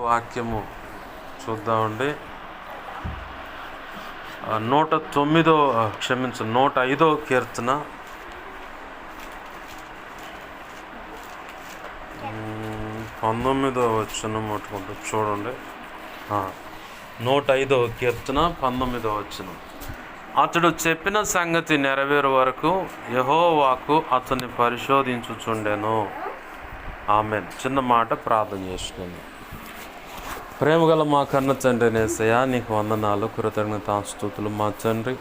వాక్యము చూద్దామండి. 105వ కీర్తన 19వ వచనం ముట్టుకుంటూ చూడండి. 105వ కీర్తన 19వ వచనం. అతడు చెప్పిన సంగతి నెరవేరు వరకు యెహోవాకు అతన్ని పరిశోధించుచుండెను. ఆమేన్. చిన్న మాట ప్రార్థన చేసుకుంది. ప్రేమగల మా కన్న తండ్రి యేసయ్యా, నీకు వందనాలు, కృతజ్ఞతాస్తుతులు మా తండ్రి.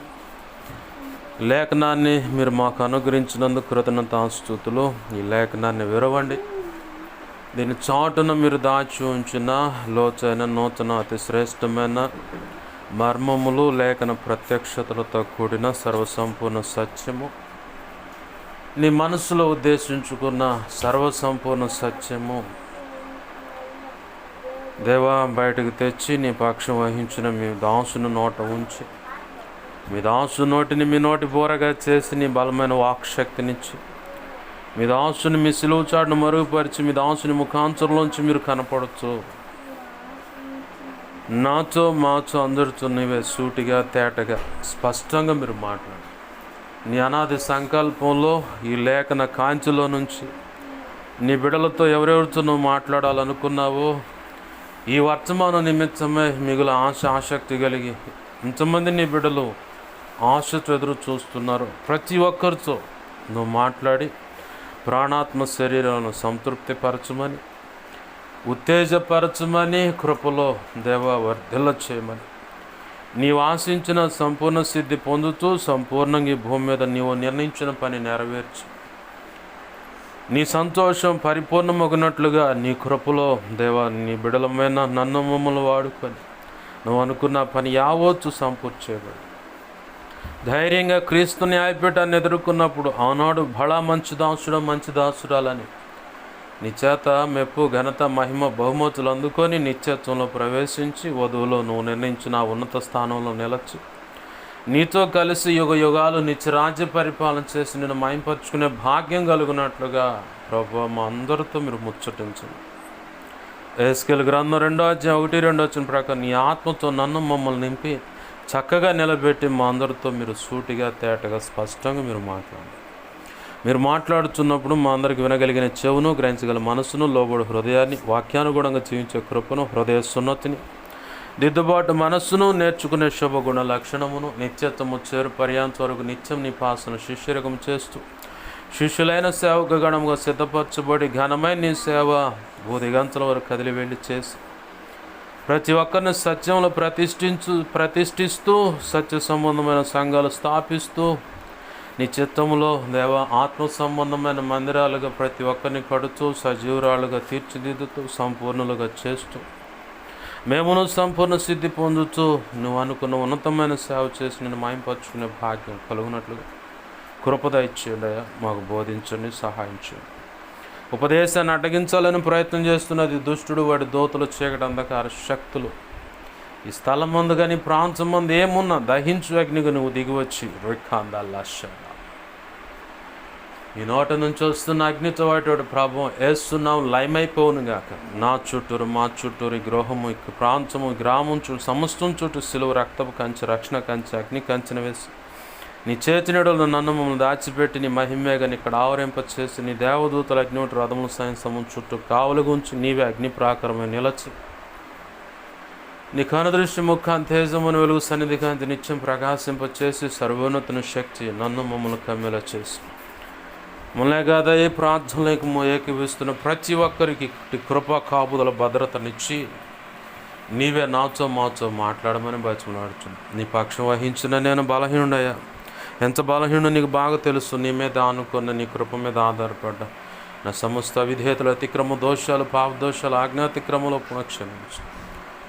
లేఖనాన్ని మీరు మాకు అనుగ్రహించినందుకు కృతజ్ఞతాస్తుతులు. ఈ లేఖనాన్ని విరవండి, దీని చాటున మీరు దాచి ఉంచిన లోచైన నూతన అతి శ్రేష్టమైన మర్మములు, లేఖన ప్రత్యక్షతలతో కూడిన సర్వసంపూర్ణ సత్యము, నీ మనసులో ఉద్దేశించుకున్న సర్వసంపూర్ణ సత్యము దేవా బయటకు తెచ్చి నీ పక్షం వహించిన మీ దాసుని నోట ఉంచి, మీ దాసు నోటిని మీ నోటి బోరగా చేసి నీ బలమైన వాక్శక్తినిచ్చి, మీ దాసుని మీ సిలువ చాటును మరుగుపరిచి, మీ దాసుని ముఖాంతరంలోంచి మీరు కనపడచ్చు. నాతో మాతో అందరితో నీవే సూటిగా తేటగా స్పష్టంగా మీరు మాట్లాడు. నీ అనాది సంకల్పంలో ఈ లేఖన కాంతిలో నుంచి నీ బిడ్డలతో ఎవరెవరితో నువ్వు మాట్లాడాలనుకున్నావో, ఈ వర్తమానం నిమిత్తమే మిగులు ఆసక్తి కలిగి ఇంతమంది నీ బిడ్డలు ఆశతో ఎదురు చూస్తున్నారు. ప్రతి ఒక్కరితో నువ్వు మాట్లాడి ప్రాణాత్మ శరీరాలను సంతృప్తిపరచమని, ఉత్తేజపరచమని, కృపలో దేవా వర్ధిల్ల చేయమని, నీవు ఆశించిన సంపూర్ణ సిద్ధి పొందుతూ సంపూర్ణంగా ఈ భూమి మీద నీవు నిర్ణయించిన పని నెరవేర్చు. నీ సంతోషం పరిపూర్ణమగినట్లుగా నీ కృపలో దేవా నీ బిడలమైన నన్ను మమ్మల్ని వాడుకొని నువ్వు అనుకున్న పని యావత్తు సంపూర్తి చేయబడి ధైర్యంగా క్రీస్తు న్యాయపీఠాన్ని ఎదుర్కొన్నప్పుడు ఆనాడు బడా మంచి దాసుడు మంచి దాసురాలని నీ చేత మెప్పు ఘనత మహిమ బహుమతులు అందుకొని నిత్యత్వంలో ప్రవేశించి వధువులో నువ్వు నిర్ణయించిన ఉన్నత స్థానంలో నిలచి నీతో కలిసి యుగ యుగాలు నిత్యరాజ్య పరిపాలన చేసి నేను మయంపరుచుకునే భాగ్యం కలుగునట్లుగా ప్రభువా మా అందరితో మీరు ముచ్చటించండి. ఎహెజ్కేలు గ్రంథం 2:1-2 వచ్చిన ప్రకారం నీ ఆత్మతో నన్ను మమ్మల్ని నింపి చక్కగా నిలబెట్టి మా అందరితో మీరు సూటిగా తేటగా స్పష్టంగా మీరు మాట్లాడండి. మీరు మాట్లాడుతున్నప్పుడు మా అందరికి వినగలిగిన చెవును, గ్రహించగల మనసును, లోబడు హృదయాన్ని, వాక్యానుగుణంగా జీవించే కృపను, హృదయ సున్నతిని, దిద్దుబాటు మనస్సును, నేర్చుకునే శుభగుణ లక్షణమును, నిత్యత్వము చేరు పర్యాంత వరకు నిత్యం నీ పాసన శిష్యరకం చేస్తూ శిష్యులైన సేవక గణముగా సిద్ధపరచబడి ఘనమైన నీ సేవ భూదిగంతల వరకు కదిలి వెళ్ళి చేసి ప్రతి ఒక్కరిని సత్యంలో ప్రతిష్ఠిస్తూ సత్య సంబంధమైన సంఘాలు స్థాపిస్తూ నీ చిత్తములో దేవ ఆత్మ సంబంధమైన మందిరాలుగా ప్రతి ఒక్కరిని కడుతూ సజీవురాలుగా తీర్చిదిద్దుతూ సంపూర్ణులుగా చేస్తూ మేమును సంపూర్ణ సిద్ధి పొందుతూ నువ్వు అనుకున్న ఉన్నతమైన సేవ చేసి నేను మాయంపరుచుకునే భాగ్యం కలుగునట్లుగా కృపద ఇచ్చేయండి. మాకు బోధించండి, సహాయం చేయండి. ఉపదేశాన్ని అడ్డగించాలని ప్రయత్నం చేస్తున్నది దుష్టుడు, వాడి దోతలు, చీకటి అంధకార శక్తులు. ఈ స్థలం ముందు కానీ ప్రాంతం ముందు ఏమున్నా దహించు అగ్నిగా నువ్వు దిగివచ్చి రిఖాందాల్లాశ ఈ నోట నుంచి వస్తున్న అగ్నితో వాటి ప్రభావం వేస్తున్నావు లయమైపోవును గాక. నా చుట్టూరు, మా చుట్టూరు, ఈ గృహము, ఈ ప్రాంతము, గ్రామం చుట్టూ, సమస్తం చుట్టూ సిలువ రక్తపు కంచె, రక్షణ కంచె, అగ్ని కంచెన వేసి నీ చేతినడులు నన్ను మమ్మల్ని దాచిపెట్టి నీ మహిమేగా ఇక్కడ ఆవరింప చేసి నీ దేవదూతల అగ్నిటి రథముల సైన్సము చుట్టూ కావలి గుంచి నీవే అగ్ని ప్రాకారమై నిలచి నీ కనుదృష్టి ముఖాన్ని తేజమును వెలుగు సన్నిధి కాంతి నిత్యం ప్రకాశింపచేసి సర్వోన్నతుని శక్తి నన్ను మమ్మల్ని కమ్మేలా చేసి మళ్ళీ కాదా ఏ ప్రార్థనలకు ఏకీవిస్తున్న ప్రతి ఒక్కరికి కృపా కాపుదల భద్రతనిచ్చి నీవే నాతో మాతో మాట్లాడమని బతిమలాడుచున్నాను. నీ పక్షం వహించిన నేను బలహీనుడయ్యా. ఎంత బలహీనుడు నీకు బాగా తెలుసు. నీ మీద ఆనుకున్న నీ కృప మీద ఆధారపడ్డా నా సమస్త విధేయతలు, అతిక్రమ దోషాలు, పాపదోషాలు, ఆజ్ఞాతిక్రమంలో పునఃక్షమించు.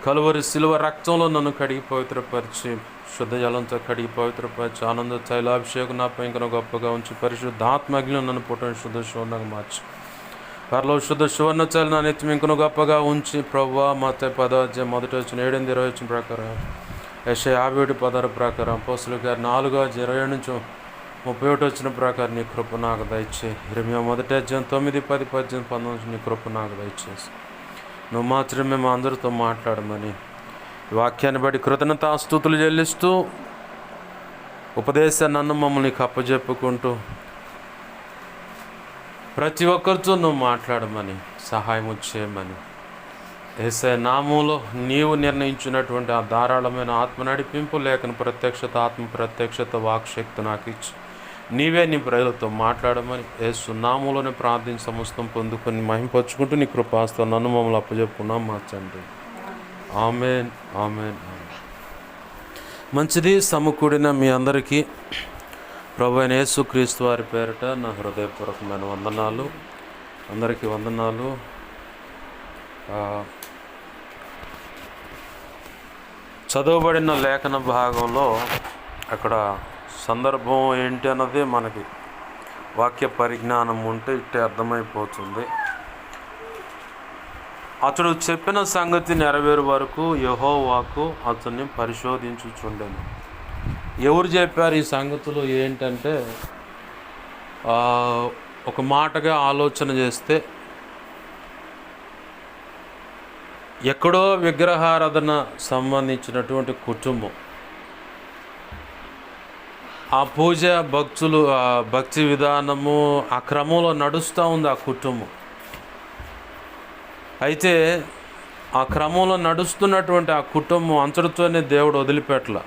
కలువరి సిలువ రక్తంలో నన్ను కడిగి పవిత్రపరిచి శుద్ధ జలంతో కడిగి పవిత్రపరిచి ఆనంద తైలాభిషేకం నాపై ఇంకా గొప్పగా ఉంచి పరిశుద్ధాత్మజ్ఞం నన్ను పుట్టిన శుద్ధ సువర్ణంగా మార్చి పరలో శుద్ధ సువర్ణ చైలు నా నెత్తి ఇంకను గొప్పగా ఉంచి ప్రభువా మత్తయి 10వ మొదటి వచ్చిన 7-20 వచ్చిన ప్రకారం యెషయా 51:16 ప్రకారం అపోస్తలుల గారు 4:27-31 వచ్చిన ప్రకారం నీ కృప నాకు దయచేయి. ఇర్మియా 1:9, 10, 18, 19 నీ కృప నాకు దయచేసి నువ్వు మాత్రమే మా అందరితో మాట్లాడమని వాక్యాన్ని బట్టి కృతజ్ఞతాస్తుతులు చెల్లిస్తూ ఉపదేశాన్ని నన్ను మమ్మల్ని అప్పజెప్పుకుంటూ ప్రతి ఒక్కరితో నువ్వు మాట్లాడమని సహాయం చేయమని యేసయ్య నామములో నీవు నిర్ణయించినటువంటి ఆ ధారాళమైన ఆత్మ నడిపింపు లేఖన ప్రత్యక్షత ఆత్మ ప్రత్యక్షత వాక్శక్తి నాకు ఇచ్చి నీవే నీ ప్రజలతో మాట్లాడమని యేసు నామములోనే ప్రార్థించి సమస్తం పొందుకొని మహింపరుచుకుంటూ నీ కృపాస్తం నన్ను మమ్మల్ని అప్పజెప్పుకున్నాం మా తండ్రి. ఆమేన్ ఆమేన్. మంచిది. సమకూడిన మీ అందరికీ ప్రభు అయిన యేసుక్రీస్తు వారి పేరిట నా హృదయపూర్వకమైన వందనాలు. అందరికీ వందనాలు. చదవబడిన లేఖన భాగంలో అక్కడ సందర్భం ఏంటి అన్నది మనకి వాక్య పరిజ్ఞానం ఉంటే ఇట్టే అర్థమైపోతుంది. అతడు చెప్పిన సంగతి నెరవేరు వరకు యెహోవాకు అతన్ని పరిశోధించుచుండెను. ఎవరు చెప్పారు ఈ సంగతులు ఏంటంటే, ఒక మాటగా ఆలోచన చేస్తే ఎక్కడో విగ్రహారాధన సంబంధించినటువంటి కుటుంబం, ఆ పూజ భక్తులు భక్తి విధానము ఆ క్రమంలో నడుస్తూ ఉంది ఆ కుటుంబం. అయితే ఆ క్రమంలో నడుస్తున్నటువంటి ఆ కుటుంబం అంతటితోనే దేవుడు వదిలిపెట్టల.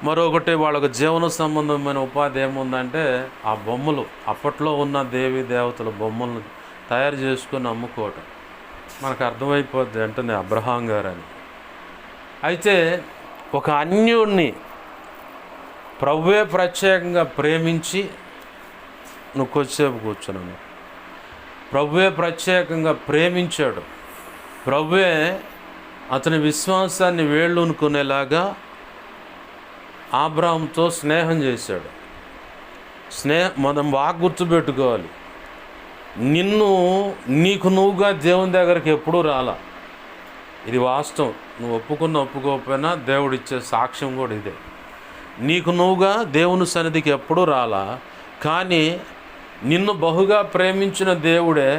మరొకటి వాళ్ళకు జీవన సంబంధమైన ఉపాధి ఏముందంటే ఆ బొమ్మలు, అప్పట్లో ఉన్న దేవీ దేవతల బొమ్మలను తయారు చేసుకొని అమ్ముకోవటం. మనకు అర్థమైపోద్ది వెంటనే అబ్రహాం గారని. అయితే ఒక అన్యుడిని ప్రభువే ప్రత్యేకంగా ప్రేమించి, నువ్వు కొద్దిసేపు కూర్చున్నాను, ప్రభువే ప్రత్యేకంగా ప్రేమించాడు. ప్రభువే అతని విశ్వాసాన్ని వేళ్ళూనుకునేలాగా అబ్రాహాముతో స్నేహం చేశాడు. మనం బాగా గుర్తుపెట్టుకోవాలి, నీకు నువ్వుగా దేవుని దగ్గరికి ఎప్పుడూ రాలా. ఇది వాస్తవం. నువ్వు ఒప్పుకోకపోయినా దేవుడిచ్చే సాక్ష్యం కూడా ఇదే. నీకు నువ్వుగా దేవుని సన్నిధికి ఎప్పుడూ రాలా, కానీ నిన్ను బహుగా ప్రేమించిన దేవుడే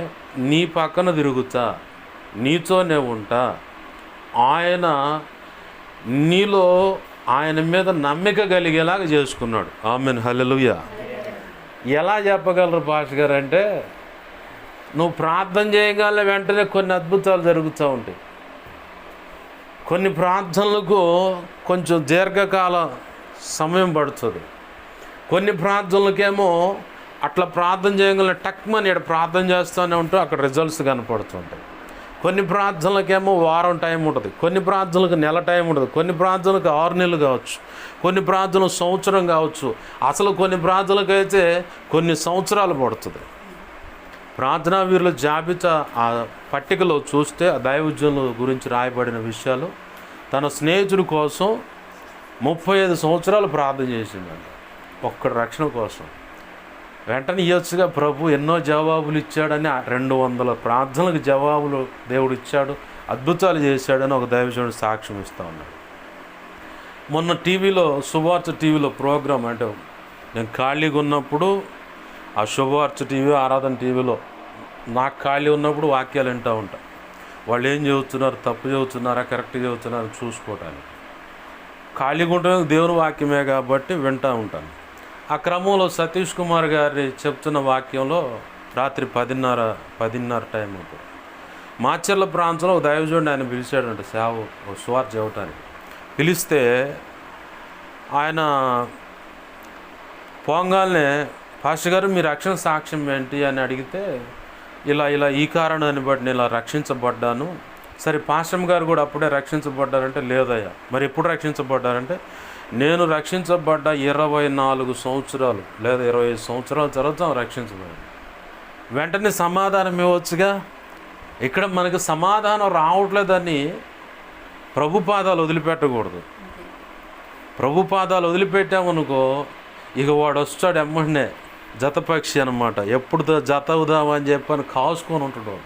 నీ పక్కన తిరుగుతా, నీతోనే ఉంటా, ఆయన నీలో ఆయన మీద నమ్మిక కలిగేలాగా చేసుకున్నాడు. ఆమేన్ హల్లెలూయా. ఎలా చెప్పగలరు పాస్టర్ గారు అంటే, నువ్వు ప్రార్థన చేయగల వెంటనే కొన్ని అద్భుతాలు జరుగుతూ ఉంటాయి. కొన్ని ప్రార్థనలకు కొంచెం దీర్ఘకాల సమయం పడుతుంది. కొన్ని ప్రార్థనలకేమో అట్లా ప్రార్థన చేయగల టక్మని ఇక్కడ ప్రార్థన చేస్తూనే ఉంటూ అక్కడ రిజల్ట్స్ కనపడుతుంటాయి. కొన్ని ప్రార్థనలకేమో వారం టైం ఉంటుంది, కొన్ని ప్రార్థనలకు నెల టైం ఉంటుంది, కొన్ని ప్రార్థనలకు 6 నెలలు కావచ్చు, కొన్ని ప్రార్థనలు సంవత్సరం కావచ్చు, అసలు కొన్ని ప్రార్థనలకైతే కొన్ని సంవత్సరాలు పడుతుంది. ప్రార్థనా వీరుల జాబితా ఆ పట్టికలో చూస్తే ఆ దైవజనుల గురించి రాయబడిన విషయాలు, తన స్నేహితుడి కోసం 35 సంవత్సరాలు ప్రార్థన చేసిందండి ఒక్కడి రక్షణ కోసం. వెంటనే ఇవ్వచ్చుగా, ప్రభు ఎన్నో జవాబులు ఇచ్చాడని 200 ప్రార్థనలకు జవాబులు దేవుడు ఇచ్చాడు, అద్భుతాలు చేశాడని ఒక దైవజనుడు సాక్ష్యం ఇస్తూ ఉన్నాడు. మొన్న టీవీలో శుభవార్త టీవీలో ప్రోగ్రాం, అంటే నేను ఖాళీగా ఉన్నప్పుడు ఆ శుభవార్త టీవీ ఆరాధన టీవీలో నాకు ఖాళీ ఉన్నప్పుడు వాక్యాలు వింటూ ఉంటా. వాళ్ళు ఏం చెబుతున్నారు, తప్పు చెబుతున్నారా కరెక్ట్ చెబుతున్నారా చూసుకోవటానికి. ఖాళీగా ఉంటే దేవుని వాక్యమే కాబట్టి వింటూ ఉంటాను. ఆ క్రమంలో సతీష్ కుమార్ గారి చెప్తున్న వాక్యంలో రాత్రి 10:30 టైం అప్పుడు మాచర్ల ప్రాంతంలో ఒక దైవజనుడు ఆయన పిలిచాడంట సువార్త చెప్పడానికి. పిలిస్తే ఆయన పోంగాల్నే, పాస్టర్ గారు మీ రక్షణ సాక్ష్యం ఏంటి అని అడిగితే, ఇలా ఈ కారణాన్ని బట్టి నేను ఇలా రక్షించబడ్డాను. సరే పాస్టర్ గారు కూడా అప్పుడే రక్షించబడ్డారంటే, లేదయ్యా మరి ఎప్పుడు రక్షించబడ్డారంటే, నేను రక్షించబడ్డ 24 సంవత్సరాలు లేదా 25 సంవత్సరాల తర్వాత రక్షించబడ్డాను. వెంటనే సమాధానం ఇవ్వచ్చుగా. ఇక్కడ మనకు సమాధానం రావట్లేదని ప్రభుపాదాలు వదిలిపెట్టకూడదు. ప్రభుపాదాలు వదిలిపెట్టామనుకో, ఇక వాడు వస్తాడు ఎమ్మటనే, జతపక్షి అనమాట. ఎప్పుడు జత అవుదామని చెప్పని కాసుకొని ఉంటాడు.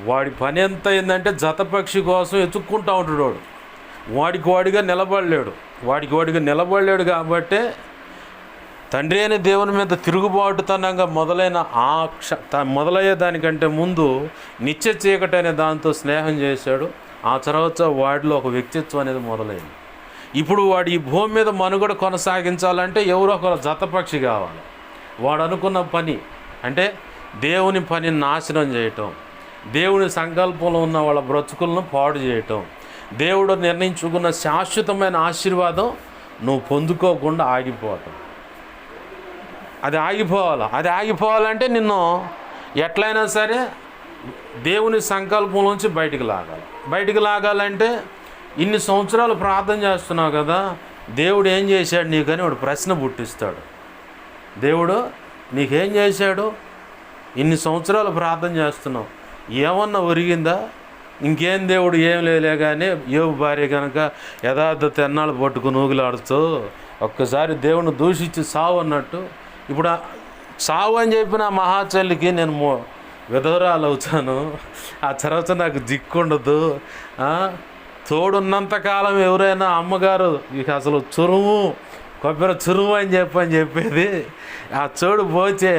వాడి పని ఎంత అయిందంటే జతపక్షి కోసం ఎత్తుక్కుంటూ ఉంటాడు. వాడికి వాడిగా నిలబడలేడు. కాబట్టి తండ్రి అయిన దేవుని మీద తిరుగుబాటుతనంగా మొదలయ్యే దానికంటే ముందు నిత్య చీకటి అనే దాంతో స్నేహం చేశాడు. ఆ తర్వాత వాడిలో ఒక వ్యక్తిత్వం అనేది మొదలైంది. ఇప్పుడు వాడు ఈ భూమి మీద మనుగడ కొనసాగించాలంటే ఎవరో ఒక జతపక్షి కావాలి. వాడు అనుకున్న పని అంటే దేవుని పనిని నాశనం చేయటం, దేవుని సంకల్పంలో ఉన్న వాళ్ళ బ్రతుకులను పాడు చేయటం, దేవుడు నిర్ణయించుకున్న శాశ్వతమైన ఆశీర్వాదం నువ్వు పొందుకోకుండా ఆగిపోవటం. అది ఆగిపోవాలంటే నిన్ను ఎట్లయినా సరే దేవుని సంకల్పంలోంచి బయటికి లాగాలంటే ఇన్ని సంవత్సరాలు ప్రార్థన చేస్తున్నావు కదా, దేవుడు ఏం చేశాడు నీకని వాడు ప్రశ్న పుట్టిస్తాడు. దేవుడు నీకేం చేశాడు? ఇన్ని సంవత్సరాలు ప్రార్థన చేస్తున్నావు, ఏమన్నా ఒరిగిందా? ఇంకేం దేవుడు ఏం లేలే. కానీ యోబు భార్య కనుక యథార్థత ఎన్నాళ్ళు పట్టుకుని ఊగిలాడుతూ ఒక్కసారి దేవుని దూషించి సావు అన్నట్టు, ఇప్పుడు సావు అని చెప్పిన మహాచల్లికి నేను విధవరాలు అవుతాను, ఆ తర్వాత నాకు దిక్కుండదు, తోడున్నంతకాలం ఎవరైనా అమ్మగారు ఇక అసలు కొబ్బరి చురుము అని చెప్పేది, ఆ చోడు పోతే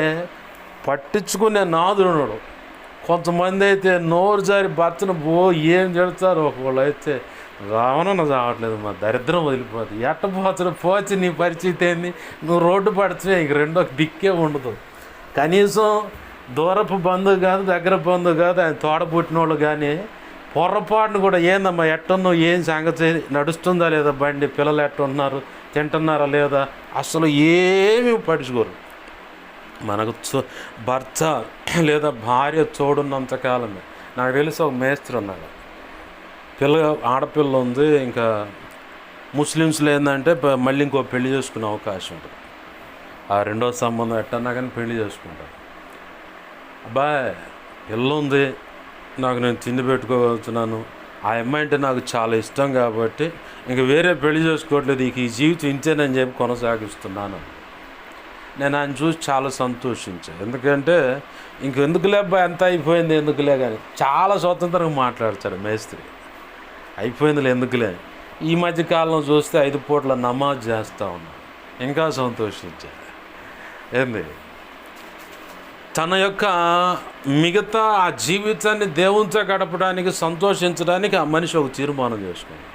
పట్టించుకునే నాదుడు. కొంతమంది అయితే నోరు జారి భర్తను ఏం చెడతారు, ఒకళ్ళు అయితే రావణ చావట్లేదు, మా దరిద్రం వదిలిపోతుంది, ఎట్టపోతుడు పోచి నీ పరిస్థితి ఏంది, నువ్వు రోడ్డు పడితే ఇంక రెండో దిక్కే ఉండదు. కనీసం దూరపు బంధువు కాదు, దగ్గర బంధువు కాదు, ఆయన తోడ పుట్టిన వాళ్ళు కానీ పొరపాటును కూడా ఏందమ్మా ఎట్టున్నావు, ఏం సంగతి, నడుస్తుందా లేదా బండి, పిల్లలు ఎట్టున్నారు, తింటున్నారా లేదా, అసలు ఏమీ పట్టించుకోరు. మనకు భర్త లేదా భార్య తోడున్నంతకాలమే. నాకు తెలిసి ఒక మేస్త్రి ఉన్నాడు, ఆడపిల్ల ఉంది, ఇంకా ముస్లిమ్స్లో ఏంటంటే మళ్ళీ ఇంకో పెళ్లి చేసుకునే అవకాశం ఉంటుంది. ఆ రెండో సంబంధం ఎట్టన్నా కానీ పెళ్లి చేసుకుంటారు. అబ్బాయి పిల్ల ఉంది, నాకు నేను తిండి పెట్టుకోగలుగుతున్నాను, ఆ అమ్మాయి అంటే నాకు చాలా ఇష్టం కాబట్టి ఇంక వేరే పెళ్లి చేసుకోవట్లేదు, ఇక ఈ జీవితం ఇంతేనని చెప్పి కొనసాగిస్తున్నాను. నేను ఆయన చూసి చాలా సంతోషించాను. ఎందుకంటే ఇంకెందుకులే అబ్బాయి ఎంత అయిపోయింది ఎందుకులే కానీ చాలా స్వతంత్రంగా మాట్లాడతాడు మేస్త్రి. అయిపోయిందిలే ఎందుకులే. ఈ మధ్యకాలంలో చూస్తే 5 పూట్ల నమాజ్ చేస్తూ ఉన్నాను, ఇంకా సంతోషించాను. ఏంది తన యొక్క మిగతా ఆ జీవితాన్ని దేవునితో గడపడానికి, సంతోషించడానికి ఆ మనిషి ఒక తీర్మానం చేసుకుంది.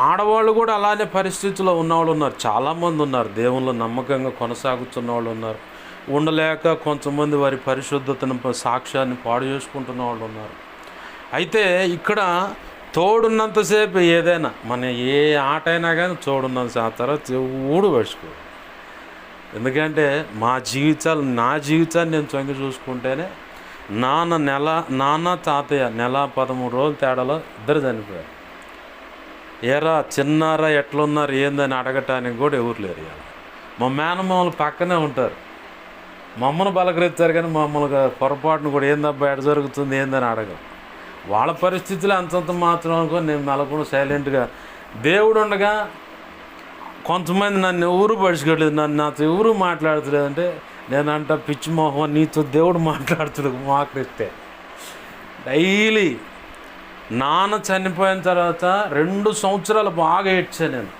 ఆడవాళ్ళు కూడా అలానే పరిస్థితుల్లో ఉన్నవాళ్ళు ఉన్నారు, చాలామంది ఉన్నారు. దేవుళ్ళు నమ్మకంగా కొనసాగుతున్న వాళ్ళు ఉన్నారు, ఉండలేక కొంతమంది వారి పరిశుద్ధతను సాక్ష్యాన్ని పాడు చేసుకుంటున్న వాళ్ళు ఉన్నారు. అయితే ఇక్కడ తోడున్నంతసేపు ఏదైనా మన ఏ ఆట అయినా కానీ తోడున్నంత ఆ తర్వాత ఊడు పడుచుకో. ఎందుకంటే నా జీవితాన్ని నేను తొంగి చూసుకుంటేనే నాన్న తాతయ్య నెల 13 రోజుల తేడాలో ఇద్దరు చనిపోయారు. ఏరా చిన్నారా ఎట్లున్నారు ఏందని అడగటానికి కూడా ఎవరు లేరు. మా మేనమామలు పక్కనే ఉంటారు, మమ్మల్ని బలకరిస్తారు కానీ మమ్మల్ని పొరపాటును కూడా ఏందబ్బా ఎడ జరుగుతుంది ఏందని అడగరు. వాళ్ళ పరిస్థితులు అంతంత మాత్రం అనుకో నేను మెలకుండా సైలెంట్గా దేవుడు ఉండగా కొంతమంది నన్ను ఎవరు పడుచుకోవట్లేదు, నాతో ఎవరు మాట్లాడుతులేదంటే నేనంట పిచ్చి మోహం నీతో దేవుడు మాట్లాడుతుంది మోకరిస్తే. డైలీ నాన్న చనిపోయిన తర్వాత 2 సంవత్సరాలు బాగా ఏడ్చాను నేను.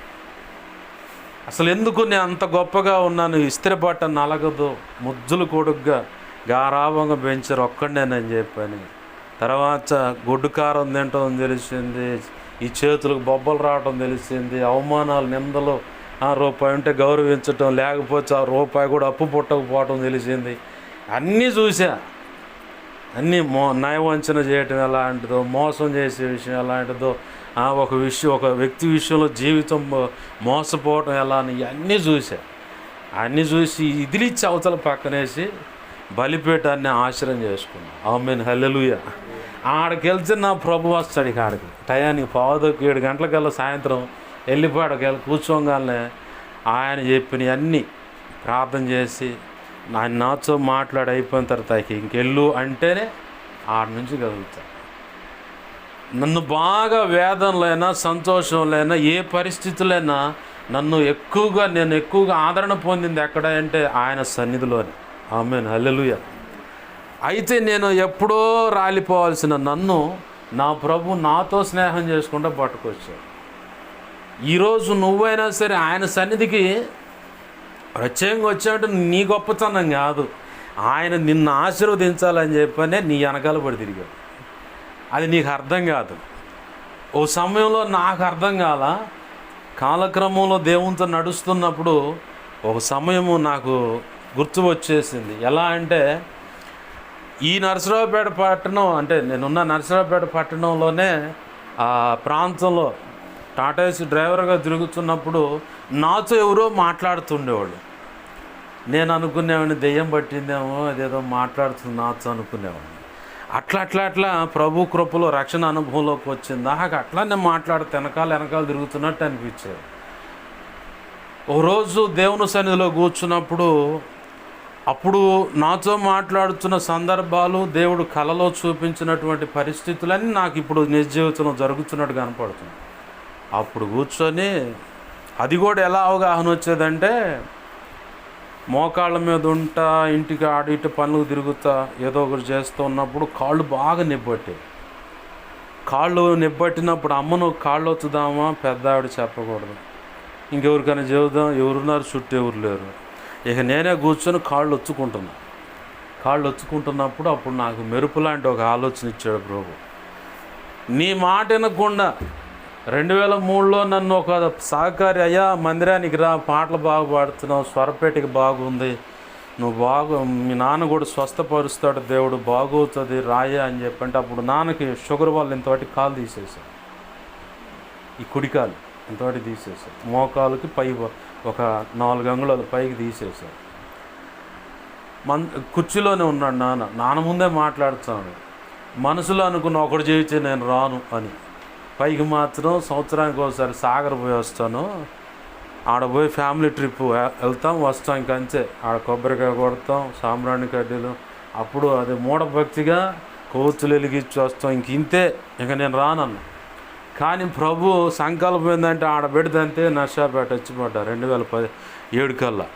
అసలు ఎందుకు నేను అంత గొప్పగా ఉన్నాను, ఇస్త్రీ బట్ట నలగదు, ముద్దులు కొడుగ్గా గారాభంగా పెంచారు ఒక్కడేనని చెప్పని. తర్వాత గొడ్డు కారం తింటం తెలిసింది, ఈ చేతులకు బొబ్బలు రావటం తెలిసింది, అవమానాలు నిందలు, రూపాయి ఉంటే గౌరవించటం, లేకపోతే ఆ రూపాయి కూడా అప్పు పుట్టకపోవటం తెలిసింది. అన్నీ చూసా, అన్నీ నయవంచన చేయటం ఎలాంటిదో, మోసం చేసే విషయం ఎలాంటిదో, ఒక వ్యక్తి విషయంలో జీవితం మోసపోవటం ఎలా అని ఇవన్నీ చూసా. అన్నీ చూసి ఇదిలిచ్చి అవతల పక్కనేసి బలిపీఠాన్ని ఆశ్రయం చేసుకున్నాను. ఆమేన్, హల్లెలూయా. ఆడికి వెళ్తే నా ప్రభు వస్తాడు. ఇక ఆడికి టయానికి 7 గంటలకల్లా సాయంత్రం వెళ్ళిపోయాడుకి వెళ్ళి కూర్చోగానే ఆయన చెప్పినవి అన్నీ ప్రార్థన చేసి ఆయన నాతో మాట్లాడి అయిపోయిన తర్వాత ఇంకెళ్ళు అంటేనే ఆడి నుంచి కదులుతాను. నన్ను బాగా వేదనలైనా సంతోషంలైనా ఏ పరిస్థితులైనా నేను ఎక్కువగా ఆదరణ పొందింది ఎక్కడ అంటే ఆయన సన్నిధిలోనే. ఆమేన్, హల్లెలూయా. అయితే నేను ఎప్పుడో రాలిపోవాల్సిన నన్ను నా ప్రభు నాతో స్నేహం చేసుకుంటూ పట్టుకొచ్చాడు. ఈరోజు నువ్వైనా సరే ఆయన సన్నిధికి ప్రత్యేకంగా వచ్చామంటే నీ గొప్పతనం కాదు, ఆయన నిన్ను ఆశీర్వదించాలని చెప్పనే నీ వెనకాల పడి తిరిగాడు. అది నీకు అర్థం కాదు. ఓ సమయంలో నాకు అర్థం కాల, కాలక్రమంలో దేవునితో నడుస్తున్నప్పుడు ఒక సమయము నాకు గుర్తు వచ్చేసింది. ఎలా అంటే ఈ నరసరావుపేట పట్టణం, అంటే నేనున్న నరసరావుపేట పట్టణంలోనే ఆ ప్రాంతంలో టాటా ఏసీ డ్రైవర్గా తిరుగుతున్నప్పుడు నాతో ఎవరో మాట్లాడుతుండేవాళ్ళు. నేను అనుకునేవాడిని దెయ్యం పట్టిందేమో, అదేదో మాట్లాడుతుంది నాతో అనుకునేవాడిని. అట్లా ప్రభు కృపలో రక్షణ అనుభవంలోకి వచ్చింది. నాకు అట్లానే మాట్లాడితే వెనకాల తిరుగుతున్నట్టు అనిపించేది. ఓ రోజు దేవుని సన్నిధిలో కూర్చున్నప్పుడు అప్పుడు నాతో మాట్లాడుతున్న సందర్భాలు, దేవుడు కలలో చూపించినటువంటి పరిస్థితులన్నీ నాకు ఇప్పుడు నిజ జీవితంలో జరుగుతున్నట్టు కనపడుతుంది. అప్పుడు కూర్చొని అది కూడా ఎలా అవగాహన వచ్చేదంటే, మోకాళ్ళ మీద ఉంటా, ఇంటికి ఆడి ఇటు పనులు తిరుగుతా, ఏదో ఒకటి చేస్తూ ఉన్నప్పుడు కాళ్ళు బాగా నిబ్బట్టాయి. కాళ్ళు నిబ్బట్టినప్పుడు అమ్మను కాళ్ళు వచ్చుదామా, పెద్ద ఆవిడ చెప్పకూడదు, ఇంకెవరికైనా చెబుదాం, ఎవరున్నారు చుట్టూ ఎవరు లేరు, ఇక నేనే కూర్చొని కాళ్ళు వచ్చుకుంటున్నప్పుడు అప్పుడు నాకు మెరుపు లాంటి ఒక ఆలోచన ఇచ్చాడు ప్రభు. నీ మాట వినకుండా 2003లో నన్ను ఒక సహకారి, అయ్యా మందిరానికి రా, పాటలు బాగా పాడుతున్నావు, స్వరపేటకి బాగుంది, నువ్వు మీ నాన్న కూడా స్వస్థపరుస్తాడు దేవుడు, బాగవుతుంది రాయా అని చెప్పంటే, అప్పుడు నాన్నకి షుగర్ వల్ల ఇంతవాటి కాలు తీసేశారు, ఈ కుడికాలు ఇంతవాటి తీసేశారు, మోకాలుకి పై ఒక 4 అంగుళాలు పైకి తీసేశారు. కుర్చీలోనే ఉన్నాడు నాన్న ముందే మాట్లాడుతున్నాడు. మనసులో అనుకున్న ఒకటి చేయించే నేను రాను అని, పైకి మాత్రం సంవత్సరానికి ఒకసారి సాగర్ పోయి వస్తాను, ఆడ పోయి ఫ్యామిలీ ట్రిప్ వెళ్తాం వస్తాం, ఇంకంతే, ఆడ కొబ్బరికాయ కొడతాం, సాంబ్రాణి కడ్డీలు, అప్పుడు అది మూఢభక్తిగా కోతులు వెలిగించి వస్తాం, ఇంతే, ఇక నేను రానన్నా. కానీ ప్రభు సంకల్పం ఏంటంటే ఆడ పెడితే నర్సాపేట వచ్చిపడ్డా 2017 కల్లా.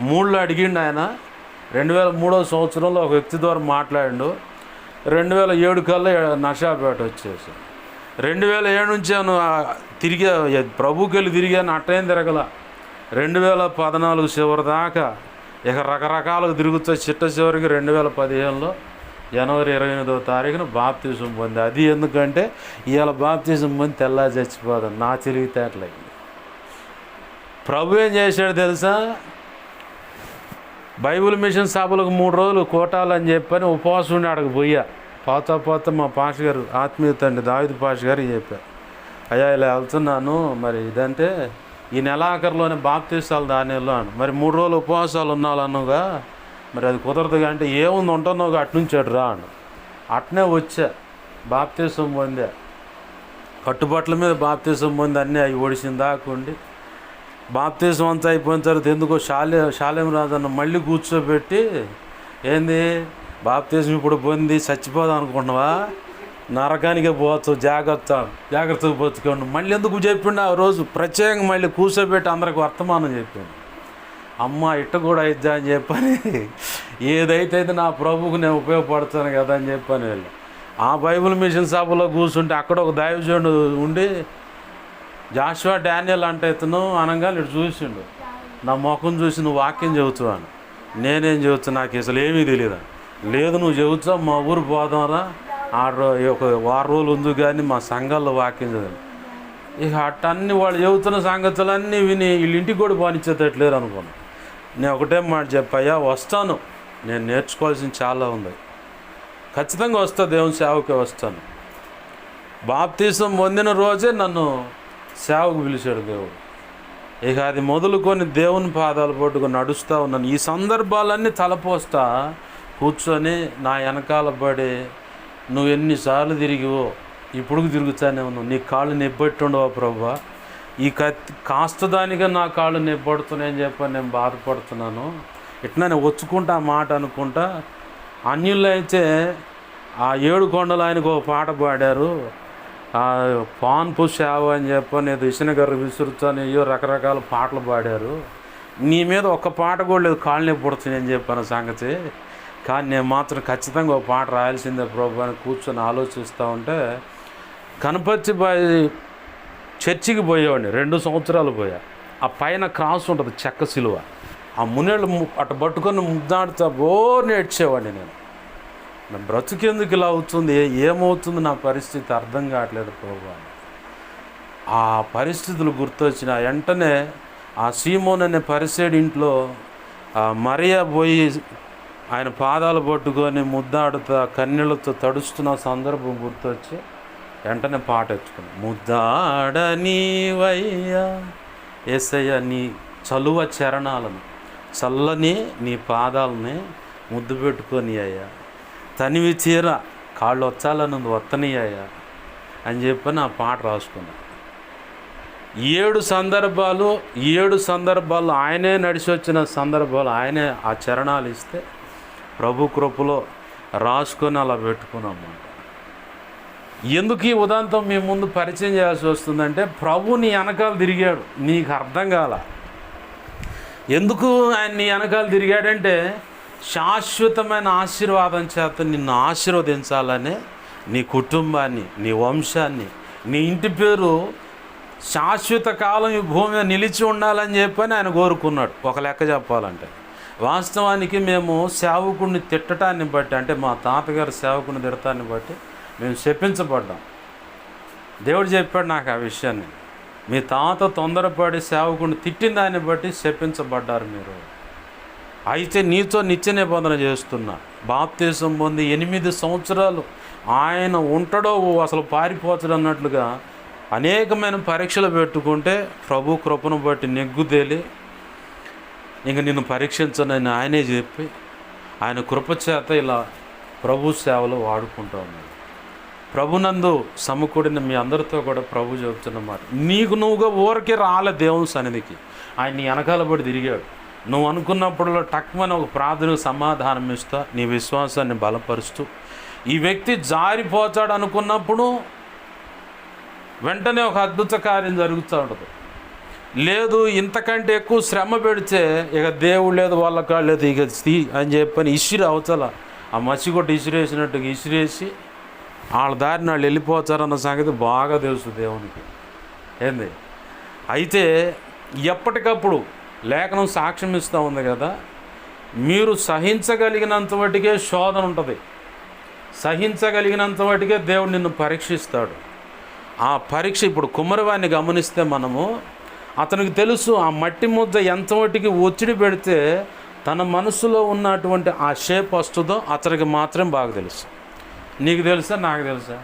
3లో అడిగిండు ఆయన, 2003వ సంవత్సరంలో ఒక వ్యక్తి ద్వారా మాట్లాడిండు, 2007 కల్లా నర్సాపేట వచ్చేసి 2007 నుంచి తిరిగే ప్రభుకి వెళ్ళి తిరిగాను, అట్టేం తిరగల. 2014 చివరి దాకా ఇక రకరకాలుగా తిరుగుతా, చివరికి 2015లో జనవరి 28వ తారీఖున బాప్తిజం పొంది. అది ఎందుకంటే ఇవాళ బాప్తిజం పొంది తెల్లా చచ్చిపోదాం, నా తెలివితేటలే. ప్రభు ఏం చేశాడు తెలుసా, బైబిల్ మిషన్ సభలకు 3 రోజులు కోటాలని చెప్పని ఉపవాసం ఉండి ఆడకు పోయా. పోతా మా పాష గారు, ఆత్మీయత అండి దావిద్ పాష గారు చెప్పారు, అయ్యా ఇలా వెళ్తున్నాను, మరి ఇదంటే ఈ నెలాఖరులోనే బాప్తీసాలు దానిలో అని, మరి 3 రోజులు ఉపవాసాలు ఉన్నాలన్నావుగా, మరి అది కుదరదు అంటే ఏముంది ఉంటున్నావుగా అట్నుంచి అటు రా అని. అట్నే వచ్చా, బాప్తీసం పొందా, కట్టుబట్టల మీద బాప్తీసం పొంది అన్నీ అవి ఒడిసిన దాకుండి, బాప్తీసం అంతా అయిపోయిన తర్వాత ఎందుకో శాలేం రాజన్న మళ్ళీ కూర్చోబెట్టి, ఏంది బాప్తీసం ఇప్పుడు పొంది చచ్చిపోదాం అనుకుంటున్నావా, నరకానికే పోవచ్చు, జాగ్రత్తగా పోతుకోండి, మళ్ళీ ఎందుకు చెప్పిండు ఆ రోజు ప్రత్యేకంగా మళ్ళీ కూర్చోబెట్టి అందరికి వర్తమానం చెప్పిండు. అమ్మ ఇట్ట కూడా అయిద్దా అని చెప్పని, ఏదైతే నా ప్రభువుకు నేను ఉపయోగపడతాను కదా అని చెప్పని వెళ్ళి ఆ బైబిల్ మిషన్ సభలో కూర్చుంటే అక్కడ ఒక దైవజనుడు ఉండి, జాషువా డానియల్ అంటే ఇతను అనగానే ఇటు చూసిండు, నా ముఖం చూసి నువ్వు వాక్యం చెబుతావు, నేనేం చెబుతాను నాకు అసలు ఏమీ తెలియదు, లేదు నువ్వు చెబుతావు, మా ఊరు పోదాంరా, ఒక 6 రోజులు ఉంది కానీ మా సంఘాల్లో వాక్యం చదివాను. ఇక అట్టన్ని వాళ్ళు చెబుతున్న సంగతులన్నీ విని వీళ్ళు ఇంటికి కూడా పానిచ్చేటట్లేరు అనుకున్నాను. నేను ఒకటే మాట చెప్పయ్యా, వస్తాను, నేను నేర్చుకోవాల్సింది చాలా ఉంది, ఖచ్చితంగా వస్తా, దేవుని సేవకే వస్తాను. బాప్తీసం పొందిన రోజే నన్ను సేవకు పిలిచాడు దేవుడు. ఇక అది మొదలుకొని దేవుని పాదాలు పట్టుకొని నడుస్తూ ఉన్నాను. ఈ సందర్భాలన్నీ తలపోస్తా కూర్చొని నా వెనకాల పడి, నువ్వు ఎన్నిసార్లు తిరిగివో ఇప్పుడు తిరుగుతానే ఉన్నావు, నీ కాళ్ళు నెబ్బెట్టుండవా ప్రభా, ఈ కాస్త దానిగా నా కాళ్ళు నెబ్బడుతున్నాయని చెప్పని నేను బాధపడుతున్నాను. ఇట్లా నేను వచ్చుకుంటా ఆ మాట అనుకుంటా. అన్యుల్లో అయితే ఆ 7 కొండలు ఆయనకు ఒక పాట పాడారు, పాన్పు సేవ అని చెప్పని, ఏదో ఇసునగర్ర విసురుతాను, అయ్యో రకరకాల పాటలు పాడారు. నీ మీద ఒక్క పాట కూడా లేదు, కాళ్ళు నొప్పి పుడుతుంది అని చెప్పాను సంగతి. కానీ నేను మాత్రం ఖచ్చితంగా ఒక పాట రాయాల్సిందే ప్రభు అని కూర్చొని ఆలోచిస్తూ ఉంటే, కనపర్చిబాయి చర్చికి పోయేవాడిని 2 సంవత్సరాలు పోయా. ఆ పైన క్రాస్ ఉంటుంది, చెక్క సిలువ, ఆ మునేళ్ళు అటు పట్టుకొని ముద్దాడుతా నేడ్చేవాడిని నేను. నా బ్రతుకెందుకు ఇలా అవుతుంది, ఏమవుతుంది, నా పరిస్థితి అర్థం కావట్లేదు ప్రభువా. ఆ పరిస్థితులు గుర్తొచ్చిన వెంటనే ఆ సీమోన్ అనే పరిసేడి ఇంట్లో మరియ పోయి ఆయన పాదాలు పట్టుకొని ముద్దాడుతా కన్నీళ్ళతో తడుస్తున్న సందర్భం గుర్తొచ్చి వెంటనే పాట ఎత్తుకున్నాను. ముద్దాడనీవయ్యా యేసయ్య నీ చలువ చరణాలను, చల్లని నీ పాదాలని ముద్దు పెట్టుకొని అయ్యా, తనివి చీర కాళ్ళు వచ్చాలని వత్తని అయ్యా అని చెప్పి నా పాట రాసుకున్నాను. 7 సందర్భాలు ఆయనే నడిచి వచ్చిన సందర్భాలు ఆయనే ఆ చరణాలు ఇస్తే ప్రభు కృపలో రాసుకొని అలా పెట్టుకున్నామాట. ఎందుకు ఈ ఉదాంతం మీ ముందు పరిచయం చేయాల్సి వస్తుందంటే, ప్రభు నీ వెనకాల తిరిగాడు, నీకు అర్థం కాల. ఎందుకు ఆయన నీ వెనకాల తిరిగాడంటే, శాశ్వతమైన ఆశీర్వాదం చేత నిన్ను ఆశీర్వదించాలని, నీ కుటుంబాన్ని, నీ వంశాన్ని, నీ ఇంటి పేరు శాశ్వత కాలం ఈ భూమి మీద నిలిచి ఉండాలని చెప్పని ఆయన కోరుకున్నాడు. ఒక లెక్క చెప్పాలంటే, వాస్తవానికి మేము సేవకుడిని తిట్టడాన్ని బట్టి, అంటే మా తాతగారు సేవకుని తిడటాన్ని బట్టి మేము శపించబడ్డాం. దేవుడు చెప్పాడు నాకు ఆ విషయాన్ని, మీ తాత తొందరపడి సేవకుడిని తిట్టిన దాన్ని బట్టి శపించబడ్డారు మీరు. అయితే నీతో నిత్య నిబంధన చేస్తున్నా, బాప్తీసం పొంది 8 సంవత్సరాలు ఆయన ఉంటాడో అసలు పారిపోతాడు అన్నట్లుగా అనేకమైన పరీక్షలు పెట్టుకుంటే ప్రభు కృపను బట్టి నెగ్గుదేలి ఇంక నిన్ను పరీక్షించనని ఆయనే చెప్పి ఆయన కృపచేత ఇలా ప్రభు సేవలో వాడుకుంటా ఉన్నాడు. ప్రభునందు సమకూడిన మీ అందరితో కూడా ప్రభు చెబుతున్నమాట, నీకు నువ్వుగా ఊరికే రాలే దేవుని సన్నిధికి, ఆయన నీ వెనకాల పడి తిరిగాడు. నువ్వు అనుకున్నప్పుడు టక్మని ఒక ప్రార్థనకు సమాధానం ఇస్తా, నీ విశ్వాసాన్ని బలపరుస్తూ, ఈ వ్యక్తి జారిపోతాడు అనుకున్నప్పుడు వెంటనే ఒక అద్భుత కార్యం జరుగుతూ ఉంటుంది. లేదు ఇంతకంటే ఎక్కువ శ్రమ పెడితే ఇక దేవుడు లేదు వాళ్ళకా లేదు ఇక అని చెప్పని ఇసిరి అవతల ఆ మసిగొట్టు ఇసిరేసినట్టుగా ఇసిరేసి వాళ్ళ దారిని వాళ్ళు వెళ్ళిపోతారన్న సంగతి బాగా తెలుసు దేవునికి. ఏంది అయితే ఎప్పటికప్పుడు లేఖనం సాక్ష్యం ఇస్తూ ఉంది కదా, మీరు సహించగలిగినంత వాటికే శోధన ఉంటుంది, సహించగలిగినంత వాటికే దేవుడు నిన్ను పరీక్షిస్తాడు. ఆ పరీక్ష ఇప్పుడు కుమ్మరివాడిని గమనిస్తే మనము, అతనికి తెలుసు ఆ మట్టి ముద్ద ఎంత మట్టికి ఒత్తిడి పెడితే తన మనసులో ఉన్నటువంటి ఆ షేప్ వస్తుందో అతనికి మాత్రం బాగా తెలుసు. నీకు తెలుసా, నాకు తెలుసా?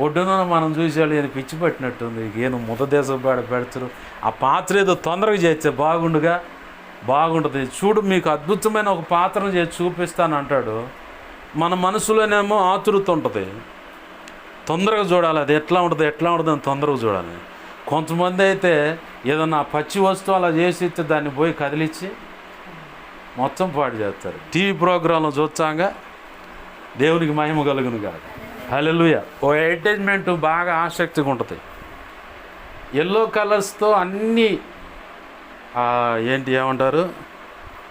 ఒడ్డున మనం చూసేవాళ్ళు ఈయన పిచ్చి పట్టినట్టుంది, ఈయన ముద్దదేశం పెడతారు, ఆ పాత్ర ఏదో తొందరగా చేస్తే బాగుంటుంది, చూడు మీకు అద్భుతమైన ఒక పాత్రను చేసి చూపిస్తాను అంటాడు. మన మనసులోనేమో ఆతురత ఉంటుంది, తొందరగా చూడాలి, అది ఎట్లా ఉంటుంది అని తొందరగా చూడాలి. కొంతమంది అయితే ఏదన్నా పచ్చి వస్తువు అలా చేసి ఇస్తే దాన్ని పోయి కదిలిచ్చి మొత్తం పాడు చేస్తారు. టీవీ ప్రోగ్రాంలో చూచాగా దేవునికి మహిమ కలుగును కాదు. హల్లెలూయా. ఓ ఎంటర్టైన్మెంట్ బాగా ఆసక్తిగా ఉంటుంది, ఎల్లో కలర్స్తో అన్నీ ఏమంటారు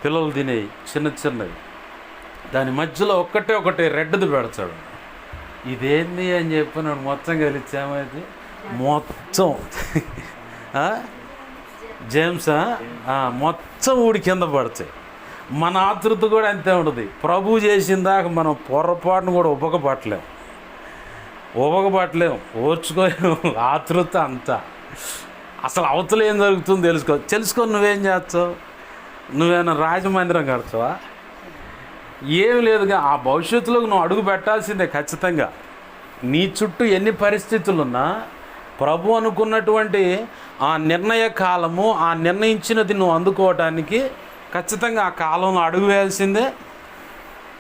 పిల్లలు తినేవి చిన్నవి, దాని మధ్యలో ఒకటి రెడ్ది పెడతాడు. ఇదేంది అని చెప్పినాడు, మొత్తం కలిచామైతే మొత్తం జేమ్సా మొత్తం ఊడి కింద పడతాయి. మన ఆతృత కూడా అంతే ఉంటుంది. ప్రభు చేసిందాక మనం పొరపాటును కూడా ఉపకపట్టలేం, ఓర్చుకోలేము. ఆతృత అంతా అసలు అవతల ఏం జరుగుతుందో తెలుసుకో. నువ్వేం చేస్తావు? నువ్వేమైనా రాజమందిరం కడతావా? ఏమి లేదుగా. ఆ భవిష్యత్తులోకి నువ్వు అడుగు పెట్టాల్సిందే ఖచ్చితంగా. నీ చుట్టూ ఎన్ని పరిస్థితులున్నా ప్రభు అనుకున్నటువంటి ఆ నిర్ణయ కాలము, ఆ నిర్ణయించినది నువ్వు అందుకోవటానికి ఖచ్చితంగా ఆ కాలంలో అడుగు వేయాల్సిందే,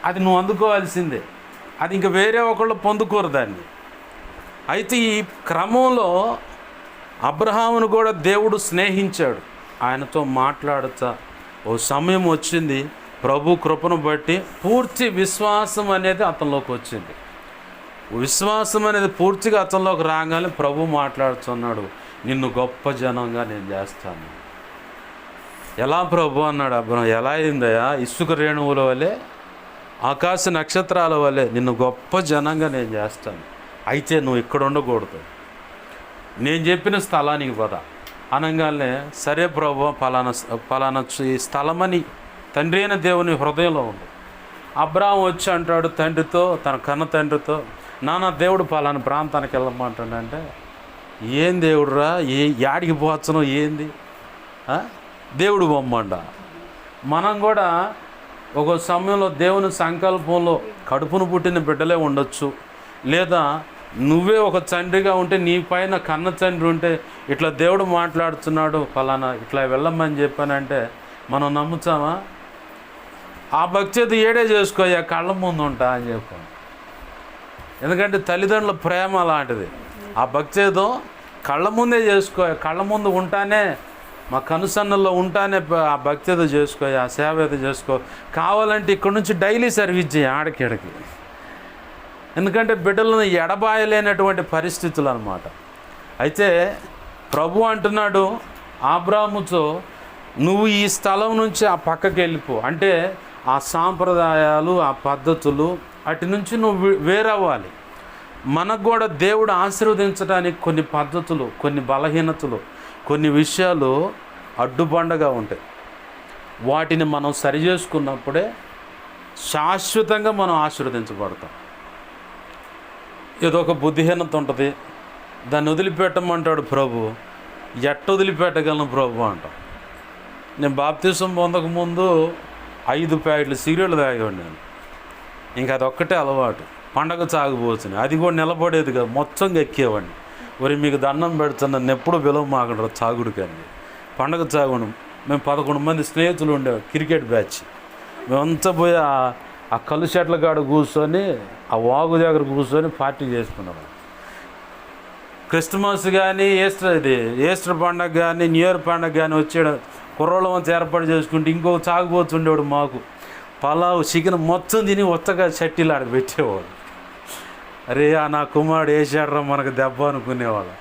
అది నువ్వు అందుకోవాల్సిందే. అది ఇంకా వేరే ఒకళ్ళు పొందుకోరు దాన్ని. అయితే ఈ క్రమంలో అబ్రహామును కూడా దేవుడు స్నేహించాడు, ఆయనతో మాట్లాడుతా ఓ సమయం వచ్చింది, ప్రభు కృపను బట్టి పూర్తి విశ్వాసం అనేది అతనిలోకి వచ్చింది. విశ్వాసం అనేది పూర్తిగా అతనిలోకి రాగానే ప్రభు మాట్లాడుతున్నాడు, నిన్ను గొప్ప జనంగా నేను చేస్తాను. ఎలా ప్రభు అన్నాడు అబ్రహం, ఎలా అయిందయా? ఇసుక రేణువుల వలె, ఆకాశ నక్షత్రాల వలె నిన్ను గొప్ప జనంగా నేను చేస్తాను. అయితే నువ్వు ఇక్కడ ఉండకూడదు, నేను చెప్పిన స్థలానికి పద అనగానే, సరే ప్రభు పలానా ఈ స్థలమని తండ్రి అయిన దేవుని హృదయంలో ఉంది. అబ్రాహాం వచ్చి అంటాడు తండ్రితో, తన కన్న తండ్రితో, నాన్న దేవుడు పలానా ప్రాంతానికి వెళ్ళమంటాడంటే, ఏం దేవుడురా, యాడికి పోవచ్చునో ఏంది, దేవుడు బొమ్మండ. మనం కూడా ఒక సమయంలో దేవుని సంకల్పంలో కడుపును పుట్టిన బిడ్డలే ఉండొచ్చు, లేదా నువ్వే ఒక తండ్రిగా ఉంటే నీ పైన కన్న తండ్రి ఉంటే ఇట్లా దేవుడు మాట్లాడుతున్నాడు ఫలానా ఇట్లా వెళ్ళమని చెప్పానంటే మనం నమ్ముతామా? ఆ భక్తి ఏడే చేసుకోయా, కళ్ళ ముందు ఉంటా అని చెప్పాను. ఎందుకంటే తల్లిదండ్రుల ప్రేమ అలాంటిది. ఆ భక్తి కళ్ళ ముందే చేసుకో, కళ్ళ ముందు ఉంటానే, మా కనుసన్నల్లో ఉంటానే ఆ భక్తి ఏదో చేసుకో, ఆ సేవ ఏదో చేసుకో. కావాలంటే ఇక్కడ నుంచి డైలీ సర్వీస్ చేయి ఆడకిడకి. ఎందుకంటే బిడ్డలను ఎడబాయలేనటువంటి పరిస్థితులు అన్నమాట. అయితే ప్రభు అంటున్నాడు అబ్రాహాముతో, నువ్వు ఈ స్థలం నుంచి ఆ పక్కకి వెళ్ళిపో. అంటే ఆ సాంప్రదాయాలు, ఆ పద్ధతులు అటు నుంచి నువ్వు వేరవ్వాలి. మనకు కూడా దేవుడు ఆశీర్వదించడానికి కొన్ని పద్ధతులు, కొన్ని బలహీనతలు, కొన్ని విషయాలు అడ్డుబండగా ఉంటాయి. వాటిని మనం సరి చేసుకున్నప్పుడే శాశ్వతంగా మనం ఆశీర్వదించబడతాం. ఏదో ఒక బుద్ధిహీనత ఉంటుంది, దాన్ని వదిలిపెట్టమంటాడు ప్రభు. ఎట్ట వదిలిపెట్టగలను ప్రభు అంటాం. నేను బాప్తిసం పొందకముందు 5 ప్యాకెట్లు సిగరెట్లు తాగేవాడు నేను. ఇంకా అదొక్కటే అలవాటు. పండగ తాగిపోతుంది, అది కూడా నిలబడేది కదా, మొత్తం ఎక్కేవాడిని. మరి మీకు దండం పెడుతున్నా, నన్ను ఎప్పుడు విలువ మాకంటారు తాగుడు. కానీ పండగ తాగుడు. మేము 11 మంది స్నేహితులు ఉండేవాడు, క్రికెట్ బ్యాచ్. మేమంతా పోయి ఆ కళ్ళు చెట్ల కాడ కూర్చొని, ఆ వాగు దగ్గర కూర్చొని పార్టీ చేసుకున్నాం. క్రిస్మస్ కానీ ఈస్టర్ పండగ కానీ న్యూ ఇయర్ పండగ కానీ వచ్చాడు, కుర్రోళ్ళ వంతు ఏర్పాటు చేసుకుంటే ఇంకొక తాగుపోతుండేవాడు. మాకు పలావ్ చికెన్ మొత్తం తిని ఒత్తగా చట్టీలు ఆడ పెట్టేవాడు. అరే నా కుమారుడు వేసాడరా మనకు దెబ్బ అనుకునేవాడు.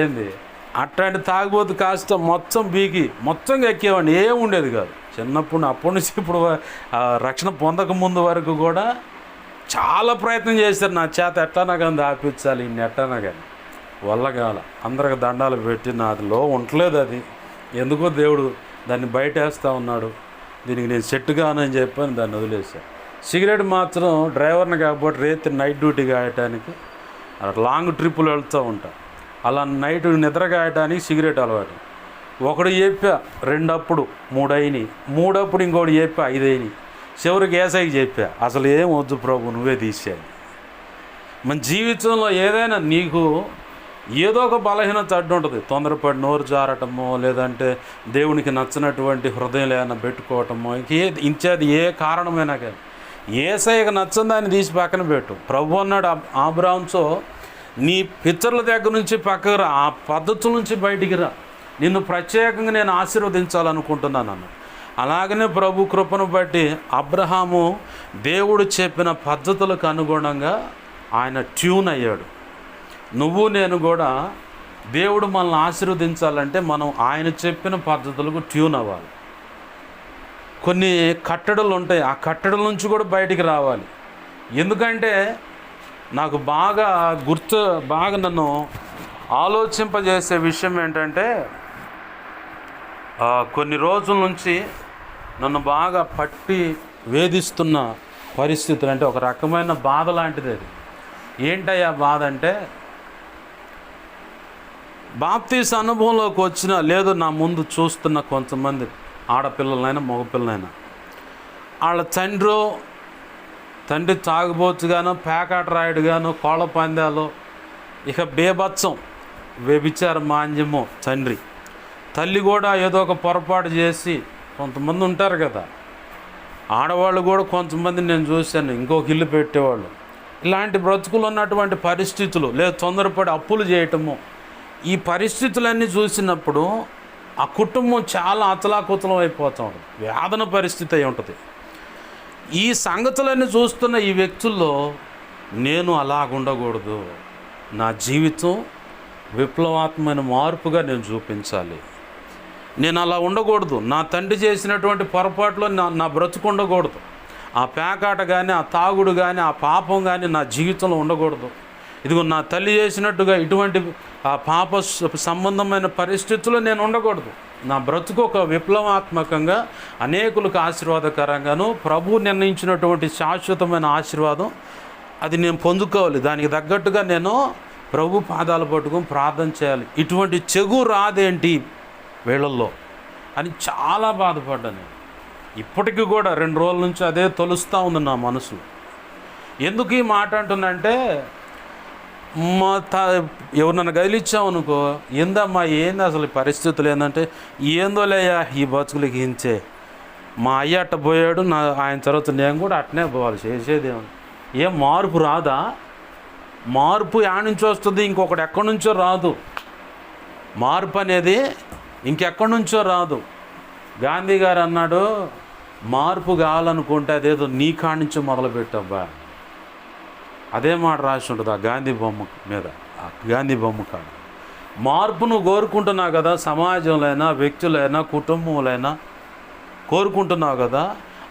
ఏంది అట్లాంటి తాగుబోతు కాస్త మొత్తం బీకి మొత్తంగా ఎక్కేవాడిని, ఏం ఉండేది కాదు. చిన్నప్పుడు అప్పటి నుంచి ఇప్పుడు రక్షణ పొందక ముందు వరకు కూడా చాలా ప్రయత్నం చేశారు నా చేత, ఎట్లా కానీ ఆపించాలి, ఇన్ని ఎట్లా కానీ వల్ల కాల. అందరికి దండాలు పెట్టి నాదిలో ఉండలేదు. అది ఎందుకో దేవుడు దాన్ని బయటేస్తూ ఉన్నాడు. దీనికి నేను సెట్ కానని చెప్పని దాన్ని వదిలేసాను. సిగరెట్ మాత్రం డ్రైవర్ని కాబట్టి రేత్రి నైట్ డ్యూటీ కాయటానికి లాంగ్ ట్రిప్పులు వెళ్తూ ఉంటా. అలా నైట్ నిద్ర కాయటానికి సిగరెట్ అలవాటు. ఒకడు చెప్పా 2 అప్పుడు 3 అయినాయి, 3 అప్పుడు ఇంకోటి చెప్పా 5 అయినాయి. చివరికి ఏసైకి చెప్పా, అసలు ఏం వద్దు ప్రభు నువ్వే తీసేయాలి. మన జీవితంలో ఏదైనా నీకు ఏదో ఒక బలహీనత అడ్డు ఉంటుంది. తొందరపడి నోరు జారటమో, లేదంటే దేవునికి నచ్చినటువంటి హృదయం ఏమైనా పెట్టుకోవటమో, ఇంకేది ఏ కారణమైనా కానీ ఏసైకి నచ్చని దాన్ని తీసి పక్కన పెట్టు. ప్రభు అన్నాడు అబ్రాహాముతో, నీ పితరుల దగ్గర నుంచి పక్కకు రా, ఆ పద్ధతుల నుంచి బయటికి రా, నిన్ను ప్రత్యేకంగా నేను ఆశీర్వదించాలనుకుంటున్నాను అన్నాడు. అలాగనే ప్రభు కృపను బట్టి అబ్రహాము దేవుడు చెప్పిన పద్ధతులకు అనుగుణంగా ఆయన ట్యూన్ అయ్యాడు. నువ్వు నేను కూడా దేవుడు మనల్ని ఆశీర్వదించాలంటే మనం ఆయన చెప్పిన పద్ధతులకు ట్యూన్ అవ్వాలి. కొన్ని కట్టడలు ఉంటాయి, ఆ కట్టడల నుంచి కూడా బయటికి రావాలి. ఎందుకంటే నాకు బాగా నన్ను ఆలోచింపజేసే విషయం ఏంటంటే, కొన్ని రోజుల నుంచి నన్ను బాగా పట్టి వేధిస్తున్న పరిస్థితులు, అంటే ఒక రకమైన బాధ లాంటిది. అది ఏంటయ్యా బాధ అంటే, బాప్తీసు అనుభవంలోకి వచ్చిన లేదు నా ముందు చూస్తున్న కొంతమంది ఆడపిల్లలైనా మగపిల్లలైనా, వాళ్ళ తండ్రి తాగుబోతుగాను, పేకాట రాయుడుగాను, కోళ్ళ పందాలు, ఇక బేభత్సం, వ్యభిచార మాంద్యము తండ్రి. తల్లి కూడా ఏదో ఒక పొరపాటు చేసి, కొంతమంది ఉంటారు కదా ఆడవాళ్ళు కూడా కొంతమంది నేను చూశాను, ఇంకొక ఇల్లు పెట్టేవాళ్ళు. ఇలాంటి బ్రతుకులు ఉన్నటువంటి పరిస్థితులు, లేదు తొందరపడి అప్పులు చేయటము, ఈ పరిస్థితులన్నీ చూసినప్పుడు ఆ కుటుంబం చాలా అతలాకుతలం అయిపోతూ ఉంటుంది, వేదన పరిస్థితి అయి ఉంటుంది. ఈ సంగతులన్నీ చూస్తున్న ఈ వ్యక్తుల్లో నేను అలాగుండకూడదు, నా జీవితం విప్లవాత్మకమైన మార్పుగా నేను చూపించాలి, నేను అలా ఉండకూడదు, నా తండ్రి చేసినటువంటి పొరపాట్లో నా బ్రతుకు ఉండకూడదు, ఆ పేకాట కానీ, ఆ తాగుడు కానీ, ఆ పాపం కానీ నా జీవితంలో ఉండకూడదు. ఇదిగో నా తల్లి చేసినట్టుగా ఇటువంటి ఆ పాప సంబంధమైన పరిస్థితుల్లో నేను ఉండకూడదు. నా బ్రతుకు ఒక విప్లవాత్మకంగా అనేకులకు ఆశీర్వాదకరంగాను ప్రభు నిర్ణయించినటువంటి శాశ్వతమైన ఆశీర్వాదం అది నేను పొందుకోవాలి. దానికి తగ్గట్టుగా నేను ప్రభు పాదాలు పట్టుకొని ప్రార్థన చేయాలి. ఇటువంటి చెగు రాదేంటి వీళ్ళల్లో అని చాలా బాధపడ్డాను. ఇప్పటికీ కూడా 2 రోజుల నుంచి అదే తొలుస్తూ ఉంది నా మనసు. ఎందుకు ఈ మాట అంటున్నంటే, ఎవరినన్నా గదిలిచ్చామనుకో, ఏందమ్మా ఏంది అసలు పరిస్థితులు ఏంటంటే, ఏందోలేయా ఈ బతుకులకి హించే, మా అయ్య అట్ట పోయాడు, ఆయన తర్వాత నేను కూడా అట్టనే పోవాలి, చేసేదేమో. ఏం మార్పు రాదా? మార్పు యాడ్ నుంచి వస్తుంది, ఇంకొకటి ఎక్కడి నుంచో రాదు. మార్పు అనేది ఇంకెక్కడి నుంచో రాదు. గాంధీ గారు అన్నాడు, మార్పు కావాలనుకుంటే అదేదో నీ కాడి నుంచో మొదలుపెట్టబ్బా. అదే మాట రాసి ఉంటుంది ఆ గాంధీ బొమ్మ మీద, ఆ గాంధీ బొమ్మ కాడ. మార్పు నువ్వు కోరుకుంటున్నావు కదా, సమాజంలో వ్యక్తులైనా కుటుంబంలో కోరుకుంటున్నావు కదా,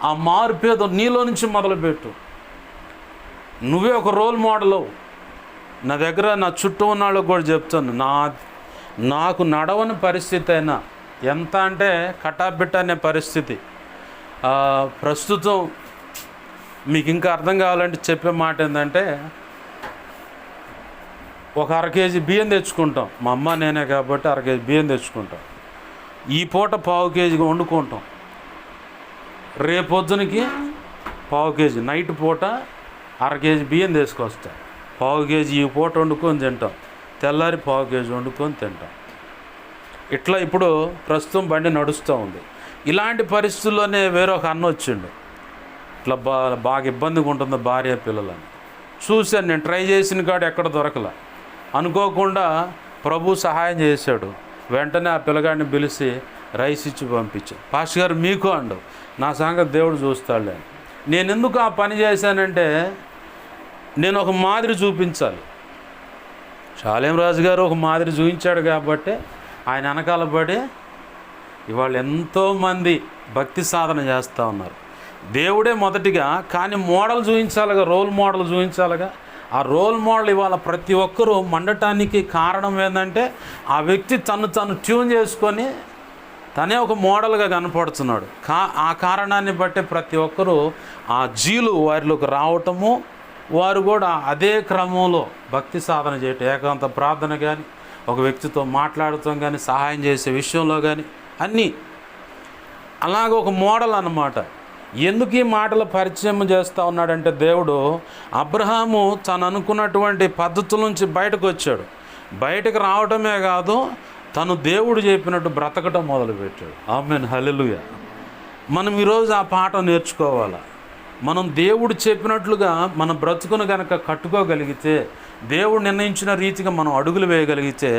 ఆ మార్పు ఏదో నీలో నుంచి మొదలుపెట్టు. నువ్వే ఒక రోల్ మోడల్. నా దగ్గర నా చుట్టూ ఉన్న వాళ్ళకి కూడా చెప్తాను, నాకు నడవని పరిస్థితి అయినా, ఎంత అంటే కటాబిట్ట అనే పరిస్థితి ప్రస్తుతం. మీకు ఇంకా అర్థం కావాలంటే చెప్పే మాట ఏంటంటే, ఒక 1/2 కేజీ బియ్యం తెచ్చుకుంటాం, మా అమ్మ నేనే కాబట్టి 1/2 కేజీ బియ్యం తెచ్చుకుంటాం. ఈ పూట 1/2 కేజీగా వండుకుంటాం, రేపొద్దునకి 1/2 కేజీ, నైట్ పూట 1/2 కేజీ బియ్యం తీసుకొస్తాం, 1/2 కేజీ ఈ పూట వండుకొని తింటాం, తెల్లారి 1/2 కేజీ వండుకొని తింటాం. ఇట్లా ఇప్పుడు ప్రస్తుతం బండి నడుస్తూ ఉంది. ఇలాంటి పరిస్థితుల్లోనే వేరొక అన్న వచ్చిండు, ఇట్లా బాగా ఇబ్బందిగా ఉంటుంది భార్య పిల్లలని చూశాను. నేను ట్రై చేసిన కాడ ఎక్కడ దొరకలా. అనుకోకుండా ప్రభు సహాయం చేశాడు. వెంటనే ఆ పిల్లగాడిని పిలిచి రైస్ ఇచ్చి పంపించాను. పాస్టర్ గారు మీకు అండు, నా సంగతి దేవుడు చూస్తాడులే. నేను ఎందుకు ఆ పని చేశానంటే, నేను ఒక మాదిరి చూపించాలి. షాలేం రాజు గారు ఒక మాదిరి చూపించాడు కాబట్టి ఆయన వెనకాల పడి ఇవాళ ఎంతోమంది భక్తి సాధన చేస్తూ ఉన్నారు. దేవుడే మొదటిగా, కానీ మోడల్ చూపించాలిగా, రోల్ మోడల్ చూపించాలిగా. ఆ రోల్ మోడల్ ఇవాళ ప్రతి ఒక్కరూ మండటానికి కారణం ఏంటంటే, ఆ వ్యక్తి తను ట్యూన్ చేసుకొని తనే ఒక మోడల్గా కనపడుతున్నాడు. ఆ కారణాన్ని బట్టి ప్రతి ఒక్కరూ ఆ జీలు వారిలోకి రావటము, వారు కూడా అదే క్రమంలో భక్తి సాధన చేయటం, ఏకాంత ప్రార్థన కానీ, ఒక వ్యక్తితో మాట్లాడటం కానీ, సహాయం చేసే విషయంలో కానీ అన్నీ అలాగ ఒక మోడల్ అన్నమాట. ఎందుకు ఈ మాటలు పరిచయం చేస్తూ ఉన్నాడంటే, దేవుడు అబ్రహాము తను అనుకున్నటువంటి పద్ధతుల నుంచి బయటకు వచ్చాడు. బయటకు రావటమే కాదు, తను దేవుడు చెప్పినట్టు బ్రతకటం మొదలుపెట్టాడు. ఆమేన్, హల్లెలూయా. మనం ఈరోజు ఆ పాఠం నేర్చుకోవాలి. మనం దేవుడు చెప్పినట్లుగా మన బ్రతుకును కనుక కట్టుకోగలిగితే, దేవుడు నిర్ణయించిన రీతిగా మనం అడుగులు వేయగలిగితే,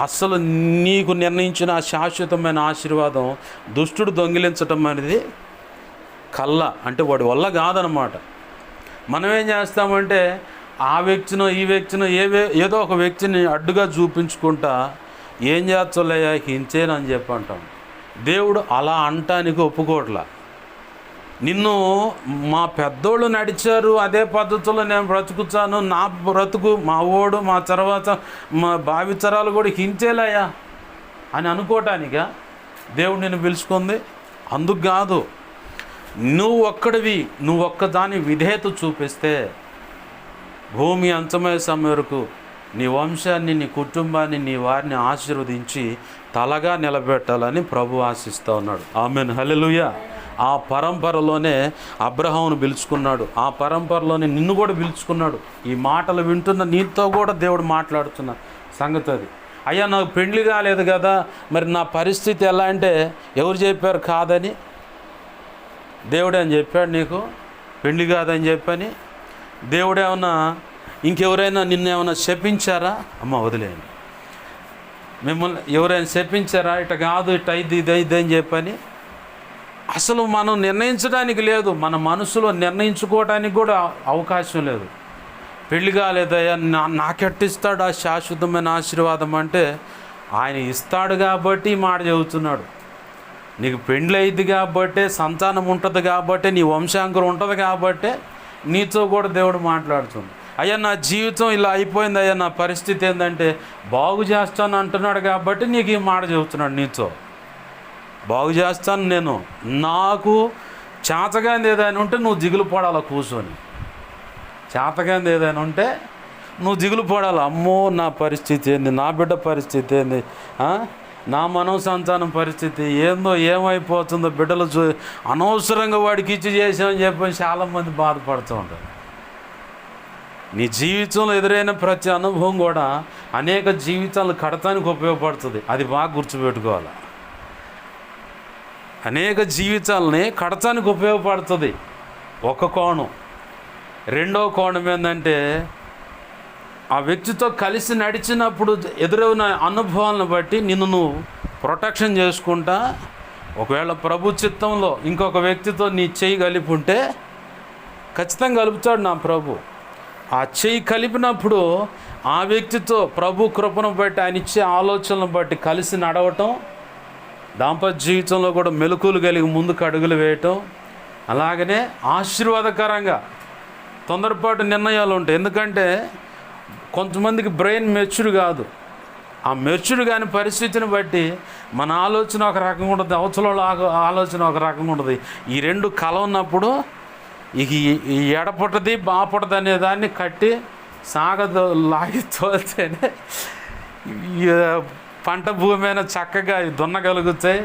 అసలు నీకు నిర్ణయించిన శాశ్వతమైన ఆశీర్వాదం దుష్టుడు దొంగిలించటం అనేది అంటే వాడి వల్ల కాదనమాట. మనం ఏం చేస్తామంటే, ఆ వ్యక్తినో ఈ వ్యక్తినో ఏదో ఒక వ్యక్తిని అడ్డుగా చూపించుకుంటా ఏం చేస్తలేయా హించేనని చెప్పి అంటాం. దేవుడు అలా అంటానికి ఒప్పుకోవట్లా. నిన్ను మా పెద్దోళ్ళు నడిచారు, అదే పద్ధతిలో నేను బ్రతుకుతాను, నా బ్రతుకు మా ఓడు మా తర్వాత మా భావితరాలు కూడా హించేలాయా అని అనుకోవటానిగా దేవుడు నిన్ను పిలుచుకుంది. అందుకు కాదు, నువ్వు ఒక్కదాని విధేయత చూపిస్తే భూమి అంతమయ్యే సమయం వరకు నీ వంశాన్ని, నీ కుటుంబాన్ని, నీ వారిని ఆశీర్వదించి తలగా నిలబెట్టాలని ప్రభు ఆశిస్తూ ఉన్నాడు. ఆమేన్, హల్లెలూయా. ఆ పరంపరలోనే అబ్రహామును పిలుచుకున్నాడు, ఆ పరంపరలోనే నిన్ను కూడా పిలుచుకున్నాడు. ఈ మాటలు వింటున్న నీతో కూడా దేవుడు మాట్లాడుతున్న సంగతి అది. అయ్యా నాకు పెండ్లి కాలేదు కదా, మరి నా పరిస్థితి ఎలా అంటే, ఎవరు చెప్పారు కాదని? దేవుడే అని చెప్పాడు నీకు పెండ్లి కాదని చెప్పని? దేవుడేమన్నా ఇంకెవరైనా నిన్నేమన్నా శపించారా? అమ్మ వదిలేయండి. మిమ్మల్ని ఎవరైనా శపించారా? ఇట కాదు, ఇట ఇది అని చెప్పని? అసలు మనం నిర్ణయించడానికి లేదు, మన మనసులో నిర్ణయించుకోవడానికి కూడా అవకాశం లేదు. పెళ్లి కాలేదయ్యా, నాకెట్టిస్తాడు ఆ శాశ్వతమైన ఆశీర్వాదం అంటే, ఆయన ఇస్తాడు కాబట్టి ఈ మాట చెబుతున్నాడు. నీకు పెండ్లి అయింది కాబట్టి, సంతానం ఉంటుంది కాబట్టి, నీ వంశాంకురం ఉంటుంది కాబట్టి నీతో కూడా దేవుడు మాట్లాడుతుంది. అయ్యా నా జీవితం ఇలా అయిపోయింది, అయ్యా నా పరిస్థితి ఏంటంటే బాగు చేస్తాను అంటున్నాడు కాబట్టి నీకు ఈ మాట చెబుతున్నాడు నీతో. బాగు చేస్తాను నేను. నాకు చేతగాంది ఏదైనా ఉంటే నువ్వు దిగులు పడాలా కూర్చొని. చేతగాంది ఏదైనా ఉంటే నువ్వు దిగులు పడాలి. అమ్మో నా పరిస్థితి ఏంది, నా బిడ్డ పరిస్థితి ఏంది, నా మనో సంతానం పరిస్థితి ఏందో, ఏమైపోతుందో, బిడ్డలు అనవసరంగా వాడికి ఇచ్చి చేసామని చెప్పని చాలామంది బాధపడుతూ ఉంటారు. నీ జీవితంలో ఎదురైన ప్రతి అనుభవం కూడా అనేక జీవితాలు కడతానికి ఉపయోగపడుతుంది. అది బాగా గుర్తుపెట్టుకోవాలి. అనేక జీవితాలని కడతానికి ఉపయోగపడుతుంది ఒక కోణం. రెండవ కోణం ఏంటంటే ఆ వ్యక్తితో కలిసి నడిచినప్పుడు ఎదురైన అనుభవాలను బట్టి నిన్ను నువ్వు ప్రొటెక్షన్ చేసుకుంటా. ఒకవేళ ప్రభు చిత్తంలో ఇంకొక వ్యక్తితో నీ చెయ్యి కలిపి ఉంటే ఖచ్చితంగా కలుపుతాడు నా ప్రభు. ఆ చెయ్యి కలిపినప్పుడు ఆ వ్యక్తితో ప్రభు కృపను బట్టి, ఆయన ఇచ్చే ఆలోచనలను బట్టి కలిసి నడవటం, దాంపత్య జీవితంలో కూడా మెలకువలు కలిగి ముందుకు అడుగులు వేయటం, అలాగనే ఆశీర్వాదకరంగా తొందరపాటు నిర్ణయాలు ఉంటాయి. ఎందుకంటే కొంతమందికి బ్రెయిన్ మెచ్యూర్ కాదు. ఆ మెచ్యూర్ కాని పరిస్థితిని బట్టి మన ఆలోచన ఒక రకంగా ఉంటుంది, అవతల ఆలోచన ఒక రకంగా ఉంటుంది. ఈ రెండు కలవన్నప్పుడు ఈ ఎడపట్టది బాపట్టది అనే దాన్ని కట్టి లాగి తోలితేనే పంట భూమి అయినా చక్కగా దున్నగలుగుతాయి,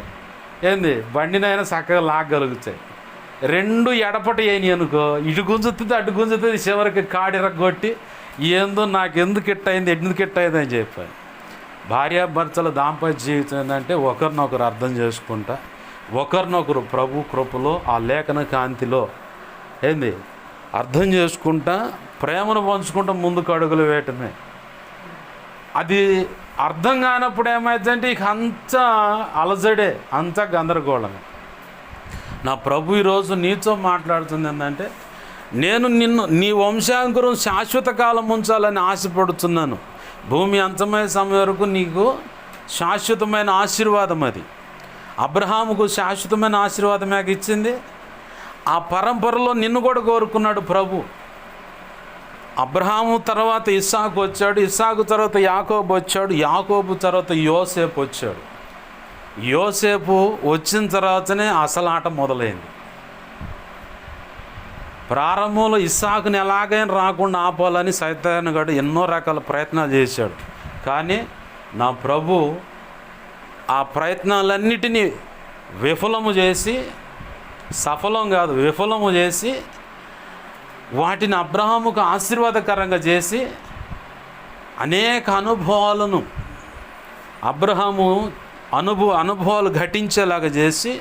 బండినైనా చక్కగా లాగగలుగుతాయి. రెండు ఎడపటి అయినాయి అనుకో, ఇటు గుంజుతుంది అటు గుంజుతుంది, చివరికి కాడిరగొట్టి ఏందో నాకు ఎందుకు ఇట్టయింది అని చెప్పాను. భార్యాభర్తల దాంపత్య జీవితం ఏంటంటే ఒకరినొకరు అర్థం చేసుకుంటా, ఒకరినొకరు ప్రభు కృపలో ఆ లేఖన కాంతిలో అర్థం చేసుకుంటా, ప్రేమను పంచుకుంటా ముందుకు అడుగులు వేయటమే. అది అర్థం కానప్పుడు ఏమైందంటే ఇక అంతా అలజడే, అంతా గందరగోళమే. నా ప్రభు ఈరోజు నీతో మాట్లాడుతుంది ఏంటంటే, నేను నీ వంశాంకురం శాశ్వత కాలం ఉంచాలని ఆశపడుతున్నాను. భూమి అంతమయ్యే సమయం వరకు నీకు శాశ్వతమైన ఆశీర్వాదం. అది అబ్రహాముకు శాశ్వతమైన ఆశీర్వాదం ఇచ్చింది. ఆ పరంపరలో నిన్ను కూడా కోరుకున్నాడు ప్రభు. అబ్రహాము తర్వాత ఇస్సాకు వచ్చాడు, ఇస్సాకు తర్వాత యాకోబు వచ్చాడు, యాకోబు తర్వాత యోసేపు వచ్చాడు. యోసేపు వచ్చిన తర్వాతనే అసలు ఆట మొదలైంది. ప్రారంభంలో ఇస్సాకుని ఎలాగైనా రాకుండా ఆపాలని సైతాను గడు ఎన్నో రకాల ప్రయత్నాలు చేశాడు. కానీ నా ప్రభు ఆ ప్రయత్నాలన్నిటినీ విఫలము చేసి, సఫలం కాదు విఫలము చేసి, వాటిని అబ్రహాముకు ఆశీర్వాదకరంగా చేసి అనేక అనుభవాలను అబ్రహాము అనుభవాలు ఘటించేలాగా చేసి,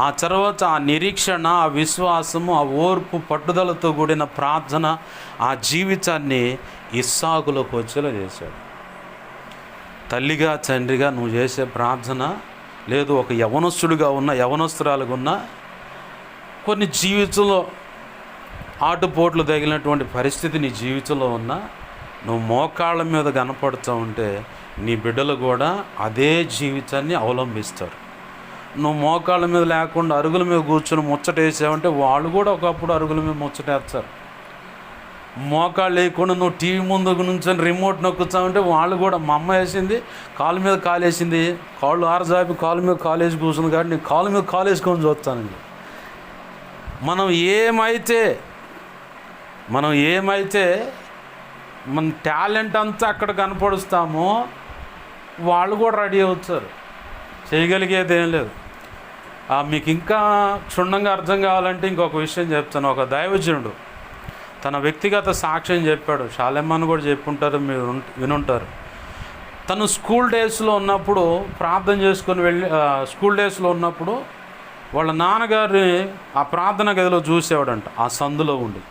ఆ తర్వాత ఆ నిరీక్షణ, ఆ విశ్వాసము, ఆ ఓర్పు, పట్టుదలతో కూడిన ప్రార్థన, ఆ జీవితాన్ని ఇస్సాకులోకి వచ్చేలా చేశాడు. తల్లిగా తండ్రిగా నువ్వు చేసే ప్రార్థన లేదు, ఒక యవనస్తుడిగా ఉన్న యవనస్తురాలుగా ఉన్న కొన్ని జీవితంలో ఆటుపోట్లు తగిలినటువంటి పరిస్థితి నీ జీవితంలో ఉన్నా, నువ్వు మోకాళ్ళ మీద కనపడుతూ ఉంటే నీ బిడ్డలు కూడా అదే జీవితాన్ని అవలంబిస్తారు. నువ్వు మోకాళ్ళ మీద లేకుండా అరుగుల మీద కూర్చొని ముచ్చటేసావంటే వాళ్ళు కూడా ఒకప్పుడు అరుగుల మీద ముచ్చటేస్తారు. మోకాళ్ళు లేకుండా నువ్వు టీవీ ముందుకు నుంచొని రిమోట్ నొక్కుతావంటే వాళ్ళు కూడా, మా అమ్మ వేసింది కాలు మీద కాలేసింది, కాళ్ళు ఆరజాపి కాలు మీద కాలేసి కూర్చుంది కాబట్టి నేను కాలు మీద కాలేసుకొని చూస్తానండి. మనం ఏమైతే మన టాలెంట్ అంతా అక్కడ కనపడుస్తామో వాళ్ళు కూడా రెడీ అవుతారు. చేయగలిగేది ఏం లేదు. మీకు ఇంకా క్షుణ్ణంగా అర్థం కావాలంటే ఇంకొక విషయం చెప్తాను. ఒక దైవజనుడు తన వ్యక్తిగత సాక్ష్యం చెప్పాడు. షాలెమ్మని కూడా చెప్పుంటారు, మీరు వినుంటారు. తను స్కూల్ డేస్లో ఉన్నప్పుడు ప్రార్థన చేసుకొని స్కూల్ డేస్లో ఉన్నప్పుడు వాళ్ళ నాన్నగారిని ఆ ప్రార్థన గదిలో చూసేవాడంట, ఆ సందులో ఉండి.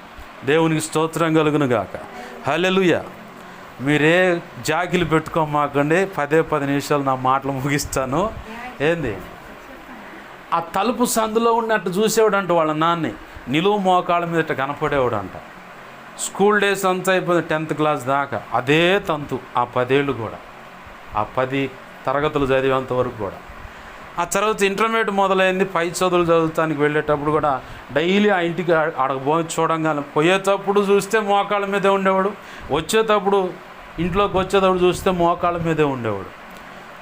దేవునికి స్తోత్రం కలుగును గాక, హల్లెలూయా. మీరే జాకిలు పెట్టుకోమాకండి, 10 నిమిషాలు నా మాటలు ముగిస్తాను. ఆ తలుపు సందులో ఉన్నట్టు చూసేవాడంట వాళ్ళ నాన్ని. నిలువు మోకాళ్ళ మీద కనపడేవాడంట. స్కూల్ డేస్ అంతా అయిపోయింది, 10th క్లాస్ దాకా అదే తంతు. ఆ 10 ఏళ్ళు కూడా, ఆ 10 తరగతులు చదివేంత వరకు కూడా. ఆ తర్వాత ఇంటర్మీడియట్ మొదలైంది. పై చదువులు చదువుతానికి వెళ్ళేటప్పుడు కూడా డైలీ ఆ ఇంటికి అక్కడికి పోయి చూడంగానే, పోయేటప్పుడు చూస్తే మోకాళ్ళ మీదే ఉండేవాడు, ఇంట్లోకి వచ్చేటప్పుడు చూస్తే మోకాళ్ళ మీదే ఉండేవాడు.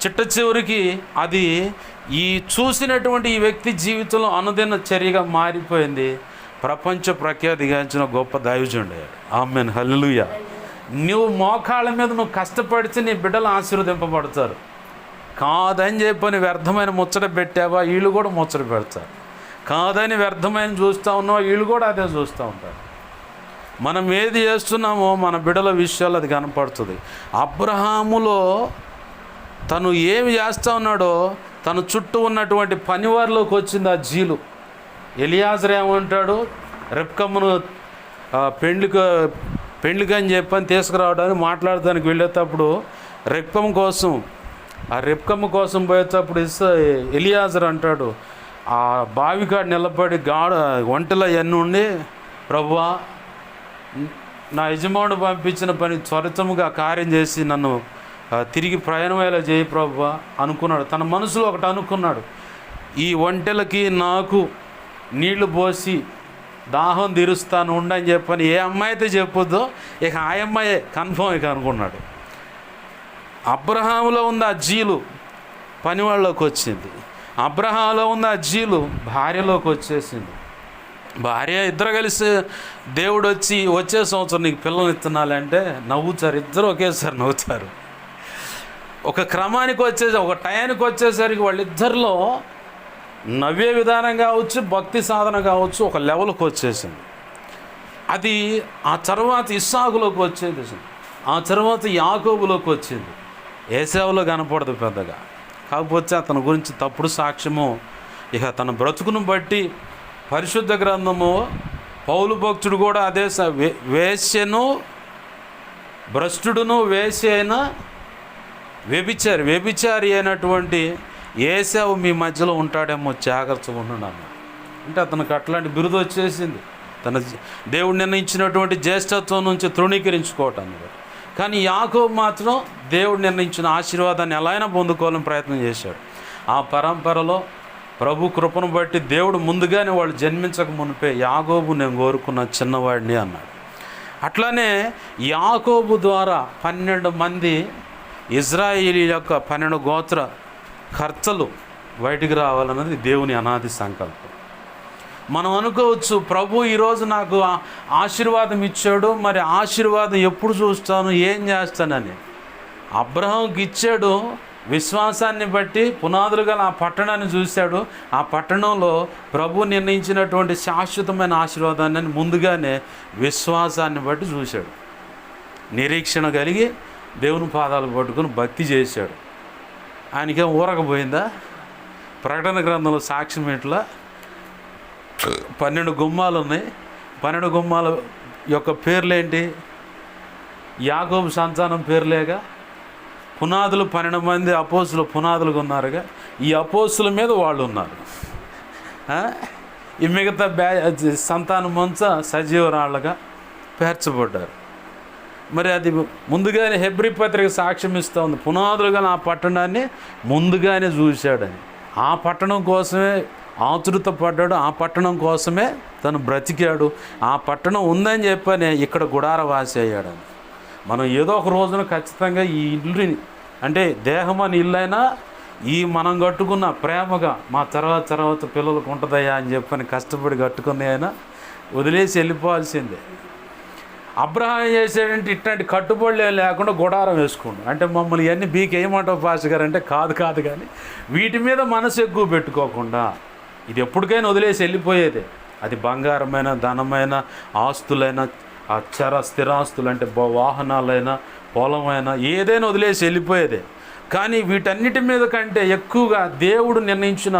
చిట్ట చివరికి అది ఈ చూసినటువంటి ఈ వ్యక్తి జీవితంలో అనుదిన చర్యగా మారిపోయింది. ప్రపంచ ప్రఖ్యాతిగాంచిన గొప్ప దైవజనుడు. ఆమేన్, హల్లెలూయా. నువ్వు మోకాళ్ళ మీద నువ్వు కష్టపడితే నీ బిడ్డలు ఆశీర్వదింపబడతారు. కాదని చెప్పని వ్యర్థమైన ముచ్చట పెట్టావా, వీళ్ళు కూడా ముచ్చట పెడతారు. కాదని వ్యర్థమైన చూస్తూ ఉన్నావా, వీళ్ళు కూడా అదే చూస్తూ ఉంటారు. మనం ఏది చేస్తున్నామో మన బిడ్డల విషయాలు అది కనపడుతుంది. అబ్రహాములో తను ఏమి చేస్తూ ఉన్నాడో తన చుట్టూ ఉన్నటువంటి పనివారిలోకి వచ్చింది ఆ జీలు. ఎలియాజరు ఏమంటాడు, రెబ్కమ్మను పెండ్లికని చెప్పని తీసుకురావడానికి మాట్లాడడానికి వెళ్ళేటప్పుడు రెబ్కమ్మ కోసం పోయేటప్పుడు ఎలియాజరు అంటాడు, ఆ బావికాడు నిలబడి ఒంటెలో ఎన్ని ఉండి, ప్రభువా నా యజమానుడు పంపించిన పని త్వరితముగా కార్యం చేసి నన్ను తిరిగి ప్రయాణమయ్యేలా చేయి ప్రభువా అనుకున్నాడు. తన మనసులో ఒకటి అనుకున్నాడు, ఈ ఒంటెలకి నాకు నీళ్లు పోసి దాహం తీరుస్తాను ఉండని చెప్పని ఏ అమ్మాయి అయితే చెప్పొద్దో ఇక ఆ అమ్మాయే కన్ఫర్మ్ ఇక అనుకున్నాడు. అబ్రహాములో ఉన్న ఆ జీలు పనివాళ్ళలోకి వచ్చింది. అబ్రహాంలో ఉన్న ఆ జీలు భార్యలోకి వచ్చేసింది. భార్య ఇద్దరు కలిసి దేవుడు వచ్చే సంవత్సరం నీకు పిల్లలు ఇస్తున్నాలంటే నవ్వుతారు, ఇద్దరు ఒకేసారి నవ్వుతారు. ఒక క్రమానికి ఒక టయానికి వచ్చేసరికి వాళ్ళిద్దరిలో నవ్వే విధానం కావచ్చు, భక్తి సాధన కావచ్చు, ఒక లెవెల్కి వచ్చేసింది. అది ఆ తర్వాత ఇస్సాకులోకి వచ్చేది, ఆ తర్వాత యాకోబులోకి వచ్చింది. ఏశావులో కనపడదు పెద్దగా. కాకపోతే అతని గురించి తప్పుడు సాక్ష్యము ఇక తన బ్రతుకును బట్టి పరిశుద్ధ గ్రంథము పౌలు భక్తుడు కూడా అదే వేశ్యను భ్రష్టుడును వేశ్య అయిన వ్యభిచారి అయినటువంటి ఏశావు మీ మధ్యలో ఉంటాడేమో, జాగ్రత్తగా ఉన్నాను అంటే అతనికి అట్లాంటి బిరుదు వచ్చేసింది. తన దేవుడు నిర్ణయించినటువంటి జ్యేష్ఠత్వం నుంచి తృణీకరించుకోవటానికి. కానీ యాకోబు మాత్రం దేవుడు నిర్ణయించిన ఆశీర్వాదాన్ని ఎలా అయినా పొందుకోవాలని ప్రయత్నం చేశాడు. ఆ పరంపరలో ప్రభు కృపను బట్టి దేవుడు ముందుగానే వాళ్ళు జన్మించక మునిపే యాకోబు నేను కోరుకున్న చిన్నవాడిని అన్నాడు. అట్లానే యాకోబు ద్వారా 12 మంది ఇజ్రాయేలీ యొక్క 12 గోత్ర కర్తలు బయటికి రావాలన్నది దేవుని అనాది సంకల్పం. మనం అనుకోవచ్చు, ప్రభు ఈరోజు నాకు ఆశీర్వాదం ఇచ్చాడు, మరి ఆశీర్వాదం ఎప్పుడు చూస్తాను, ఏం చేస్తానని. అబ్రహాంకి ఇచ్చాడు, విశ్వాసాన్ని బట్టి పునాదులు గల ఆ పట్టణాన్ని చూశాడు. ఆ పట్టణంలో ప్రభు నిర్ణయించినటువంటి శాశ్వతమైన ఆశీర్వాదాన్ని ముందుగానే విశ్వాసాన్ని బట్టి చూశాడు. నిరీక్షణ కలిగి దేవుని పాదాలు పట్టుకుని భక్తి చేశాడు. ఆయనకేం ఊరకపోయిందా? ప్రకటన గ్రంథంలో సాక్ష్యం ఎట్లా 12 గుమ్మాలు ఉన్నాయి. 12 గుమ్మాల యొక్క పేర్లేంటి? యాకోబు సంతానం పేర్లేగా. పునాదులు 12 మంది అపోస్తులు పునాదులుగా ఉన్నారుగా. ఈ అపోస్తుల మీద వాళ్ళు ఉన్నారు. ఈ మిగతా సంతానం అంతా సజీవరాళ్ళగా పేర్చబడ్డారు. మరి అది ముందుగానే హెబ్రీ పత్రిక సాక్ష్యం ఇస్తూ ఉంది. పునాదులుగా ఆ పట్టణాన్ని ముందుగానే చూశాడని. ఆ పట్టణం కోసమే ఆతృత పడ్డాడు, ఆ పట్టణం కోసమే తను బ్రతికాడు. ఆ పట్టణం ఉందని చెప్పనే ఇక్కడ గుడారవాసి అయ్యాడని. మనం ఏదో ఒక రోజున ఖచ్చితంగా ఈ ఇల్లుని, అంటే దేహం అని ఇల్లైనా ఈ మనం కట్టుకున్న ప్రేమగా మా తర్వాత పిల్లలకు ఉంటుందయ్యా అని చెప్పని కష్టపడి కట్టుకునే అయినా వదిలేసి వెళ్ళిపోవాల్సిందే. అబ్రహాం చేసాడంటే ఇట్లాంటి కట్టుబడులు లేకుండా గుడారం వేసుకోండు. అంటే మమ్మల్ని ఇవన్నీ బీకేయమంటావు పాస్ గారు అంటే కాదు కానీ వీటి మీద మనసు ఎక్కువ పెట్టుకోకుండా ఇది ఎప్పటికైనా వదిలేసి వెళ్ళిపోయేదే. అది బంగారమైన, ధనమైన, ఆస్తులైన, స్థిరాస్తులు అంటే వాహనాలైనా, పొలమైనా ఏదైనా వదిలేసి వెళ్ళిపోయేదే. కానీ వీటన్నిటి మీద కంటే ఎక్కువగా దేవుడు నిర్ణయించిన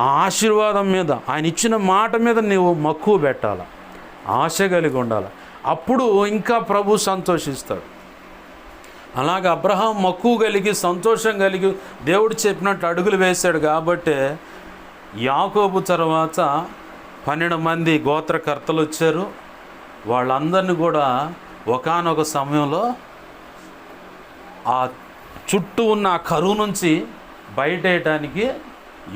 ఆ ఆశీర్వాదం మీద, ఆయన ఇచ్చిన మాట మీద నీవు మక్కువ పెట్టాలి, ఆశ కలిగి ఉండాలి. అప్పుడు ఇంకా ప్రభు సంతోషిస్తాడు. అలాగే అబ్రహాం మక్కువ కలిగి, సంతోషం కలిగి దేవుడు చెప్పినట్టు అడుగులు వేశాడు. కాబట్టే యాకోబు తర్వాత 12 మంది గోత్రకర్తలు వచ్చారు. వాళ్ళందరినీ కూడా ఒకానొక సమయంలో ఆ చుట్టూ ఉన్న ఆ కరువు నుంచి బయటేయటానికి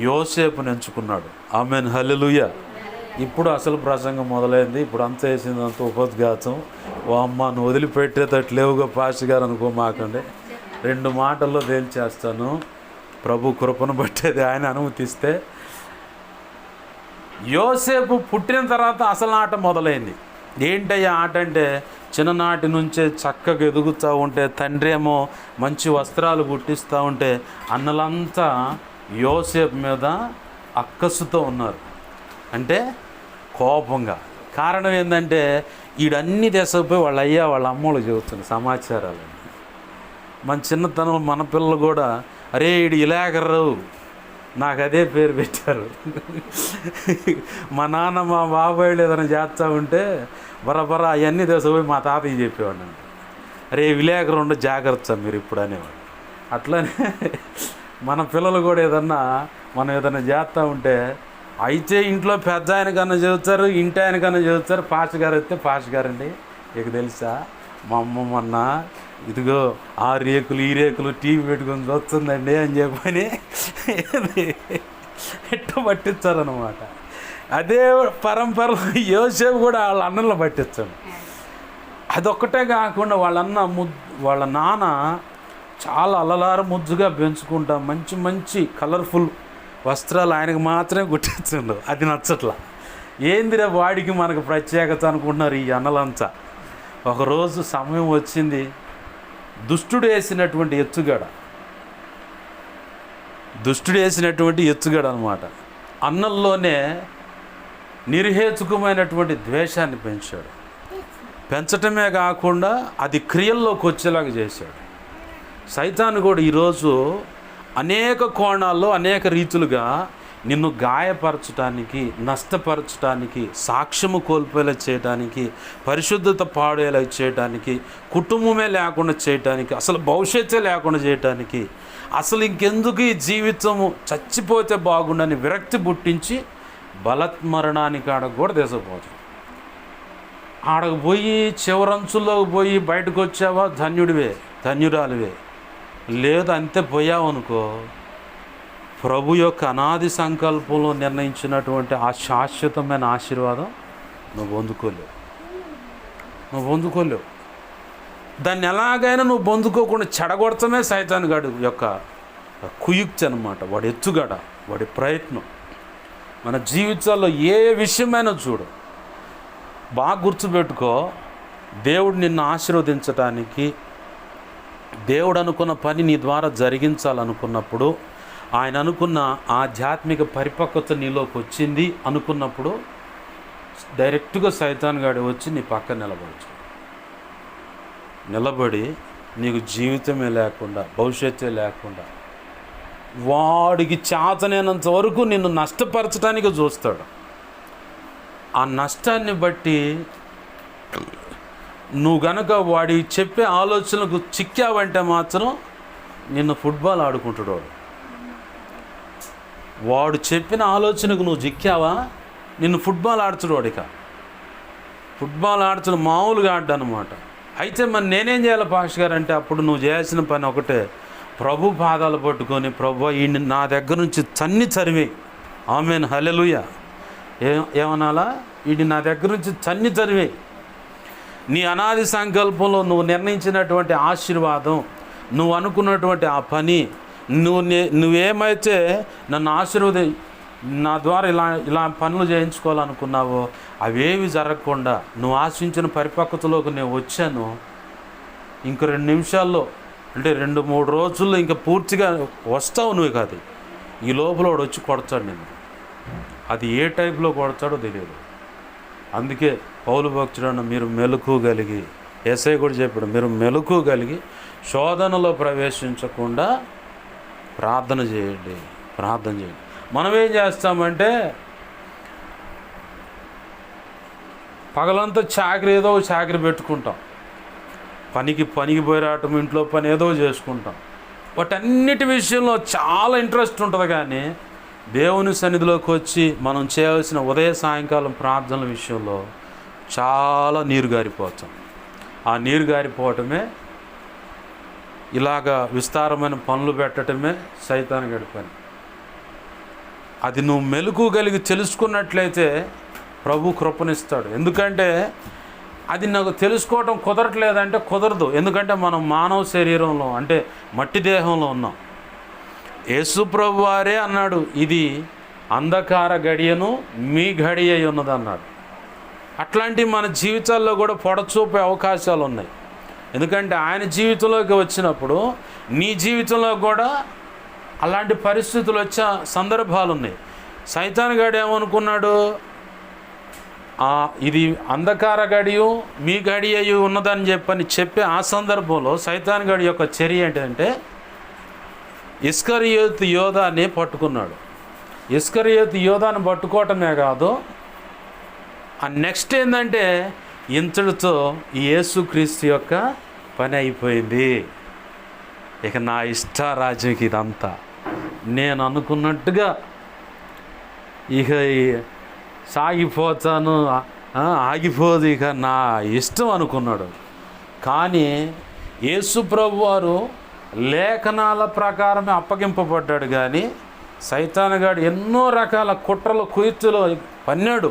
యోసేపుని ఎంచుకున్నాడు. ఆమేన్, హల్లెలూయా. ఇప్పుడు అసలు ప్రసంగం మొదలైంది. ఇప్పుడు అంత వేసిందంత ఉపద్ఘాతం. ఓ అమ్మ నువ్వు వదిలిపెట్టేటట్టు లేవుగా పాస్ గారు అనుకోమాకండి. 2 మాటల్లో తేల్చేస్తాను. ప్రభు కృపను బట్టేది ఆయన అనుమతిస్తే యోసేపు పుట్టిన తర్వాత అసలు ఆట మొదలైంది. ఏంటయ్యా ఆట అంటే, చిన్ననాటి నుంచే చక్కగా ఎదుగుతూ ఉంటే, తండ్రి ఏమో మంచి వస్త్రాలు కుట్టిస్తూ ఉంటే అన్నలంతా యోసేపు మీద అక్కసుతో ఉన్నారు, అంటే కోపంగా. కారణం ఏంటంటే వీడన్నీ తీసుకుపోయి వాళ్ళ అయ్యా వాళ్ళ అమ్మోళ్ళు చెబుతుంది సమాచారాలు. మన చిన్నతనం మన పిల్లలు కూడా, అరే వీడు ఇలాగర్రు, నాకు అదే పేరు పెట్టారు. మా నాన్న మా బాబాయిలు ఏదైనా చేస్తూ ఉంటే బరబరా అవన్నీ తీసుకుపోయి మా తాతయ్య చెప్పేవాడు అంట, అరే విలేకరు ఉండే జాగ్రత్త మీరు ఇప్పుడు అనేవాడు. అట్లనే మన పిల్లలు కూడా మనం ఏదైనా చేస్తూ ఉంటే, అయితే ఇంట్లో పెద్ద ఆయన కన్నా చదువుతారు, ఇంటి ఆయన కన్నా చదువుతారు. పాస్ గారు వస్తే పాస్ గారండి, ఇక తెలుసా మా అమ్మ మొన్న ఇదిగో ఆ రేకులు ఈ రేకులు టీవీ పెట్టుకొని చూస్తుందండి అని చెప్పని ఎట్ట పట్టించారనమాట. అదే పరంపర యోసేపు కూడా వాళ్ళ అన్నలను పట్టించాడు. అదొక్కటే కాకుండా వాళ్ళ నాన్న చాలా అల్లలార ముద్దుగా పెంచుకుంటాం, మంచి మంచి కలర్ఫుల్ వస్త్రాలు ఆయనకు మాత్రమే కుట్టించండు. అది నచ్చట్లా. ఏందిరా వాడికి మనకు ప్రత్యేకత అనుకుంటున్నారు ఈ అన్నలంతా. ఒకరోజు సమయం వచ్చింది, దుష్టుడు వేసినటువంటి ఎత్తుగడ అనమాట. అన్నంలోనే నిర్హేతుకమైనటువంటి ద్వేషాన్ని పెంచాడు. పెంచటమే కాకుండా అది క్రియల్లోకి వచ్చేలాగా చేశాడు. సైతాను కూడా ఈరోజు అనేక కోణాల్లో అనేక రీతులుగా నిన్ను గాయపరచడానికి, నష్టపరచడానికి, సాక్ష్యము కోల్పోయేలా చేయడానికి, పరిశుద్ధత పాడేలా చేయడానికి, కుటుంబమే లేకుండా చేయడానికి, అసలు భవిష్యత్తే లేకుండా చేయడానికి, అసలు ఇంకెందుకు ఈ జీవితము చచ్చిపోతే బాగుండని విరక్తి పుట్టించి బలత్మరణానికి ఆడకు కూడా తీసుకుపోతాం. ఆడకు పోయి చివరంచుల్లోకి పోయి బయటకు వచ్చావా ధన్యుడివే, ధన్యురాలివే. లేదు అంతే పోయావు అనుకో, ప్రభు యొక్క అనాది సంకల్పంలో నిర్ణయించినటువంటి ఆ శాశ్వతమైన ఆశీర్వాదం నువ్వు పొందుకోలేవు. దాన్ని ఎలాగైనా నువ్వు పొందుకోకుండా చెడగొడతామే సైతాన్ గాడు యొక్క కుయుక్తి అనమాట, వాడి ఎత్తుగడ, వాడి ప్రయత్నం. మన జీవితాల్లో ఏ విషయమైనా చూడు, బాగా గుర్తుపెట్టుకో, దేవుడు నిన్ను ఆశీర్వదించడానికి, దేవుడు అనుకున్న పని నీ ద్వారా జరిగించాలనుకున్నప్పుడు, ఆయన అనుకున్న ఆధ్యాత్మిక పరిపక్వత నీలోకి వచ్చింది అనుకున్నప్పుడు, డైరెక్ట్గా సైతాన్ గాడు వచ్చి నీ పక్కన నిలబడి నీకు జీవితమే లేకుండా, భవిష్యత్తే లేకుండా, వాడికి చేతనైనంత వరకు నిన్ను నష్టపరచడానికి చూస్తాడు. ఆ నష్టాన్ని బట్టి నువ్వు గనక వాడి చెప్పే ఆలోచనలకు చిక్కావంటే మాత్రం నిన్ను ఫుట్బాల్ ఆడుకుంటాడు వాడు చెప్పిన ఆలోచనకు నువ్వు చిక్కావా, నిన్ను ఫుట్బాల్ ఆడుతాడు వాడిక. ఫుట్బాల్ ఆడుతున్న మామూలుగా ఆడ్డనమాట. అయితే మరి నేనేం చేయాలి పాస్టర్ గారు అంటే, అప్పుడు నువ్వు చేయాల్సిన పని ఒకటే, ప్రభు పాదాలు పట్టుకొని, ప్రభు ఈ నా దగ్గర నుంచి తరిమి, ఆమేన్ హల్లెలూయా, ఏమనాలా, వీడి నా దగ్గర నుంచి తరిమి, నీ అనాది సంకల్పంలో నువ్వు నిర్ణయించినటువంటి ఆశీర్వాదం, నువ్వు అనుకున్నటువంటి ఆ పని, నువ్వేమైతే నన్ను నా ద్వారా ఇలా పనులు చేయించుకోవాలనుకున్నావో అవేవి జరగకుండా నువ్వు ఆశించిన పరిపక్వతలోకి నేను వచ్చాను. ఇంక 2 నిమిషాల్లో, అంటే 2-3 రోజుల్లో ఇంకా పూర్తిగా వస్తావు నువ్వు కాదు. ఈ లోపల వాడు వచ్చి కొడతాడు నేను. అది ఏ టైప్లో కొడతాడో తెలియదు. అందుకే పౌలు భక్తుడు మీరు మెలకువగలిగి, యేసయ్య కూడా చెప్పాడు, మీరు మెలకువగలిగి శోధనలో ప్రవేశించకుండా ప్రార్థన చేయండి. మనం ఏం చేస్తామంటే, పగలంతా ఏదో చాకరీ పెట్టుకుంటాం, పనికి పోయి రావటం, ఇంట్లో పని ఏదో చేసుకుంటాం. వాటన్నిటి విషయంలో చాలా ఇంట్రెస్ట్ ఉంటుంది, కానీ దేవుని సన్నిధిలోకి వచ్చి మనం చేయవలసిన ఉదయ సాయంకాలం ప్రార్థనల విషయంలో చాలా నీరు గారిపోతాం. ఆ నీరు గారిపోవటమే, ఇలాగా విస్తారమైన పనులు పెట్టడమే సైతాను గడి పని. అది నువ్వు మెలకువగలిగి తెలుసుకున్నట్లయితే ప్రభు కృపనిస్తాడు. ఎందుకంటే అది నాకు తెలుసుకోవటం కుదరట్లేదంటే కుదరదు. ఎందుకంటే మనం మానవ శరీరంలో, అంటే మట్టి దేహంలో ఉన్నాం. యేసు ప్రభు వారే అన్నాడు, ఇది అంధకార గడియను మీ గడియ ఉన్నది అన్నాడు. అట్లాంటి మన జీవితాల్లో కూడా పొడచూపే అవకాశాలు ఉన్నాయి. ఎందుకంటే ఆయన జీవితంలోకి వచ్చినప్పుడు నీ జీవితంలో కూడా అలాంటి పరిస్థితులు వచ్చే సందర్భాలు ఉన్నాయి. సైతాన్ గాడు ఏమనుకున్నాడు, ఇది అంధకార గడియు మీ గడి అయ్యి ఉన్నదని చెప్పే ఆ సందర్భంలో సైతాన్ గాడి యొక్క చర్య ఏంటంటే ఇస్కరియోతు యోధాని పట్టుకున్నాడు. ఇస్కరియోతు యోధాన్ని పట్టుకోవటమే కాదు, ఆ నెక్స్ట్ ఏంటంటే ఇంతటితో యేసుక్రీస్తు యొక్క పని అయిపోయింది. ఇక నా ఇష్టారాజ్యంకి ఇదంతా నేను అనుకున్నట్టుగా ఇక సాగిపోతాను, ఆగిపోదు, ఇక నా ఇష్టం అనుకున్నాడు. కానీ యేసు ప్రభు వారు లేఖనాల ప్రకారమే అప్పగింపబడ్డాడు. కానీ సైతానుగాడు ఎన్నో రకాల కుట్రలు కుయుత్తులు పన్నాడు.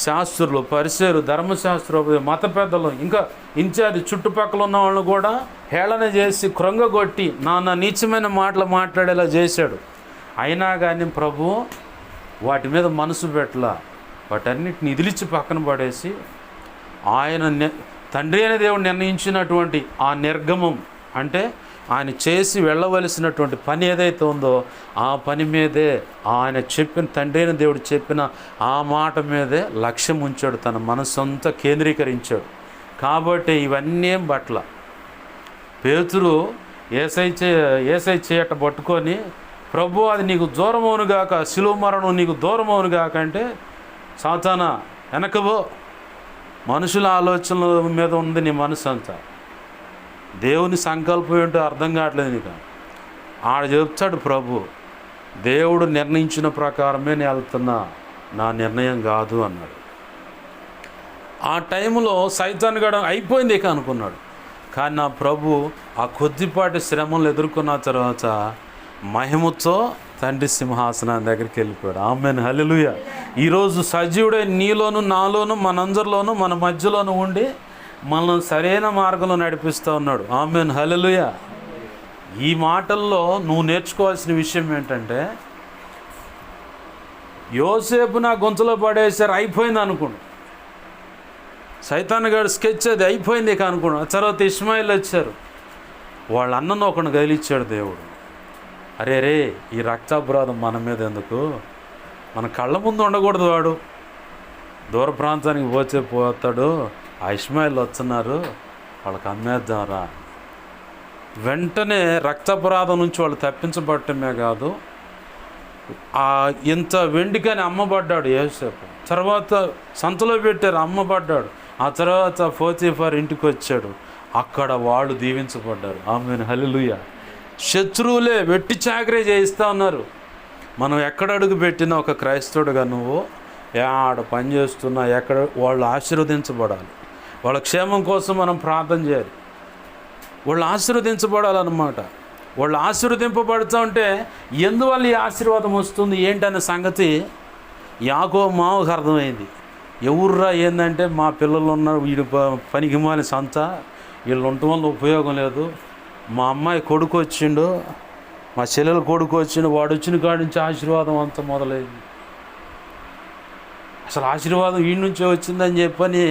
శాస్త్రులు, పరిసరులు, ధర్మశాస్త్రులు, మత పెద్దలు, ఇంకా ఇన్ఛార్జ్ చుట్టుపక్కల ఉన్న వాళ్ళని కూడా హేళన చేసి కృంగగొట్టి నాన్న నీచమైన మాటలు మాట్లాడేలా చేశాడు. అయినా కానీ ప్రభు వాటి మీద మనసు పెట్టలా. వాటన్నిటిని ఇదిలిచ్చి పక్కన పడేసి ఆయన తండ్రి అనే దేవుడు నిర్ణయించినటువంటి ఆ నిర్గమం, అంటే ఆయన చేసి వెళ్ళవలసినటువంటి పని ఏదైతే ఉందో ఆ పని మీదే, ఆయన చెప్పిన తండ్రి అయిన దేవుడు చెప్పిన ఆ మాట మీదే లక్ష్యం ఉంచాడు. తన మనసంతా కేంద్రీకరించాడు. కాబట్టి ఇవన్నీ ఏం పట్ల పేతురు ఏసై చేయట పట్టుకొని, ప్రభు అది నీకు దూరమవునుగాక, శిలువ మరణం నీకు దూరమవునుగాక అంటే, సాతానా వెనకబో, మనుషుల ఆలోచనల మీద ఉంది నీ మనసు అంతా, దేవుని సంకల్పం ఏంటో అర్థం కావట్లేదు నీకు. ఆడ చెప్తాడు ప్రభు, దేవుడు నిర్ణయించిన ప్రకారమే నేను వెళ్తున్నా, నా నిర్ణయం కాదు అన్నాడు. ఆ టైంలో సైతాన్ గడ అయిపోయింది ఇక అనుకున్నాడు. కానీ నా ప్రభు ఆ కొద్దిపాటి శ్రమలు ఎదుర్కొన్న తర్వాత మహిమతో తండ్రి సింహాసనం దగ్గరికి వెళ్ళిపోయాడు. ఆమేన్, హల్లెలూయా. ఈరోజు సజీవుడే నీలోను, నాలోను, మనందరిలోనూ, మన మధ్యలోనూ ఉండి మనల్ని సరైన మార్గంలో నడిపిస్తూ ఉన్నాడు. ఆమేన్, హల్లెలూయా. ఈ మాటల్లో నువ్వు నేర్చుకోవాల్సిన విషయం ఏంటంటే, యోసేపు నా గొంతులో పడేసారు, అయిపోయింది అనుకోండి. సైతాన్ గారు స్కెచ్ అది అయిపోయింది ఇక అనుకోండి. తర్వాత ఇష్మాయిల్ వచ్చారు, వాళ్ళ అన్నను ఒకడిని గదిలిచ్చాడు దేవుడు. అరే రే, ఈ రక్తాపరాధం మన మీద ఎందుకు, మన కళ్ళ ముందు ఉండకూడదు, వాడు దూర ప్రాంతానికి పోతాడు, ఆ ఇష్మాయిల్ వస్తున్నారు, వాళ్ళకి అమ్మేద్దాంరా. వెంటనే రక్తాపరాధం నుంచి వాళ్ళు తప్పించబడటమే కాదు, ఇంత వెండికని అమ్మబడ్డాడు యోసేపు. తర్వాత సంతలో పెట్టారు, అమ్మబడ్డాడు. ఆ తర్వాత పోతీఫర్ ఇంటికి వచ్చాడు, అక్కడ వాళ్ళు దీవించబడ్డారు. ఆమేన్, హల్లెలూయా. శత్రువులే వెట్టి చాకరీ చేయిస్తూ ఉన్నారు. మనం ఎక్కడ అడుగు పెట్టినా ఒక క్రైస్తవుడుగా నువ్వు ఆడ పని చేస్తున్నా ఎక్కడ వాళ్ళు ఆశీర్వదించబడాలి. వాళ్ళ క్షేమం కోసం మనం ప్రార్థన చేయాలి. వాళ్ళు ఆశీర్వదించబడాలన్నమాట. వాళ్ళు ఆశీర్వదింపబడుతూ ఉంటే ఎందువల్ల ఈ ఆశీర్వాదం వస్తుంది ఏంటనే సంగతి యాకోబు మావకు అర్థమైంది. ఎవర్రా ఏంటంటే, మా పిల్లలు ఉన్నారు, వీడు పనికి మాలి సంత, వీళ్ళు ఉండటం వల్ల ఉపయోగం లేదు, మా అమ్మాయి కొడుకు వచ్చిండు, మా చెల్లెలు కొడుకు వచ్చిండు, వాడు వచ్చిన కాడి నుంచి ఆశీర్వాదం అంతా మొదలైంది. అసలు ఆశీర్వాదం వీడి నుంచే వచ్చిందని చెప్పని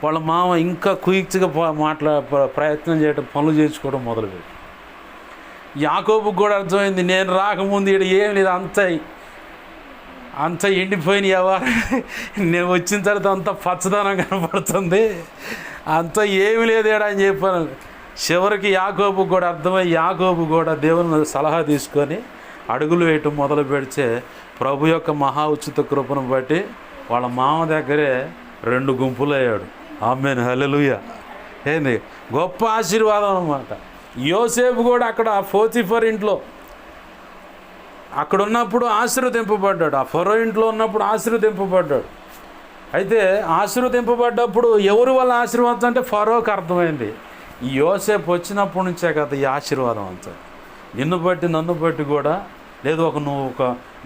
వాళ్ళ మామ ఇంకా కుయిక్గా ప్రయత్నం చేయడం, పనులు చేసుకోవడం మొదలుపెట్టి, యాకోబుకు కూడా అర్థమైంది, నేను రాకముందు ఇక్కడ ఏం లేదు, అంత ఎండిపోయిన ఎవరు, నేను వచ్చిన తర్వాత అంత పచ్చదనం కనపడుతుంది, అంత ఏమి లేదు ఏడా అని చెప్పాను. చివరికి యాకోబుకు కూడా అర్థమై యాకోబు కూడా దేవుని సలహా తీసుకొని అడుగులు వేయటం మొదలు పెడితే ప్రభు యొక్క మహా ఉచిత కృపను బట్టి వాళ్ళ మామ దగ్గరే 2 గుంపులు అయ్యాడు. ఆమేన్, హల్లెలూయా. ఏంది గొప్ప ఆశీర్వాదం అన్నమాట. యోసేపు కూడా అక్కడ పోతీఫర్ ఇంట్లో అక్కడ ఉన్నప్పుడు ఆశీర్వదింపబడ్డాడు. ఆ ఫరో ఇంట్లో ఉన్నప్పుడు ఆశీర్వదింపబడ్డాడు. అయితే ఆశీర్వదింపబడ్డప్పుడు ఎవరి వల్ల ఆశీర్వాదం అంటే ఫరోకి అర్థమైంది, ఈ యోసేపు వచ్చినప్పటి నుంచే కదా ఈ ఆశీర్వాదం అంతా. నిన్ను బట్టి నన్ను బట్టి కూడా లేదు, నువ్వు ఒక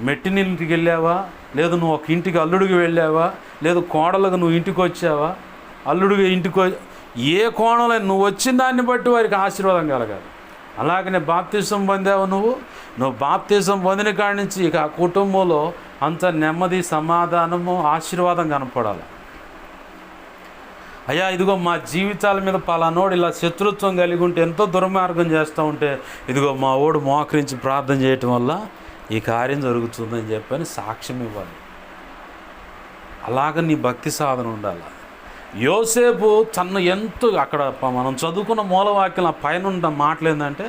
మెట్టినింటికి వెళ్ళావా, లేదు నువ్వు ఒక ఇంటికి అల్లుడికి వెళ్ళావా, లేదు కోడలుగా నువ్వు ఇంటికి వచ్చావా, అల్లుడిగా ఇంటికి ఏ కోణంలో నువ్వు వచ్చిన దాన్ని బట్టి వారికి ఆశీర్వాదం కలగాలి. అలాగనే బాప్తిసం పొందావు నువ్వు బాప్తిసం పొందిన కాడి నుంచి ఇక ఆ కుటుంబంలో అంత నెమ్మది, సమాధానము, ఆశీర్వాదం కనపడాలి. అయ్యా ఇదిగో మా జీవితాల మీద పలానోడు ఇలా శత్రుత్వం కలిగి ఉంటే, ఎంతో దుర్మార్గం చేస్తూ ఉంటే, ఇదిగో మా ఓడు మోకరించి ప్రార్థన చేయటం వల్ల ఈ కార్యం జరుగుతుందని చెప్పని సాక్ష్యం ఇవ్వాలి. అలాగ నీ భక్తి సాధన ఉండాలి. యోసేపు తను ఎంతో అక్కడ మనం చదువుకున్న మూలవాక్యం పైన ఉన్న మాటలు ఏంటంటే,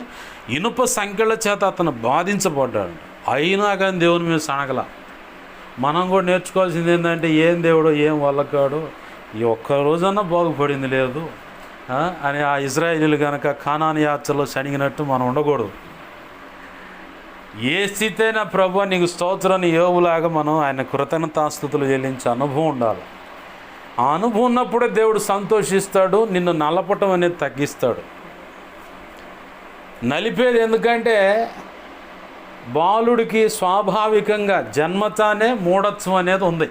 ఇనుప సంఖ్యల చేత అతను బాధించబడ్డాడు, అయినా కానీ దేవుని మీద సనగల. మనం కూడా నేర్చుకోవాల్సింది ఏంటంటే, ఏం దేవుడో ఏం వల్లకాడో, ఈ ఒక్క రోజన్నా బాగుపడింది లేదు అని ఆ ఇజ్రాయేలీలు కనుక కానాను యాత్రలో సణిగినట్టు మనం ఉండకూడదు. ఏ స్థితి అయినా ప్రభు నీకు స్తోత్రాన్ని యోబులాగా మనం ఆయన కృతజ్ఞతాస్తుతులు చెల్లించే అనుభవం ఉండాలి. ఆ అనుభవం ఉన్నప్పుడే దేవుడు సంతోషిస్తాడు, నిన్ను నలపటం అనేది తగ్గిస్తాడు. నలిపేది ఎందుకంటే బాలుడికి స్వాభావికంగా జన్మతానే మూఢత్వం అనేది ఉంది.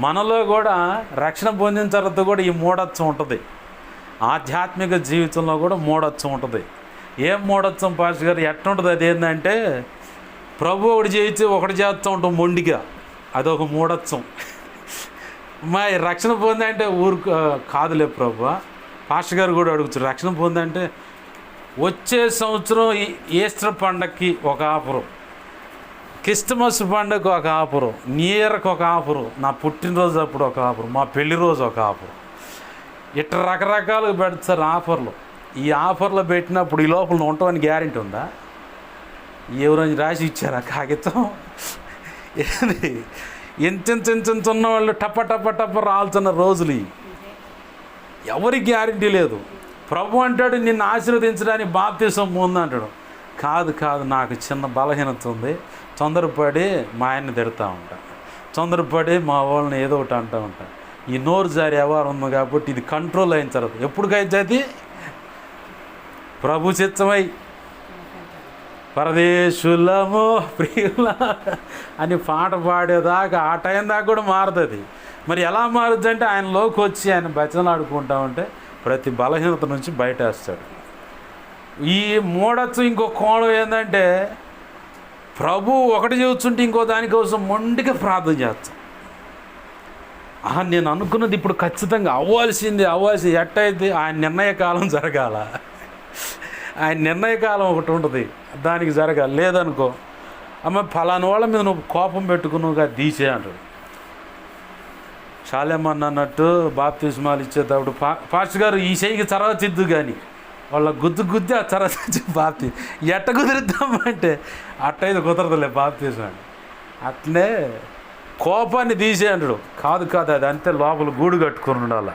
మనలో కూడా రక్షణ పొందిన తర్వాత కూడా ఈ మూఢత్వం ఉంటుంది. ఆధ్యాత్మిక జీవితంలో కూడా మూఢత్వం ఉంటుంది. ఏం మూఢత్వం పాస్టర్ గారు ఎట్టుంటుంది? అది ఏంటంటే ప్రభు ఒకటి చేయించి ఒకటి చేస్తూ ఉంటాం మొండిగా, అదొక మూఢత్వం. మా రక్షణ పొందంటే ఊరు కాదులే ప్రభు. పాస్టర్ గారు కూడా అడుగుతారు, రక్షణ పొందంటే వచ్చే సంవత్సరం ఈస్టర్ పండగకి ఒక ఆఫరు, క్రిస్మస్ పండుగకు ఒక ఆఫరు, న్యూ ఇయర్కి ఒక ఆఫరు, నా పుట్టినరోజు అప్పుడు ఒక ఆఫరు, మా పెళ్లి రోజు ఒక ఆఫరు, ఇట్లా రకరకాలుగా పెడతారు ఆఫర్లు. ఈ ఆఫర్లో పెట్టినప్పుడు ఈ లోపల ఉండటానికి గ్యారెంటీ ఉందా? ఎవరైనా రాసి ఇచ్చారా కాగితం? ఏది ఎంత ఉన్న వాళ్ళు టప్ప టప్ప టప్ప రాలుతున్న రోజులు, ఎవరికి గ్యారెంటీ లేదు. ప్రభు అంటాడు నిన్ను ఆశీర్వదించడానికి బాప్తిసం పొందంటాడు. కాదు నాకు చిన్న బలహీనత ఉంది, తొందరపడి మా ఆయన్ని తిడతా ఉంటా, తొందరపడి మా వాళ్ళని ఏదో ఒకటి అంటూ ఉంటా. ఈ నోరు జారి వ్యవహారం ఉంది కాబట్టి ఇది కంట్రోల్ అయిన తర్వాత ఎప్పటికైతే అది ప్రభు చిత్తమై పరదేశులమో ప్రియుల అని పాట పాడేదాకా ఆ టైం దాకా కూడా మారుతుంది. మరి ఎలా మారుద్ది అంటే ఆయనలోకి వచ్చి ఆయన భజనలు ఆడుకుంటా ఉంటే ప్రతి బలహీనత నుంచి బయటేస్తాడు. ఈ మూఢత్వం ఇంకో కోణం ఏంటంటే ప్రభు ఒకటి చూస్తుంటే ఇంకో దానికోసం మొండిగా ప్రార్థన చేస్తాం. నేను అనుకున్నది ఇప్పుడు ఖచ్చితంగా అవ్వాల్సింది ఎట్టయితే ఆయన నిర్ణయ కాలం జరగాల. ఆయన నిర్ణయ కాలం ఒకటి ఉంటుంది, దానికి జరగాలి. లేదనుకో అమ్మ ఫలానా వాళ్ళ మీద నువ్వు కోపం పెట్టుకున్నావుగా తీసే అంటాడు. చాలేమన్నా అన్నట్టు బాప్తిస్మాలు ఇచ్చేటప్పుడు పాస్టర్ గారు ఈ చెయ్యికి తర్వాత ఇద్దు కానీ వాళ్ళ గుద్ది ఆ తర్వాత బాప్తి ఎట్ట కుదిరిద్దామంటే అట్టయితే కుదరదులే బాప్తిస్మాలు. అట్లనే కోపాన్ని తీసే అంటాడు. కాదు అది అంతే లోపల గూడు కట్టుకుని ఉండాలి.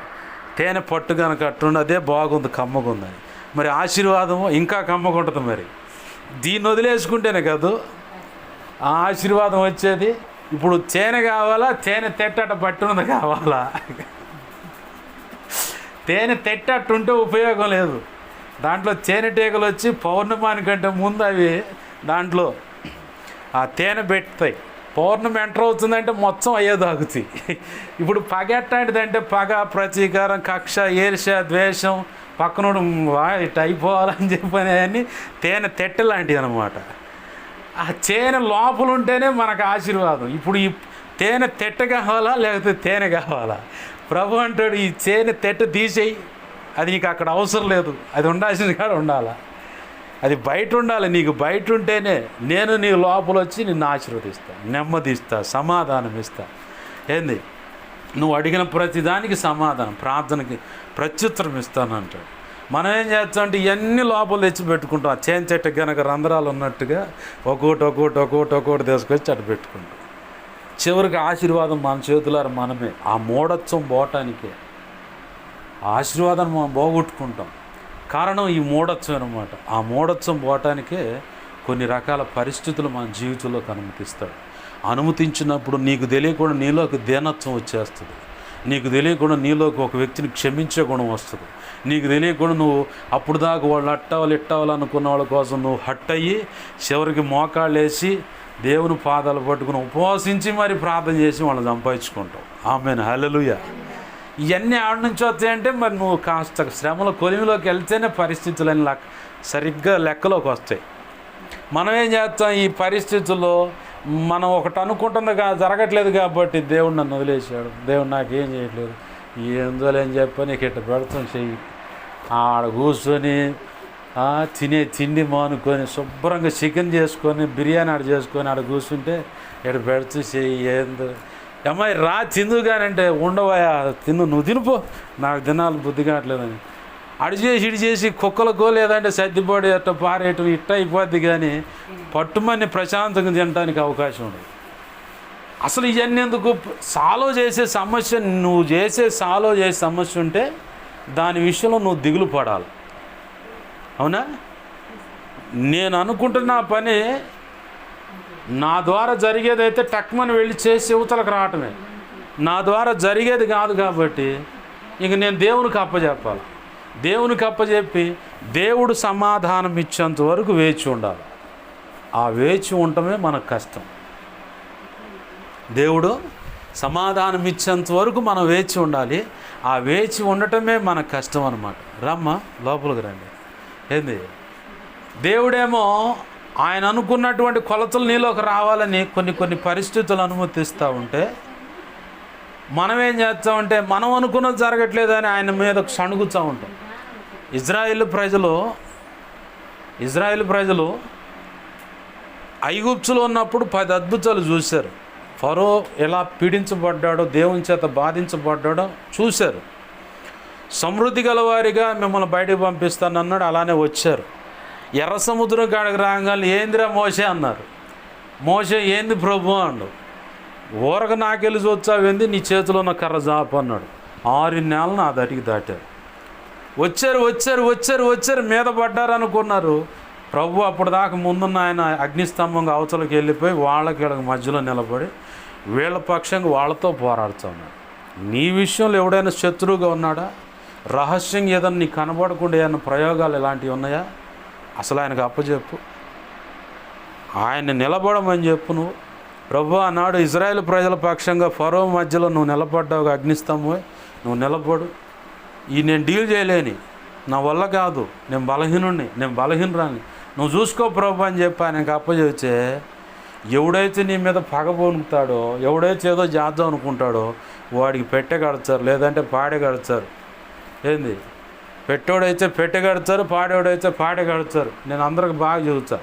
తేనె పట్టు కనుక అట్టుండి అదే బాగుంది కమ్మగుందని. మరి ఆశీర్వాదము ఇంకా కమ్మకుంటుంది. మరి దీన్ని వదిలేసుకుంటేనే కాదు ఆ ఆశీర్వాదం వచ్చేది. ఇప్పుడు తేనె కావాలా, తేనె తెట్టట పట్టున్నది కావాలా? తేనె తెట్టట్టుంటే ఉపయోగం లేదు. దాంట్లో తేనెటీగలు వచ్చి పౌర్ణమానికంటే ముందు అవి దాంట్లో ఆ తేనె పెడతాయి. పౌర్ణమి ఎంటర్ అవుతుందంటే మొత్తం అయ్యే తాగుతాయి. ఇప్పుడు పగ ఎట్లాంటిదంటే పగ, ప్రతీకారం, కక్ష, ఈర్ష్య, ద్వేషం, పక్కనోడు ఇటు అయిపోవాలని చెప్పని అన్నీ తేనె తెట్టలాంటివి అనమాట. ఆ తేనె లోపల ఉంటేనే మనకు ఆశీర్వాదం. ఇప్పుడు ఈ తేనె తెట్ట కావాలా లేకపోతే తేనె కావాలా? ప్రభు అంటాడు ఈ తేనె తెట్ట తీసేయి, అది నీకు అక్కడ అవసరం లేదు, అది ఉండాల్సింది కాడ ఉండాలా, అది బయట ఉండాలి. నీకు బయట ఉంటేనే నేను నీ లోపల వచ్చి నిన్ను ఆశీర్వదిస్తా, నెమ్మదిస్తా, సమాధానం ఇస్తా. ఏంది నువ్వు అడిగిన ప్రతిదానికి సమాధానం, ప్రార్థనకి ప్రత్యుత్తరం ఇస్తానంటాడు. మనం ఏం చేస్తామంటే ఇవన్నీ లోపల తెచ్చి పెట్టుకుంటాం. ఆ చేను చెట్టుకి కనుక రంధ్రాలు ఉన్నట్టుగా ఒక్కోటి తీసుకొచ్చి అటు పెట్టుకుంటాం. చివరికి ఆశీర్వాదం మన చేతులారా మనమే. ఆ మూఢత్వం పోవటానికే ఆశీర్వాదాన్ని మనం పోగొట్టుకుంటాం. కారణం ఈ మూఢత్వం అనమాట. ఆ మూఢత్వం పోవటానికే కొన్ని రకాల పరిస్థితులు మన జీవితంలోకి అనుమతిస్తాడు. అనుమతించినప్పుడు నీకు తెలియకుండా నీలోకి దీనత్వం వచ్చేస్తుంది. నీకు తెలియకుండా నీలోకి ఒక వ్యక్తిని క్షమించే గుణం వస్తుంది. నీకు తెలియకుండా నువ్వు అప్పుడు దాకా వాళ్ళు ఇట్టవాలి అనుకున్న వాళ్ళ కోసం నువ్వు హట్ అయ్యి చివరికి మోకాళ్ళు వేసి దేవుని పాదాలు పట్టుకుని ఉపవాసించి మరి ప్రార్థన చేసి వాళ్ళని సంపాదించుకుంటావు. ఆమేన్, హల్లెలూయా. ఇవన్నీ ఆడ నుంచి వస్తాయంటే మరి నువ్వు కాస్త శ్రమల కొలిమిలోకి వెళ్తేనే పరిస్థితులన్నీ సరిగ్గా లెక్కలోకి వస్తాయి. మనం ఏం చేస్తాం, ఈ పరిస్థితుల్లో మనం ఒకటి అనుకుంటున్నగా జరగట్లేదు కాబట్టి దేవుడు నన్ను వదిలేశాడు, దేవుడు నాకేం చేయట్లేదు, ఏందోలేని చెప్పి నీకు ఇట్లా పెడతాం చెయ్యి. ఆడ కూర్చొని తినే తిండి మానుకొని శుభ్రంగా చికెన్ చేసుకొని బిర్యానీ ఆడ చేసుకొని ఆడ కూర్చుంటే ఇక్కడ పెడుతూ చెయ్యి ఏందో అమ్మాయి రా తిందు కానీ అంటే ఉండవయా తిను, నువ్వు తినిపో, నాకు తినాలి బుద్ధి కావట్లేదని అడి చేసి ఇడి చేసి కుక్కలకో లేదంటే సర్దిపడి అట్ట పారేయటం ఇట్ట అయిపోద్ది. కానీ పట్టుమని ప్రశాంతంగా తినడానికి అవకాశం ఉండదు. అసలు ఇవన్నీ ఎందుకు? సాల్వ్ చేసే సమస్య, నువ్వు సాల్వ్ చేసే సమస్య ఉంటే దాని విషయంలో నువ్వు దిగులు పడాలి. అవునా? నేను అనుకుంటున్న పని నా ద్వారా జరిగేదైతే టక్మని వెళ్ళి చేసి యువతలకు రావటమే. నా ద్వారా జరిగేది కాదు కాబట్టి ఇంక నేను దేవునికి అప్పచెప్పాలి. దేవునికి అప్పచెప్పి దేవుడు సమాధానం ఇచ్చేంత వరకు వేచి ఉండాలి. ఆ వేచి ఉండటమే మనకు కష్టం. దేవుడు సమాధానం ఇచ్చేంత వరకు మనం వేచి ఉండాలి. ఆ వేచి ఉండటమే మనకు కష్టం అన్నమాట. రమ్మ లోపలికి రండి. ఏంది? దేవుడేమో ఆయన అనుకున్నటువంటి కొలతలు నీలోకి రావాలని కొన్ని పరిస్థితులు అనుమతిస్తూ ఉంటే మనం ఏం చేస్తామంటే మనం అనుకున్నది జరగట్లేదని ఆయన మీద సణుగుతూ ఉంటాం. ఇజ్రాయేల్ ప్రజలు ఐగుప్తులో ఉన్నప్పుడు 10 అద్భుతాలు చూశారు. ఫరో ఎలా పీడించబడ్డాడో, దేవుని చేత బాధించబడ్డాడో చూశారు. సమృద్ధి గలవారిగా మిమ్మల్ని బయటకు పంపిస్తానన్నాడు, అలానే వచ్చారు. ఎర్ర సముద్రం కాడికి రాగానే ఏందిరా మోసే అన్నారు. మోసే ఏంది ప్రభు అన్నాడు. ఊరక నాకెళ్ళి చూచావేంది, నీ చేతిలో ఉన్న కర్ర జాపు అన్నాడు. 6 నెలలు నా దటికి దాటారు. వచ్చారు మీద పడ్డారు అనుకున్నారు. ప్రభు అప్పుడు దాకా ముందున్న ఆయన అగ్నిస్తంభంగా అవతలకి వెళ్ళిపోయి వాళ్ళకి వీళ్ళకి మధ్యలో నిలబడి వీళ్ళ పక్షంగా వాళ్ళతో పోరాడుతున్నాడు. నీ విషయంలో ఎవడైనా శత్రువుగా ఉన్నాడా? రహస్యంగా ఏదన్నా నీకు కనబడకుండా ఏమైనా ప్రయోగాలు ఇలాంటివి ఉన్నాయా? అసలు ఆయనకు అప్పచెప్పు, ఆయన నిలబడమని చెప్పు. నువ్వు ప్రభు అన్నాడు ఇజ్రాయేల్ ప్రజల పక్షంగా ఫరో మధ్యలో నువ్వు నిలబడ్డావు, అగ్నిస్తంభం నువ్వు నిలబడు. నేను డీల్ చేయలేని, నా వల్ల కాదు, నేను బలహీనురాని, నువ్వు చూసుకో ప్రభు అని చెప్పి ఆయనకు అప్పచెప్తే ఎవడైతే నీ మీద పగ పొనుకుతాడో, ఎవడైతే ఏదో చేద్దాం అనుకుంటాడో వాడికి పెట్టె కడతారు, లేదంటే పాడే కడతారు. ఏంది? పెట్టోడైతే పెట్టె కడతారు, పాడేవాడైతే పాడే కడతారు. నేను అందరికి బాగా చెబుతా,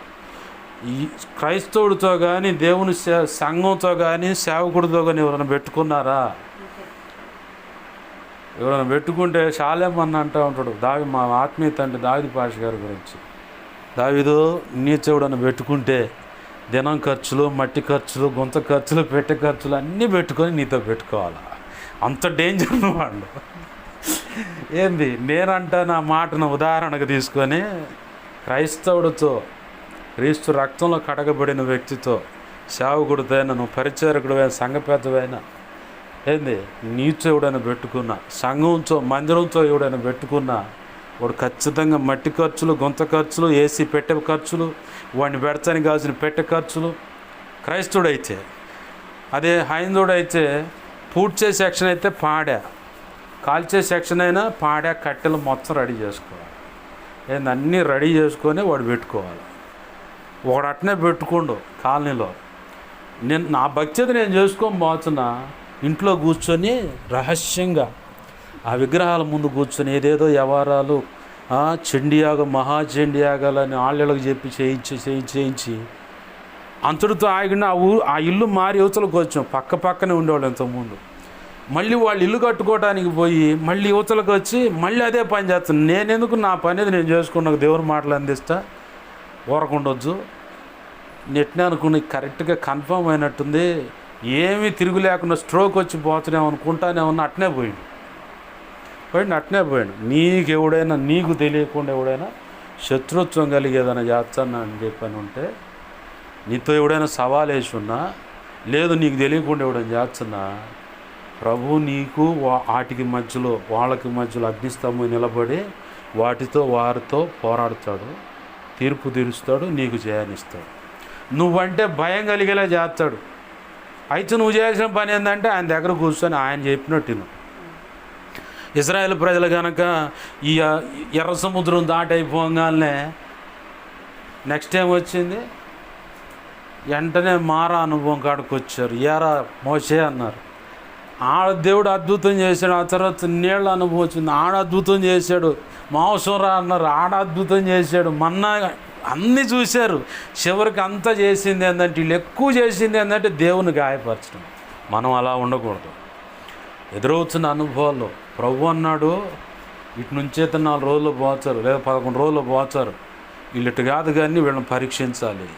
ఈ క్రైస్తవుడితో కానీ దేవుని సంఘంతో కానీ సేవకుడితో కానీ ఎవరైనా పెట్టుకున్నారా? ఎవరైనా పెట్టుకుంటే శాలేమన్న అంటూ ఉంటాడు. మా ఆత్మీయ తండ్రి దావీదు పాష గారి గురించి, దావీదు నీచెవుడని పెట్టుకుంటే దినం ఖర్చులు, మట్టి ఖర్చులు, గుంత ఖర్చులు, పెట్టె ఖర్చులు అన్నీ పెట్టుకొని నీతో పెట్టుకోవాలి. అంత డేంజర్ వాళ్ళు. ఏంది? నేనంటా నా మాటను ఉదాహరణకు తీసుకొని క్రైస్తవుడితో, క్రీస్తు రక్తంలో కడగబడిన వ్యక్తితో, సేవకుడితో, నువ్వు పరిచారకుడివైన, సంఘ పెద్దవైనా, ఏంది నీతో ఎవడైనా పెట్టుకున్నా, సంఘంతో మందిరంతో ఎవడైనా పెట్టుకున్నా వాడు ఖచ్చితంగా మట్టి ఖర్చులు, గుంత ఖర్చులు, ఏసీ పెట్టె ఖర్చులు, వాడిని పెడతానికి కావాల్సిన పెట్టె ఖర్చులు. క్రైస్తవుడైతే అదే, హైందువుడైతే పూడ్చే సెక్షన్ అయితే పాడా, కాల్చే సెక్షన్ అయినా పాడా, కట్టెలు మొత్తం రెడీ చేసుకోవాలి. ఏంది? అన్నీ రెడీ చేసుకొని వాడు పెట్టుకోవాలి. వాడు అట్నే పెట్టుకోండు కాలనీలో. నా భక్తి నేను చేసుకొని పోతున్నా, ఇంట్లో కూర్చొని రహస్యంగా ఆ విగ్రహాల ముందు కూర్చొని ఏదేదో వ్యవహారాలు, చండీయాగం, మహాచండీయాగాలని ఆళ్ళకి చెప్పి చేయించి అంతటితో ఆగిన ఆ ఇల్లు మారి యువతలకు వచ్చాం. పక్కనే ఉండేవాళ్ళు ఇంతకుముందు. మళ్ళీ వాళ్ళు ఇల్లు కట్టుకోవడానికి పోయి మళ్ళీ యువతలకు వచ్చి మళ్ళీ అదే పని చేస్తాను. నేనెందుకు నా పని అది నేను చేసుకున్నాక దేవుని మాటలు అందిస్తా, ఊరకుండొచ్చు. నెట్నే అనుకుని కరెక్ట్గా కన్ఫర్మ్ అయినట్టుంది, ఏమీ తిరుగు లేకుండా స్ట్రోక్ వచ్చి పోతున్నాం అనుకుంటానే ఉన్నా. అట్నే పోయిండు. నీకు ఎవడైనా, నీకు తెలియకుండా ఎవడైనా శత్రుత్వం కలిగి ఏదైనా చేస్తాను అని చెప్పని ఉంటే, నీతో ఎవడైనా సవాల్ వేసి ఉన్నా, లేదు నీకు తెలియకుండా ఎవడైనా చేస్తున్నా, ప్రభు నీకు వాటికి మధ్యలో, వాళ్ళకి మధ్యలో అగ్నిస్తంభం నిలబడి వారితో పోరాడతాడు, తీర్పు తీరుస్తాడు, నీకు జయాన్నిస్తాడు. నువ్వంటే భయం కలిగేలా చేస్తాడు. అయితే నువ్వు చేయాల్సిన పని ఏంటంటే ఆయన దగ్గర కూర్చొని ఆయన చెప్పినట్టు ఇజ్రాయేల్ ప్రజలు కనుక ఈ ఎర్ర సముద్రం దాటైపోగానే నెక్స్ట్ టైం వచ్చింది, వెంటనే మారా అనుభవం కాడికి వచ్చారు. ఏరా మోసే అన్నారు. ఆడ దేవుడు అద్భుతం చేశాడు. ఆ తర్వాత నీళ్ళ అనుభవం వచ్చింది, ఆడ అద్భుతం చేశాడు. మాంసం రా అన్నారు, ఆడ అద్భుతం చేశాడు. మన్నా అన్నీ చూశారు. చివరికి అంతా చేసింది ఏంటంటే, వీళ్ళు ఎక్కువ చేసింది ఏంటంటే దేవుని గాయపరచడం. మనం అలా ఉండకూడదు. ఎదురవుతున్న అనుభవాల్లో ప్రభు అన్నాడు, ఇటు నుంచైతే 4 రోజులు పోచారు లేదా 11 రోజులు పోచారు. వీళ్ళు ఇటు కాదు కానీ వీళ్ళని పరీక్షించాలి,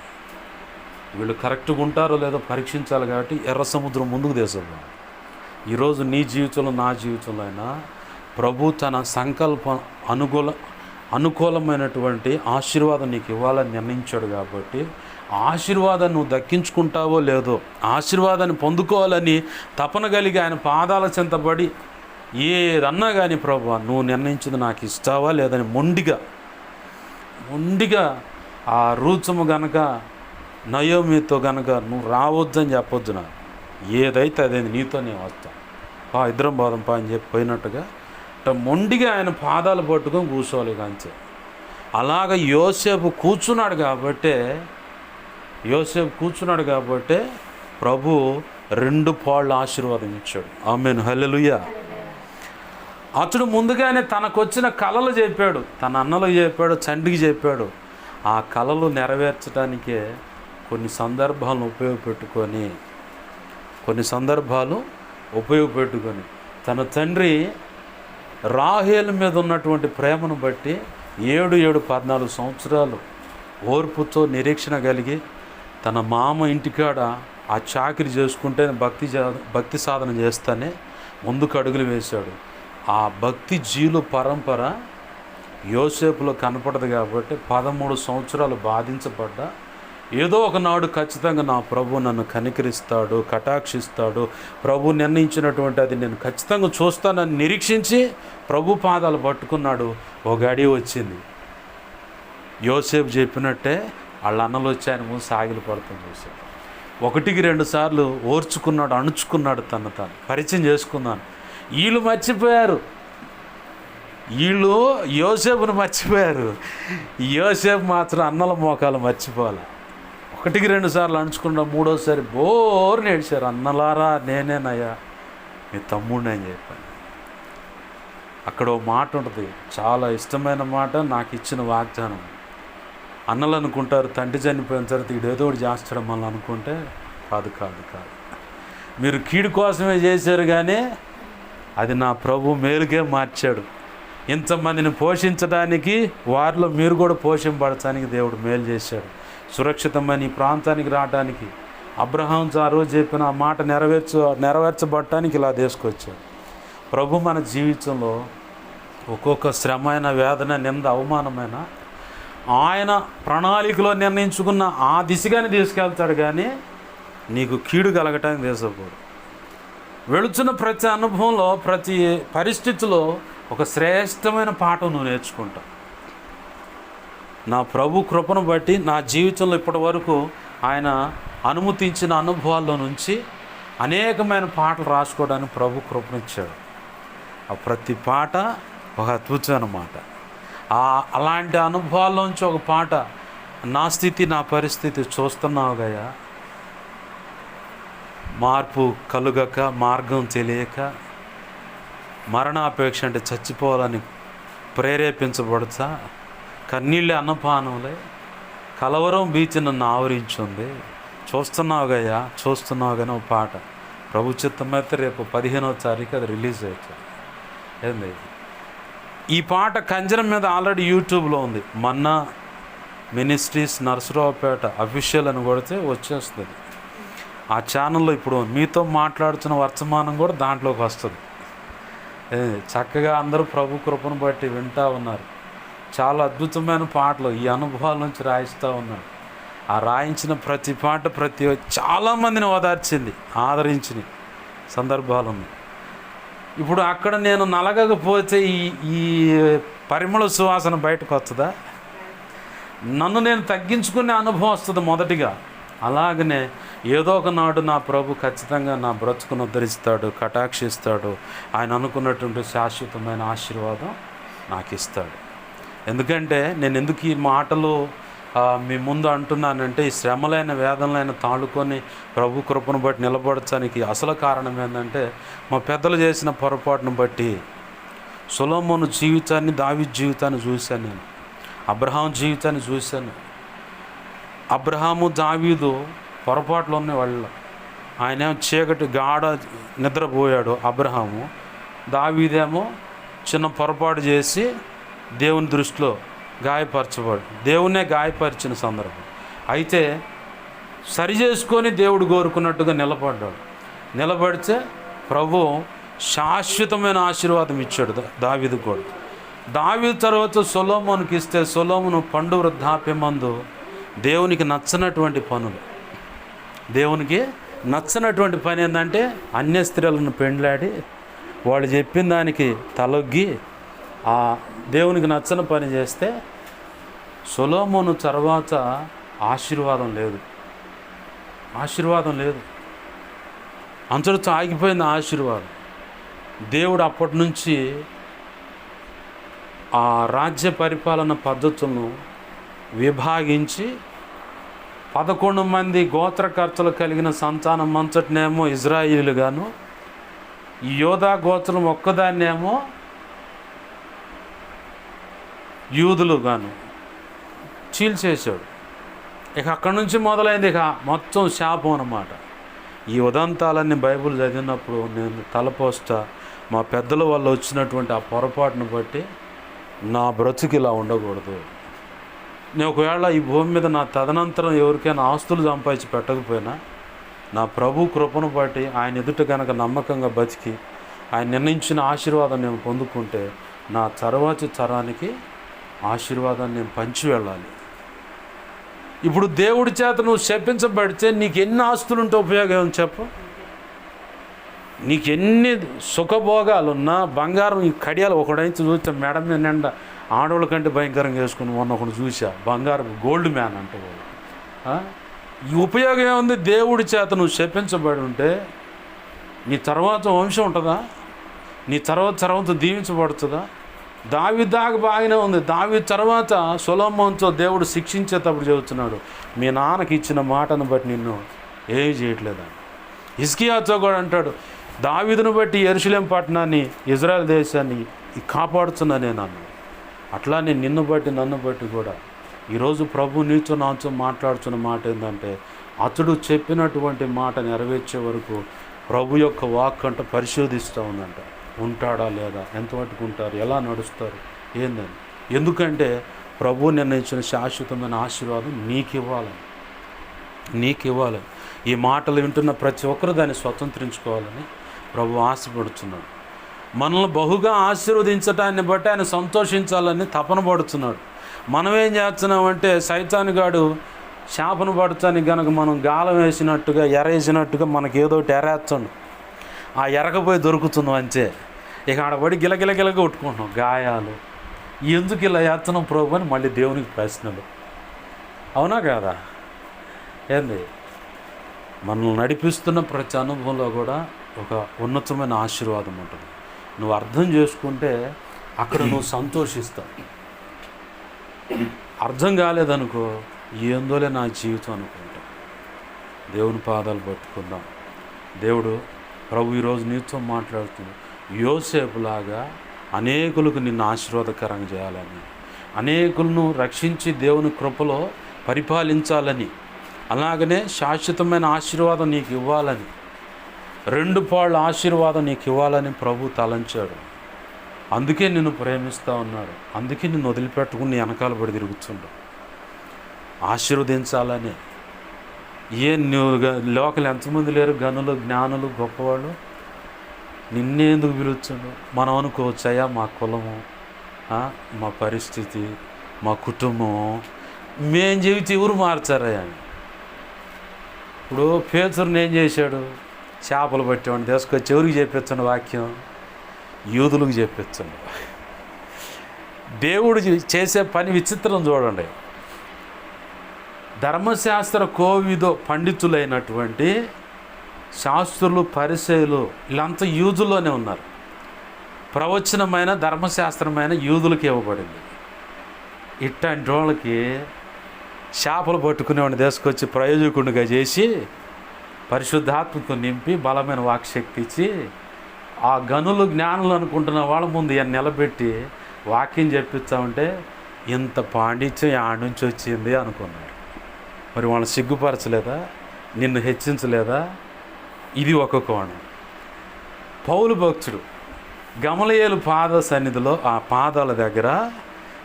వీళ్ళు కరెక్ట్గా ఉంటారో లేదో పరీక్షించాలి. కాబట్టి ఎర్ర సముద్రం ముందుకు తీసుకున్నాం. ఈరోజు నీ జీవితంలో నా జీవితంలో అయినా ప్రభు తన సంకల్పం అనుకూలమైనటువంటి ఆశీర్వాదం నీకు ఇవ్వాలని నిర్ణయించాడు. కాబట్టి ఆశీర్వాదాన్ని నువ్వు దక్కించుకుంటావో లేదో, ఆశీర్వాదాన్ని పొందుకోవాలని తపన కలిగి ఆయన పాదాల చెంతబడి ఏదన్నా కానీ ప్రభు నువ్వు నిర్ణయించింది నాకు ఇస్తావా లేదని మొండిగా ఆ రూచము గనక నయోమితో గనక నువ్వు రావద్దని చెప్పొద్దు. నాకు ఏదైతే అదేంది నీతో నేను వస్తా, ఇద్దరం పోదాం అని చెప్పి పోయినట్టుగా మొండిగా ఆయన పాదాలు పట్టుకొని కూర్చోవాలి. కాంచే అలాగ యోసేపు కూర్చున్నాడు కాబట్టే ప్రభు 2 పాళ్ళ ఆశీర్వాదం ఇచ్చాడు. ఆమేన్, హల్లెలూయా. అతడు ముందుగానే తనకొచ్చిన కలలు చెప్పాడు, తన అన్నలకు చెప్పాడు, తండ్రికి చెప్పాడు. ఆ కలలు నెరవేర్చడానికే కొన్ని సందర్భాలు ఉపయోగపెట్టుకొని తన తండ్రి రాహేలు మీద ఉన్నటువంటి ప్రేమను బట్టి 14 సంవత్సరాలు ఓర్పుతో నిరీక్షణ కలిగి తన మామ ఇంటికాడ ఆ చాకిరి చేసుకుంటే భక్తి సాధన చేస్తానే ముందుకు అడుగులు వేశాడు. ఆ భక్తి జీలు పరంపర యోసేపులో కనపడదు. కాబట్టి 13 సంవత్సరాలు బాధించబడ్డా ఏదో ఒకనాడు ఖచ్చితంగా నా ప్రభు నన్ను కనికరిస్తాడు, కటాక్షిస్తాడు, ప్రభు నిర్ణయించినటువంటి అది నేను ఖచ్చితంగా చూస్తానని నిరీక్షించి ప్రభు పాదాలు పట్టుకున్నాడు. ఓ గడి వచ్చింది, యోసేపు చెప్పినట్టే వాళ్ళ అన్నలు వచ్చి ఆయన ముందు సాగిలు పడతాం చూశాడు. 1-2 సార్లు ఓర్చుకున్నాడు, అణుచుకున్నాడు, తాను పరిచయం చేసుకున్నాను. వీళ్ళు మర్చిపోయారు, వీళ్ళు యోసేపును మర్చిపోయారు. యోసేపు మాత్రం అన్నల మోకాలు మర్చిపోవాలి. 1-2 సార్లు అణుచుకున్న 3వసారి బోర్ నేడిచారు. అన్నలారా నేనేనయ్యా మీ తమ్ముడిని అని చెప్పాను. అక్కడ ఓ మాట ఉంటుంది, చాలా ఇష్టమైన మాట, నాకు ఇచ్చిన వాగ్దానం. అన్నలు అనుకుంటారు తండ్రి చనిపోయిన తర్వాత ఈడేదో ఒకటి చేస్తాడు మళ్ళీ అనుకుంటే, కాదు. మీరు కీడు కోసమే చేశారు కానీ అది నా ప్రభు మేలుకే మార్చాడు. ఇంతమందిని పోషించడానికి వారిలో మీరు కూడా పోషింపడటానికి దేవుడు మేలు చేశాడు. సురక్షితమైన ఈ ప్రాంతానికి రావడానికి అబ్రహాం ఆ రోజు చెప్పిన ఆ మాట నెరవేర్చబడటానికి ఇలా తీసుకొచ్చాడు. ప్రభు మన జీవితంలో ఒక్కొక్క శ్రమైన, వేదన, నింద, అవమానమైన ఆయన ప్రణాళికలో నిర్ణయించుకున్న ఆ దిశగానే తీసుకెళ్తాడు కానీ నీకు కీడు కలగటానికి తీసుకుపోడు. వెళుతున్న ప్రతి అనుభవంలో, ప్రతి పరిస్థితిలో ఒక శ్రేష్టమైన పాఠం నువ్వు నేర్చుకుంటావు. నా ప్రభు కృపను బట్టి నా జీవితంలో ఇప్పటి వరకు ఆయన అనుమతించిన అనుభవాల్లో నుంచి అనేకమైన పాటలు రాసుకోవడానికి ప్రభు కృపనిచ్చాడు. ఆ ప్రతి పాట ఒక అద్భుతమైన మాట. అలాంటి అనుభవాల్లోంచి ఒక పాట, నా స్థితి నా పరిస్థితి చూస్తున్నావు గయా, మార్పు కలుగక మార్గం తెలియక, మరణాపేక్ష అంటే చచ్చిపోవాలని ప్రేరేపించబడతా, కన్నీళ్ళే అన్నపానంలే, కలవరం బీచి నన్ను ఆవరించింది, చూస్తున్నావు కానీ ఒక పాట. ప్రభు చిత్తమైతే రేపు 15వ తారీఖు అది రిలీజ్ అవుతుంది. ఏంది ఈ పాట? కంజరం మీద ఆల్రెడీ యూట్యూబ్లో ఉంది. మన్నా మినిస్ట్రీస్ నర్సరావుపేట అఫీషియల్ అని కొడితే వచ్చేస్తుంది. ఆ ఛానల్లో ఇప్పుడు మీతో మాట్లాడుతున్న వర్తమానం కూడా దాంట్లోకి వస్తుంది. చక్కగా అందరూ ప్రభు కృపను బట్టి వింటూ ఉన్నారు. చాలా అద్భుతమైన పాటలు ఈ అనుభవాల నుంచి రాయిస్తూ ఉన్నారు. ఆ రాయించిన ప్రతి పాట చాలామందిని ఓదార్చింది, ఆదరించిన సందర్భాలు ఉన్నాయి. ఇప్పుడు అక్కడ నేను నలగకపోతే ఈ పరిమళ సువాసన బయటకు వస్తుందా? నన్ను నేను తగ్గించుకునే అనుభవం వస్తుంది మొదటిగా. అలాగనే ఏదో ఒక నాడు నా ప్రభు ఖచ్చితంగా నా బ్రతుకును ఉద్ధరిస్తాడు, కటాక్షిస్తాడు. ఆయన అనుకున్నటువంటి శాశ్వతమైన ఆశీర్వాదం నాకు ఇస్తాడు. ఎందుకంటే నేను ఎందుకు ఈ మాటలు మీ ముందు అంటున్నానంటే, ఈ శ్రమలైన వేదనలైన తాళుకొని ప్రభు కృపను బట్టి నిలబడటానికి అసలు కారణం ఏంటంటే, మా పెద్దలు చేసిన పొరపాటును బట్టి సొలొమోను జీవితాన్ని, దావీదు జీవితాన్ని చూశాను నేను. అబ్రహాం జీవితాన్ని చూశాను. అబ్రహాము దావీదు పొరపాట్లు ఉన్నాయి వాళ్ళు. ఆయనేమో చీకటి గాఢ నిద్రపోయాడు అబ్రహాము. దావీదేమో చిన్న పొరపాటు చేసి దేవుని దృష్టిలో గాయపరచబడు, దేవునే గాయపరిచిన సందర్భం. అయితే సరి చేసుకొని దేవుడు కోరుకున్నట్టుగా నిలబడ్డాడు. నిలబడితే ప్రభు శాశ్వతమైన ఆశీర్వాదం ఇచ్చాడు దావీదు కూడా. దావీదు తర్వాత సొలొమోనుకి ఇస్తే, సొలొమోను పండు వృద్ధాప్యమందు దేవునికి నచ్చనటువంటి పనులు, దేవునికి నచ్చనటువంటి పని ఏంటంటే అన్య స్త్రీలను పెండ్లాడి వాళ్ళు చెప్పిన దానికి తలొగ్గి ఆ దేవునికి నచ్చని పని చేస్తే సొలొమోను తర్వాత ఆశీర్వాదం లేదు. ఆశీర్వాదం లేదు, అంతటితో ఆగిపోయింది ఆశీర్వాదం. దేవుడు అప్పటి నుంచి ఆ రాజ్య పరిపాలన పద్ధతులను విభాగించి 11 మంది గోత్రకర్తలు కలిగిన సంతానం అంతటినేమో ఇజ్రాయిలుగాను, ఈ యోధా గోత్రం ఒక్కదాన్నేమో యూదులుగాను చీల్చేశాడు. ఇక అక్కడి నుంచి మొదలైంది ఇక మొత్తం శాపం అన్నమాట. ఈ ఉదంతాలన్నీ బైబిల్ చదివినప్పుడు నేను తలపోస్తా, మా పెద్దల వల్ల వచ్చినటువంటి ఆ పొరపాటును బట్టి నా బ్రతుకు ఇలా ఉండకూడదు. నేను ఒకవేళ ఈ భూమి మీద నా తదనంతరం ఎవరికైనా ఆస్తులు సంపాదించి పెట్టకపోయినా, నా ప్రభు కృపను బట్టి ఆయన ఎదుట కనుక నమ్మకంగా బతికి ఆయన నిర్ణయించిన ఆశీర్వాదం నేను పొందుకుంటే, నా తర్వాతి తరానికి ఆశీర్వాదాన్ని నేను పంచి వెళ్ళాలి. ఇప్పుడు దేవుడి చేత నువ్వు శపించబడితే నీకు ఎన్ని ఆస్తులు ఉంటే ఉపయోగం చెప్పు? నీకు ఎన్ని సుఖభోగాలున్నా, బంగారం ఈ కడియాలు ఒకడైతే చూస్తే మెడ మీద నిండా ఆడవాళ్ళ కంటే భయంకరంగా వేసుకుని మొన్న ఒకటి చూసా, బంగారం గోల్డ్ మ్యాన్ అంటే వాడు. ఈ ఉపయోగం ఏముంది? దేవుడి చేత నువ్వు శపించబడి ఉంటే నీ తర్వాత వంశం ఉంటుందా? నీ తర్వాత దీవించబడుతుందా? దావీదు దాకా బాగానే ఉంది. దావీదు తర్వాత సొలొమోనుతో దేవుడు శిక్షించేటప్పుడు చెబుతున్నాడు, మీ నాన్నకి ఇచ్చిన మాటను బట్టి నిన్ను ఏమి చేయట్లేదా. హిజ్కియాతో కూడా అంటాడు, దావీదును బట్టి యెరూషలేం పట్టణాన్ని, ఇజ్రాయెల్ దేశాన్ని కాపాడుతున్నా నేను అన్నాడు. అట్లానే నిన్ను బట్టి నన్ను బట్టి కూడా ఈరోజు ప్రభు నీతో నాతో మాట్లాడుతున్న మాట ఏంటంటే, అతడు చెప్పినటువంటి మాట నెరవేర్చే వరకు ప్రభు యొక్క వాక్ అంట పరిశోధిస్తూ ఉందంట. ఉంటాడా లేదా, ఎంతవరకు ఉంటారు, ఎలా నడుస్తారు, ఏందని. ఎందుకంటే ప్రభు నిర్ణయించిన శాశ్వతమైన ఆశీర్వాదం నీకు ఇవ్వాలని. ఈ మాటలు వింటున్న ప్రతి ఒక్కరు దాన్ని స్వతంత్రించుకోవాలని ప్రభు ఆశపడుతున్నాడు. మనల్ని బహుగా ఆశీర్వదించటాన్ని బట్టి ఆయన సంతోషించాలని తపన పడుతున్నాడు. మనం ఏం చేస్తున్నామంటే, సైతానుగాడు శాపను పడతానికి కనుక మనం గాలం వేసినట్టుగా, ఎరేసినట్టుగా మనకి ఏదో ఒకటి ఎరేస్తాడు. ఆ ఎరకపోయి దొరుకుతున్నాం అంతే. ఇక ఆడపడి గిలగిలగిలగా కొట్టుకుంటున్నాం, గాయాలు. ఎందుకు ఇలా చేస్తున్నాం ప్రభు అని మళ్ళీ దేవునికి ప్రశ్నలు. అవునా కాదా? ఏంది? మనల్ని నడిపిస్తున్న ప్రతి అనుభవంలో కూడా ఒక ఉన్నతమైన ఆశీర్వాదం ఉంటుంది. నువ్వు అర్థం చేసుకుంటే అక్కడ నువ్వు సంతోషిస్తావు. అర్థం కాలేదనుకో, ఏందోలే నా జీవితం అనుకుంటా. దేవుని పాదాలు పట్టుకుందాం. దేవుడు ప్రభు ఈరోజు నీతో మాట్లాడుతుంది. యోసేపులాగా అనేకులకు నిన్ను ఆశీర్వాదకరంగా చేయాలని, అనేకులను రక్షించి దేవుని కృపలో పరిపాలించాలని, అలాగనే శాశ్వతమైన ఆశీర్వాదం నీకు ఇవ్వాలని, 2 పాళ్ళ ఆశీర్వాదం నీకు ఇవ్వాలని ప్రభు తలంచాడు. అందుకే నిన్ను ప్రేమిస్తూ ఉన్నాడు. అందుకే నిన్ను వదిలిపెట్టుకుని నీ వెనకాల పడి తిరుగుతుండు. ఆశీర్వదించాలని. నువ్వు లోకలు ఎంతమంది లేరు, గనులు, జ్ఞానులు, గొప్పవాళ్ళు, నిన్నే ఎందుకు పిలుచుండు? మనం అనుకోవచ్చు, అయ్యా మా కులము, మా పరిస్థితి, మా కుటుంబం, మేం చెబితే ఎవరు మార్చారయ్యా అని. ఇప్పుడు పేతురుని ఏం చేశాడు? చేపలు పట్టేవాడిని తీసుకొచ్చి ఎవరికి చెప్పించండి వాక్యం? యూదులకు చెప్పించండి. దేవుడు చేసే పని విచిత్రం చూడండి. ధర్మశాస్త్ర కోవిదో పండితులైనటువంటి శాస్త్రులు, పరిసయ్యులు వీళ్ళంతా యూదుల్లోనే ఉన్నారు. ప్రవచనమైన ధర్మశాస్త్రమైన యూదులకి ఇవ్వబడింది. ఇట్లాంటి వాళ్ళకి చేపలు పట్టుకునేవాడిని తీసుకొచ్చి ప్రయోజకుడిగా చేసి పరిశుద్ధాత్మతో నింపి బలమైన వాక్శక్తి ఇచ్చి ఆ గనులు జ్ఞానులు అనుకుంటున్న వాళ్ళ ముందు ఈయన నిలబెట్టి వాక్యం చెప్పించామంటే ఇంత పాండిత్యం ఆడ నుంచి వచ్చింది అనుకున్నారు. మరి వాళ్ళని సిగ్గుపరచలేదా? నిన్ను హెచ్చించలేదా? ఇది ఒక కోణం. పౌలు భక్తుడు గమలీయేలు పాద సన్నిధిలో ఆ పాదాల దగ్గర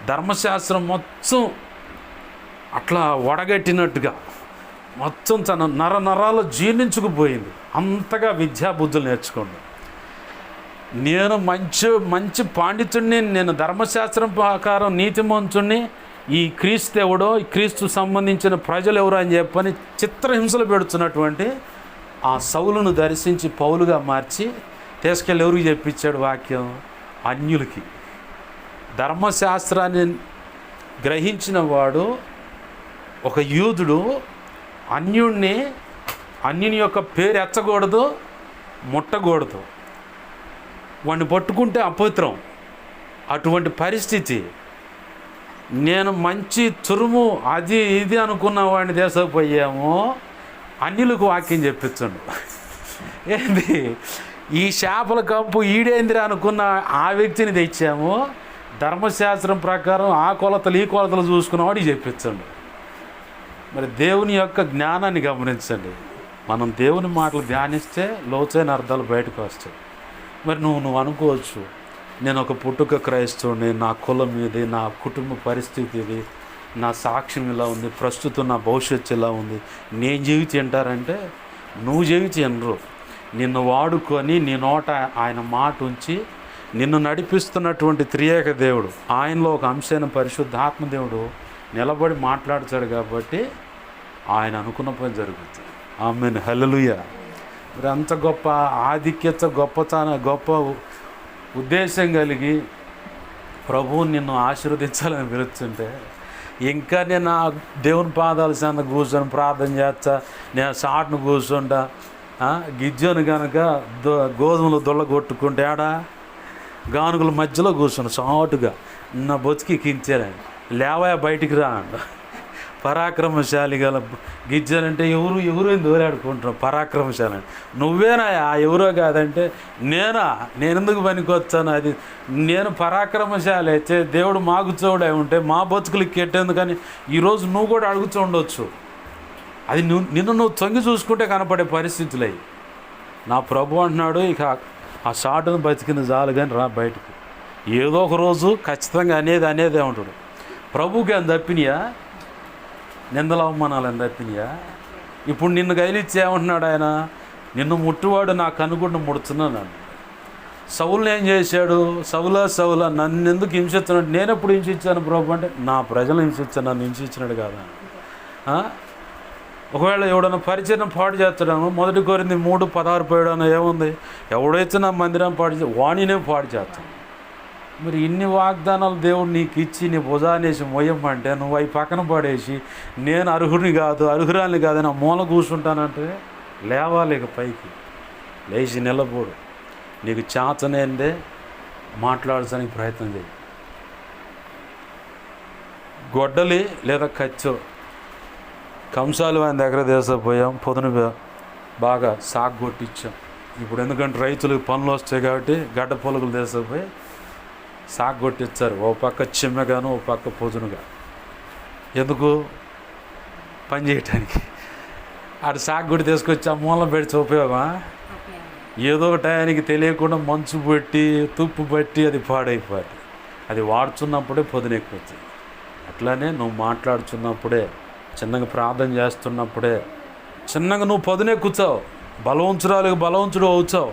ధర్మశాస్త్రం మొత్తం అట్లా వడగట్టినట్టుగా మొత్తం తన నరాలు జీర్ణించుకుపోయింది. అంతగా విద్యాబుద్ధులు నేర్చుకోండి. నేను మంచి పాండితుడిని, నేను ధర్మశాస్త్రం ప్రకారం నీతిమంతుడిని, ఈ క్రీస్తు ఎవడో, ఈ క్రీస్తు సంబంధించిన ప్రజలు ఎవరో అని చెప్పని చిత్రహింసలు పెడుతున్నటువంటి ఆ సౌలును దర్శించి పౌలుగా మార్చి తీసుకెళ్ళి ఎవరికి చెప్పించాడు వాక్యం? అన్యులకి. ధర్మశాస్త్రాన్ని గ్రహించిన వాడు ఒక యూదుడు అన్యుని యొక్క పేరు ఎత్తకూడదు, ముట్టకూడదు, వాడిని పట్టుకుంటే అపవిత్రం. అటువంటి పరిస్థితి. నేను మంచి తురుము అది ఇది అనుకున్న వాడిని తీసుకుపోయాము, అన్యులకు వాక్యం చెప్పించండు. ఏంది ఈ చేపల కంపు ఈడేందిరా అనుకున్న ఆ వ్యక్తిని తెచ్చాము, ధర్మశాస్త్రం ప్రకారం ఆ కొలతలు ఈ కొలతలు చూసుకున్నవాడికి చెప్పించండు. మరి దేవుని యొక్క జ్ఞానాన్ని గమనించండి. మనం దేవుని మాటలు ధ్యానిస్తే లోతైన అర్థాలు బయటకు వస్తాయి. మరి నువ్వు అనుకోవచ్చు, నేను ఒక పుట్టుక క్రైస్తవుని, నా కులం ఇది, నా కుటుంబ పరిస్థితి ఇది, నా సాక్ష్యం ఇలా ఉంది, ప్రస్తుతం నా భవిష్యత్తు ఇలా ఉంది, నేను జీవితం వింటారంటే నువ్వు జీవితం వినరు. నిన్ను వాడుకొని నీ నోట ఆయన మాట ఉంచి నిన్ను నడిపిస్తున్నటువంటి త్రియేక దేవుడు, ఆయనలో ఒక అంశమైన పరిశుద్ధాత్మ దేవుడు నిలబడి మాట్లాడతాడు. కాబట్టి ఆయన అనుకున్న పని జరుగుతుంది. ఆమేన్, హల్లెలూయా. మరి అంత గొప్ప ఆధిక్యత, గొప్ప ఉద్దేశం కలిగి ప్రభువు నిన్ను ఆశీర్వదించాలని పిలుస్తుంటే ఇంకా నేను ఆ దేవుని పాదాల చెంద కూర్చొని ప్రార్థన చేస్తా, నేను సాటును కూర్చుంటా, గిజ్జను కనుక గోధుమలు దొల్లగొట్టుకుంటే ఆడ గానుగుల మధ్యలో కూర్చుని సాటుగా నా బతికి కించారని లేవా బయటికి రా అంట. పరాక్రమశాలి గల గిజ్జనంటే ఎవరు దూరాడుకుంటున్నావు? పరాక్రమశాలి నువ్వేనా? ఎవరో కాదంటే నేను ఎందుకు పనికొచ్చాను? అది నేను పరాక్రమశాలి అయితే దేవుడు మాకు చోడై ఉంటే మా బతుకులకి కెట్టేందుకని ఈరోజు నువ్వు కూడా అడుగుతూ ఉండొచ్చు. అది నిన్ను తొంగి చూసుకుంటే కనపడే పరిస్థితులు అవి. నా ప్రభు అంటున్నాడు, ఇక ఆ షాటును బతికింది చాలు కానీ రా బయటకు. ఏదో ఒక రోజు ఖచ్చితంగా అనేదే ఉంటాడు. ప్రభుకి అని తప్పినయా? నిందల అవమానాలు అని తప్పినయా? ఇప్పుడు నిన్ను గైలిచ్చి ఏమంటున్నాడు ఆయన? నిన్ను ముట్టువాడు నా కనుగుడ్డు ముడుతున్నాను. సౌలుని ఏం చేశాడు? సౌలా నన్ను ఎందుకు హింసిస్తున్నాడు? నేను ఎప్పుడు హింసించాను ప్రభు అంటే, నా ప్రజలు హింసించాను, నన్ను హింసించినాడు కాదా? ఒకవేళ ఎవడన్నా పరిచయం పాడు చేస్తాడేమో, 1 కొరింథీ 3:16 పోయడం ఏముంది? ఎవడైతే నా మందిరం పాడు చే వాణినే పాడు చేస్తాను. మరి ఇన్ని వాగ్దానాలు దేవుడు నీకు ఇచ్చి నీ భుజానేసి మొయ్యమంటే నువ్వు అవి పక్కన పడేసి నేను అర్హురాలిని కాదని ఆ మూల కూర్చుంటానంటే లేవాలి. ఇక పైకి లేచి నిలబోడు. నీకు చేతనేందే మాట్లాడడానికి ప్రయత్నం చేయి. గొడ్డలి లేదా కచ్చో కంసాలు ఆయన దగ్గర తీసుకుపోయాం, పొద్దున బాగా సాగు కొట్టించాం. ఇప్పుడు ఎందుకంటే రైతులకు పనులు వస్తాయి కాబట్టి గడ్డ పొలుగులు తీసుకుపోయి సాగు కొట్టించారు. ఓ పక్క చిమ్మగాను, ఓ పక్క పొదునుగా. ఎందుకు? పని చేయటానికి. ఆడు సాగు కొట్టి తీసుకొచ్చి ఆ మూలం పెడితే ఉపయోగమా? ఏదో ఒక టయానికి తెలియకుండా మంచు పెట్టి తుప్పు పట్టి అది పాడైపోతుంది. అది వాడుతున్నప్పుడే పొదును ఎక్కువచ్చింది. అట్లానే నువ్వు మాట్లాడుతున్నప్పుడే, చిన్నగా ప్రార్థన చేస్తున్నప్పుడే చిన్నగా నువ్వు పొదునెక్కుతావు, బలవంతుడు అవుతావు.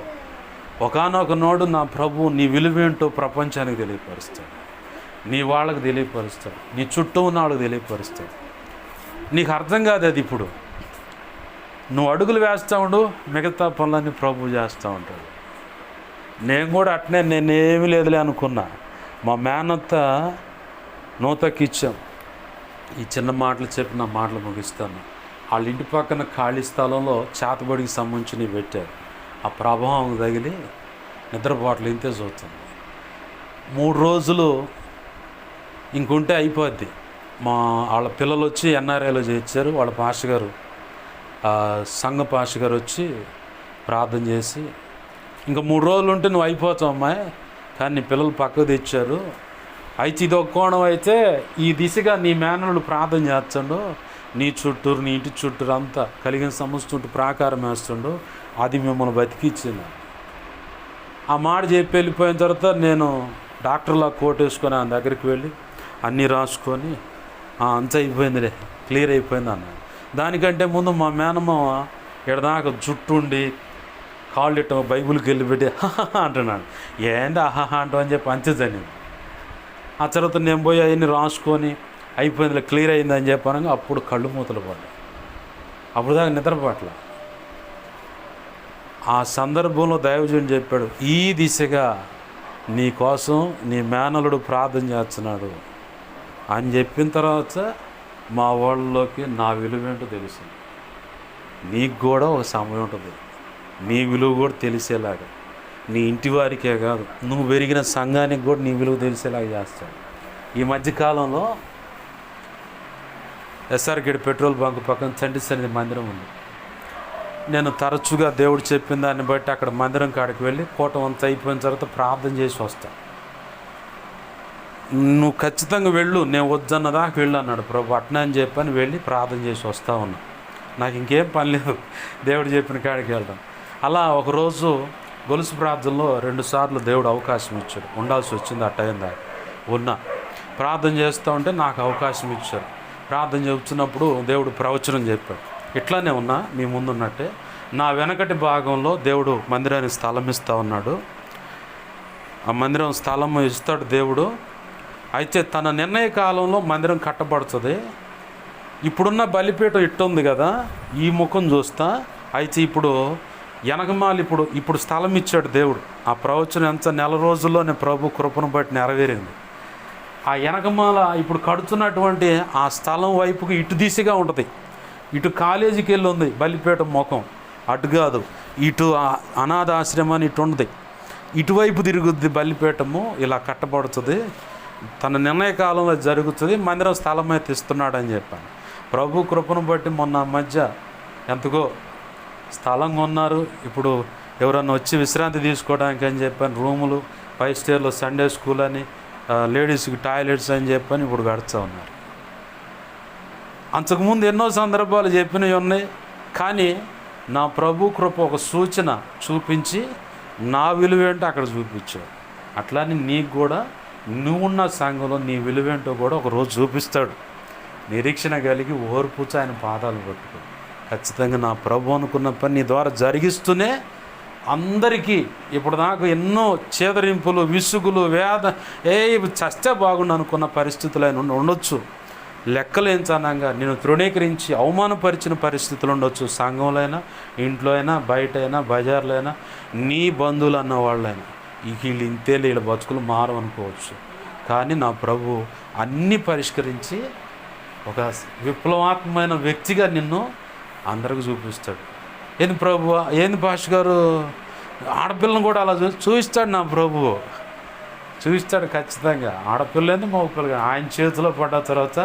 ఒకానొక నోడు నా ప్రభు నీ విలువేంటో ప్రపంచానికి తెలియపరుస్తాడు, నీ వాళ్ళకి తెలియపరుస్తాడు, నీ చుట్టూ ఉన్న వాళ్ళకి తెలియపరుస్తాడు. నీకు అర్థం కాదు అది. ఇప్పుడు నువ్వు అడుగులు వేస్తూ ఉండు, మిగతా పనులన్నీ ప్రభు చేస్తూ ఉంటాడు. నేను కూడా అట్నే నేనేమీ లేదులే అనుకున్నా. మా మేనత్త నూతకి ఇచ్చాం, ఈ చిన్న మాటలు చెప్పి నా మాటలు ముగిస్తాను. వాళ్ళ ఇంటి పక్కన ఖాళీ స్థలంలో చేతబడికి సంబంధించినవి పెట్టారు. ఆ ప్రభావం తగిలి నిద్రపోట్లు ఇంతే చూస్తుంది. 3 రోజులు ఇంకుంటే అయిపోద్ది. వాళ్ళ పిల్లలు వచ్చి ఎన్ఆర్ఐలో చేర్చారు. వాళ్ళ పాస్టర్ గారు, సంఘ పాస్టర్ గారు వచ్చి ప్రార్థన చేసి, ఇంకా 3 రోజులు ఉంటే నువ్వు అయిపోతావు అమ్మాయి, కానీ నీ పిల్లలు పక్కకు తెచ్చారు. అయితే ఇది ఒక కోణం అయితే, ఈ దిశగా నీ మేనలుడు ప్రార్థన చేస్తుండు, నీ చుట్టూరు, నీ ఇంటి చుట్టూరు అంతా కలిగిన సమస్య చుట్టూ ప్రాకారం వేస్తుండు, అది మిమ్మల్ని బతికిచ్చింది. ఆ మాట చెప్పి వెళ్ళిపోయిన తర్వాత నేను డాక్టర్లా కోట్ వేసుకొని ఆయన దగ్గరికి వెళ్ళి అన్నీ రాసుకొని అంత అయిపోయిందిలే, క్లియర్ అయిపోయింది అన్నాడు. దానికంటే ముందు మా మేనమామ ఎడదాకా జుట్టు ఉండి కాళ్ళు ఇట్ట బైబుల్కి వెళ్ళి పెట్టి అంటున్నాడు. ఏంది ఆహాహా అంటావు అని చెప్పి అంతేదాన్ని. ఆ తర్వాత నేను పోయి అవన్నీ రాసుకొని అయిపోయిందిలే, క్లియర్ అయింది అని చెప్పాను. అప్పుడు కళ్ళు మూతలు పడ్డాయి. అప్పుడు దాకా నిద్రపట్ల. ఆ సందర్భంలో దైవజనుడు చెప్పాడు, ఈ దిశగా నీ కోసం నీ మేనలుడు ప్రార్థన చేస్తున్నాడు అని చెప్పిన తర్వాత మా వాళ్ళలోకి నా విలువ ఏంటో తెలిసింది. నీకు కూడా ఒక సమయం ఉంటుంది, నీ విలువ కూడా తెలిసేలాగా, నీ ఇంటి వారికే కాదు, నువ్వు పెరిగిన సంఘానికి కూడా నీ విలువ తెలిసేలాగా చేస్తాడు. ఈ మధ్యకాలంలో ఎస్ఆర్గేడ్ పెట్రోల్ బంక్ పక్కన చంటి సన్నిధి మందిరం ఉంది. నేను తరచుగా దేవుడు చెప్పిన దాన్ని బట్టి అక్కడ మందిరం కాడికి వెళ్ళి కూటం అంతా అయిపోయిన తర్వాత ప్రార్థన చేసి వస్తాను. నువ్వు ఖచ్చితంగా వెళ్ళు, నేను వద్దన్నదాకా వెళ్ళు అన్నాడు ప్రభు. అట్నా అని చెప్పని వెళ్ళి ప్రార్థన చేసి వస్తూ ఉన్నా. నాకు ఇంకేం పని లేదు, దేవుడు చెప్పిన కాడికి వెళ్తాం. అలా ఒకరోజు గొలుసు ప్రార్థనలో 2 సార్లు దేవుడు అవకాశం ఇచ్చాడు. ఉండాల్సి వచ్చింది ఆ టైం దాకా. ఉన్నా ప్రార్థన చేస్తూ ఉంటే నాకు అవకాశం ఇచ్చాడు. ప్రార్థన చెబుతున్నప్పుడు దేవుడు ప్రవచనం చెప్పాడు. ఇట్లానే ఉన్నా మీ ముందు ఉన్నట్టే. నా వెనకటి భాగంలో దేవుడు మందిరానికి స్థలం ఇస్తూ ఉన్నాడు. ఆ మందిరం స్థలం ఇస్తాడు దేవుడు. అయితే తన నిర్ణయ కాలంలో మందిరం కట్టబడుతుంది. ఇప్పుడున్న బలిపీఠం ఇట్టుంది కదా, ఈ ముఖం చూస్తా. అయితే ఇప్పుడు వెనకమాలి ఇప్పుడు స్థలం ఇచ్చాడు దేవుడు. ఆ ప్రవచనం ఎంత 4 రోజుల్లోనే ప్రభు కృపను బట్టి నెరవేరింది. ఆ వెనకమాల ఇప్పుడు కడుతున్నటువంటి ఆ స్థలం వైపుకి ఇటు దిశగా ఉంటుంది. ఇటు కాలేజీకి వెళ్ళి ఉంది బలిపీఠం ముఖం, అటు కాదు. ఇటు అనాథాశ్రమాన్ని ఇటు ఉంది, ఇటువైపు తిరుగుద్ది బలిపీఠము. ఇలా కట్టబడుతుంది, తన నిర్ణయ కాలంలో జరుగుతుంది. మందిరం స్థలం అయితే ఇస్తున్నాడు అని చెప్పాను. ప్రభు కృపను బట్టి మొన్న మధ్య ఎంతగో స్థలం కొన్నారు. ఇప్పుడు ఎవరన్నా వచ్చి విశ్రాంతి తీసుకోవడానికి అని చెప్పాను రూములు, 5 స్టార్లో సండే స్కూల్ అని, లేడీస్కి టాయిలెట్స్ అని చెప్పని ఇప్పుడు కడుతూ ఉన్నారు. అంతకుముందు ఎన్నో సందర్భాలు చెప్పినవి ఉన్నాయి. కానీ నా ప్రభు కృప ఒక సూచన చూపించి నా విలువేంటో అక్కడ చూపించాడు. అట్లానే నీకు కూడా నువ్వున్న సంఘంలో నీ విలువేంటో కూడా ఒకరోజు చూపిస్తాడు. నిరీక్షణ కలిగి ఓర్పుచు ఆయన పాదాలు పట్టుకో. ఖచ్చితంగా నా ప్రభు అనుకున్న పని నీ ద్వారా జరిగిస్తూనే అందరికీ ఇప్పుడు నాకు ఎన్నో చేదరింపులు, విసుగులు, చస్తే బాగుండు అనుకున్న పరిస్థితులు అయినా ఉండొచ్చు. లెక్కలేంచనంగా నేను తృణీకరించి అవమానపరిచిన పరిస్థితులు ఉండొచ్చు. సంఘంలో అయినా, ఇంట్లో అయినా, బయట అయినా, బజార్లో అయినా, నీ బంధువులు అన్న వాళ్ళైనా వీళ్ళు ఇంతేలే, వీళ్ళ బతుకులు మారవనుకోవచ్చు. కానీ నా ప్రభు అన్నీ పరిష్కరించి ఒక విప్లవాత్మకమైన వ్యక్తిగా నిన్ను అందరికి చూపిస్తాడు. ఏంది ప్రభు, ఏంది పాస్టర్ గారు, ఆడపిల్లను కూడా అలా చూపిస్తాడు నా ప్రభువు. చూపిస్తాడు ఖచ్చితంగా. ఆడపిల్లేంది మగపిల్ల, ఆయన చేతిలో పడ్డ తర్వాత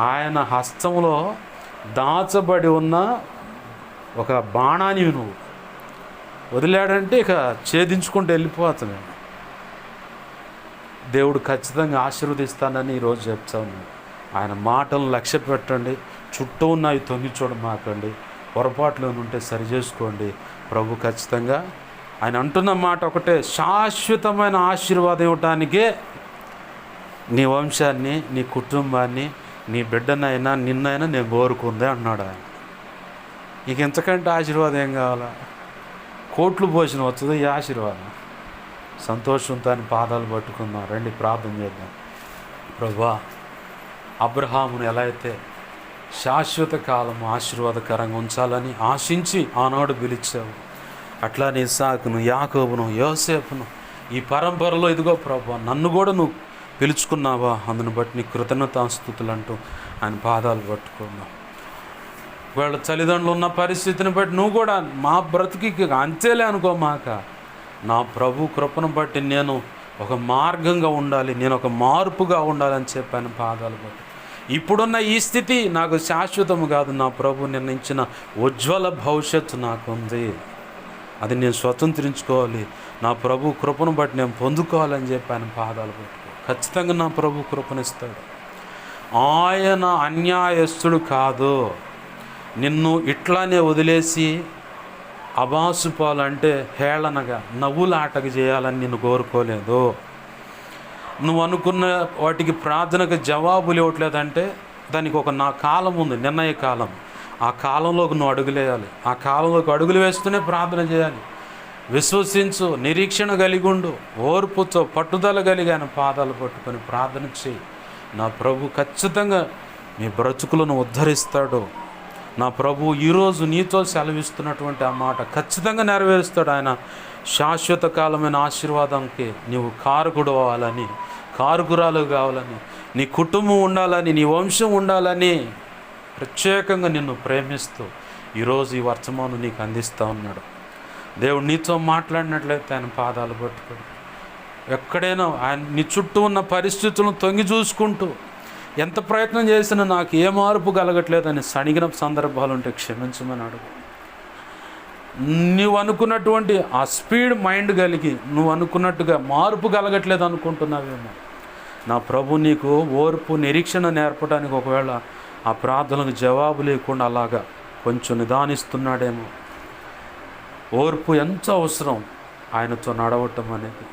ఆయన హస్తంలో దాచబడి ఉన్న ఒక బాణాన్ని నువ్వు వదిలాడంటే ఇక ఛేదించుకుంటూ వెళ్ళిపోతాను. దేవుడు ఖచ్చితంగా ఆశీర్వదిస్తానని ఈరోజు చెప్తా ఉన్నాను. ఆయన మాటలను లక్ష్య పెట్టండి. చుట్టూ ఉన్నవి తొంగి చూడమాకండి. పొరపాట్లు ఉంటే సరి చేసుకోండి. ప్రభు ఖచ్చితంగా ఆయన అంటున్న మాట ఒకటే, శాశ్వతమైన ఆశీర్వాదం ఇవ్వటానికే నీ వంశాన్ని, నీ కుటుంబాన్ని, నీ బిడ్డనైనా నిన్నైనా నేను కోరుకుందే అన్నాడు ఆయన. నీకు ఎంతకంటే ఆశీర్వాదం ఏం కావాలా? కోట్లు పోసిన వస్తుంది ఈ ఆశీర్వాదం. సంతోషంతో ఆయన పాదాలు పట్టుకుందాం. రండి ప్రార్థన చేద్దాం. ప్రభువా, అబ్రహామును ఎలా అయితే శాశ్వత కాలం ఆశీర్వాదకరంగా ఉంచాలని ఆశించి ఆనాడు పిలిచావు, అట్లానే ఇస్సాకును, యాకోబును, యోసేపును ఈ పరంపరలో ఇదిగో ప్రభువా నన్ను కూడా నువ్వు పిలుచుకున్నావా, అందుని బట్టి నీ కృతజ్ఞతాస్తుతులు అంటూ ఆయన పాదాలు పట్టుకున్నావు. వాళ్ళ తల్లిదండ్రులు ఉన్న పరిస్థితిని బట్టి నువ్వు కూడా మా బ్రతికి అంతేలే అనుకోమాక, నా ప్రభు కృపను బట్టి నేను ఒక మార్గంగా ఉండాలి, నేను ఒక మార్పుగా ఉండాలని చెప్పాను పాదాలు బట్టి. ఇప్పుడున్న ఈ స్థితి నాకు శాశ్వతము కాదు, నా ప్రభు నిర్ణయించిన ఉజ్వల భవిష్యత్తు నాకు ఉంది, అది నేను స్వతంత్రించుకోవాలి, నా ప్రభు కృపను బట్టి నేను పొందుకోవాలని చెప్పాను పాదాలు పట్టుకో. ఖచ్చితంగా నా ప్రభు కృపనిస్తాడు. ఆయన అన్యాయస్తుడు కాదు. నిన్ను ఇట్లానే వదిలేసి అబాసుపాలంటే హేళనగా నవ్వులాటకు చేయాలని నిన్ను కోరుకోలేదు. నువ్వు అనుకున్న వాటికి ప్రార్థనకు జవాబులు ఇవ్వట్లేదంటే దానికి ఒక నా కాలం ఉంది, నిర్ణయ కాలం. ఆ కాలంలోకి నువ్వు అడుగులేయాలి. ఆ కాలంలోకి అడుగులు వేస్తూనే ప్రార్థన చేయాలి. విశ్వసించు, నిరీక్షణ కలిగి ఉండు, ఓర్పుతో పట్టుదల కలిగి ఆయన పాదాలు పట్టుకొని ప్రార్థన చేయి. నా ప్రభు ఖచ్చితంగా నీ బ్రతుకులను ఉద్ధరిస్తాడు. నా ప్రభు ఈరోజు నీతో సెలవిస్తున్నటువంటి ఆ మాట ఖచ్చితంగా నెరవేరుస్తాడు. ఆయన శాశ్వత కాలమైన ఆశీర్వాదంకి నీవు కారకుడు అవ్వాలని, కారకురాలు కావాలని, నీ కుటుంబం ఉండాలని, నీ వంశం ఉండాలని ప్రత్యేకంగా నిన్ను ప్రేమిస్తూ ఈరోజు ఈ వర్తమానం నీకు అందిస్తూ ఉన్నాడు. దేవుడు నీతో మాట్లాడినట్లయితే ఆయన పాదాలు పట్టుకొని, ఎక్కడైనా ఆయన నీ చుట్టూ ఉన్న పరిస్థితులను తొంగి చూసుకుంటూ ఎంత ప్రయత్నం చేసినా నాకు ఏ మార్పు కలగట్లేదని సణిగిన సందర్భాలు ఉంటే క్షమించమని అడుగు. నువ్వు అనుకున్నటువంటి ఆ స్పీడ్ మైండ్ కలిగి నువ్వు అనుకున్నట్టుగా మార్పు కలగట్లేదు అనుకుంటున్నావేమో, నా ప్రభు నీకు ఓర్పు నిరీక్షణ నేర్పడానికి ఒకవేళ ఆ ప్రార్థనలకు జవాబు లేకుండా అలాగా కొంచెం నిదానిస్తున్నాడేమో. ఓర్పు ఎంత అవసరం ఆయనతో నడవటం అనేది.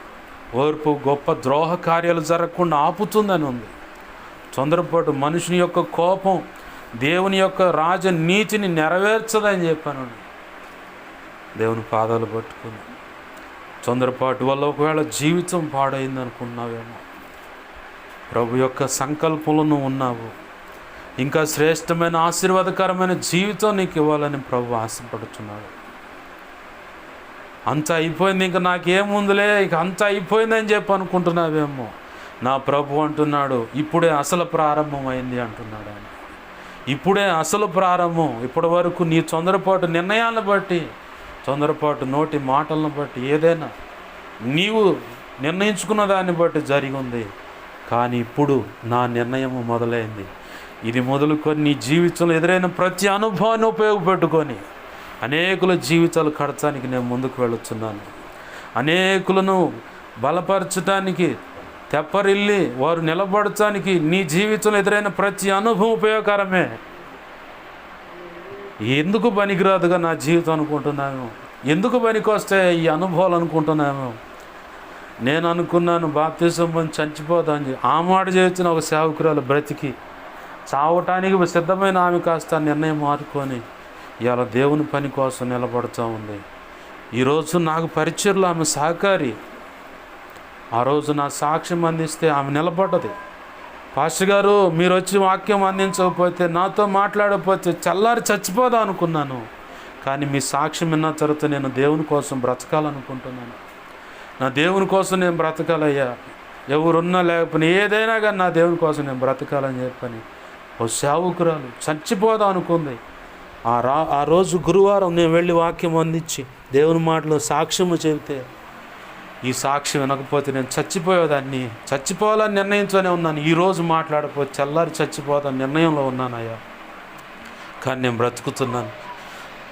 ఓర్పు గొప్ప ద్రోహ కార్యాలు జరగకుండా ఆపుతుందని ఉంది. తొందరపాటు మనుషుని యొక్క కోపం దేవుని యొక్క రాజనీతిని నెరవేర్చదని చెప్పాను. దేవుని పాదాలు పట్టుకుని తొందరపాటు వల్ల ఒకవేళ జీవితం పాడైంది అనుకున్నావేమో, ప్రభు యొక్క సంకల్పంలో నువ్వు ఉన్నావు. ఇంకా శ్రేష్టమైన ఆశీర్వాదకరమైన జీవితం నీకు ఇవ్వాలని ప్రభు ఆశపడుతున్నాడు. అంత అయిపోయింది, ఇంకా నాకేముందులే, ఇక అంత అయిపోయిందని చెప్పి అనుకుంటున్నావేమో, నా ప్రభు అంటున్నాడు ఇప్పుడే అసలు ప్రారంభమైంది అంటున్నాడు ఆయన. ఇప్పుడే అసలు ప్రారంభం. ఇప్పటి వరకు నీ తొందరపాటు నిర్ణయాలను బట్టి, తొందరపాటు నోటి మాటలను బట్టి, ఏదైనా నీవు నిర్ణయించుకున్న దాన్ని బట్టి జరిగి ఉంది. కానీ ఇప్పుడు నా నిర్ణయం మొదలైంది. ఇది మొదలుకొని నీ జీవితంలో ఎదురైన ప్రతి అనుభవాన్ని ఉపయోగపెట్టుకొని అనేకుల జీవితాలు కడటానికి నేను ముందుకు వెళుతున్నాను. అనేకులను బలపరచడానికి, తెప్పరిల్లి వారు నిలబడటానికి నీ జీవితంలో ఎదురైన ప్రతి అనుభవం ఉపయోగకరమే. ఎందుకు పనికిరాదుగా నా జీవితం అనుకుంటున్నాను, ఎందుకు పనికొస్తాయి ఈ అనుభవాలు అనుకుంటున్నాము. నేను అనుకున్నాను బాప్తిసం పొంది చచ్చిపోతాను, ఆ మాట చేసిన ఒక సేవకురాలు బ్రతికి చావటానికి సిద్ధమైన ఆమె కాస్త నిర్ణయం మార్చుకొని ఇవాళ దేవుని పని కోసం నిలబడుతూ ఉంది. ఈరోజు నాకు పరిచర్లు ఆమె సహకారి. ఆ రోజు నా సాక్ష్యం అందిస్తే ఆమె నిలబడ్డది. పాస్టర్ గారు మీరు వచ్చి వాక్యం అందించకపోతే, నాతో మాట్లాడకపోతే చల్లారి చచ్చిపోదా అనుకున్నాను. కానీ మీ సాక్ష్యం విన్న తర్వాత నేను దేవుని కోసం బ్రతకాలనుకుంటున్నాను. నా దేవుని కోసం నేను బ్రతకాలయ్యా, ఎవరున్నా లేకపోయినా ఏదైనా కానీ నా దేవుని కోసం నేను బ్రతకాలని చెప్పని ఓ సేవకురాలు చచ్చిపోదా అనుకుంది. ఆ రోజు గురువారం నేను వెళ్ళి వాక్యం అందించి దేవుని మాటలో సాక్ష్యము చెబితే, ఈ సాక్ష్యం వినకపోతే నేను చచ్చిపోయేదాన్ని, చచ్చిపోవాలని నిర్ణయించునే ఉన్నాను. ఈరోజు మాట్లాడకపోతే చల్లారి చచ్చిపోతాను నిర్ణయంలో ఉన్నానయ్యా. కానీ నేను బ్రతుకుతున్నాను,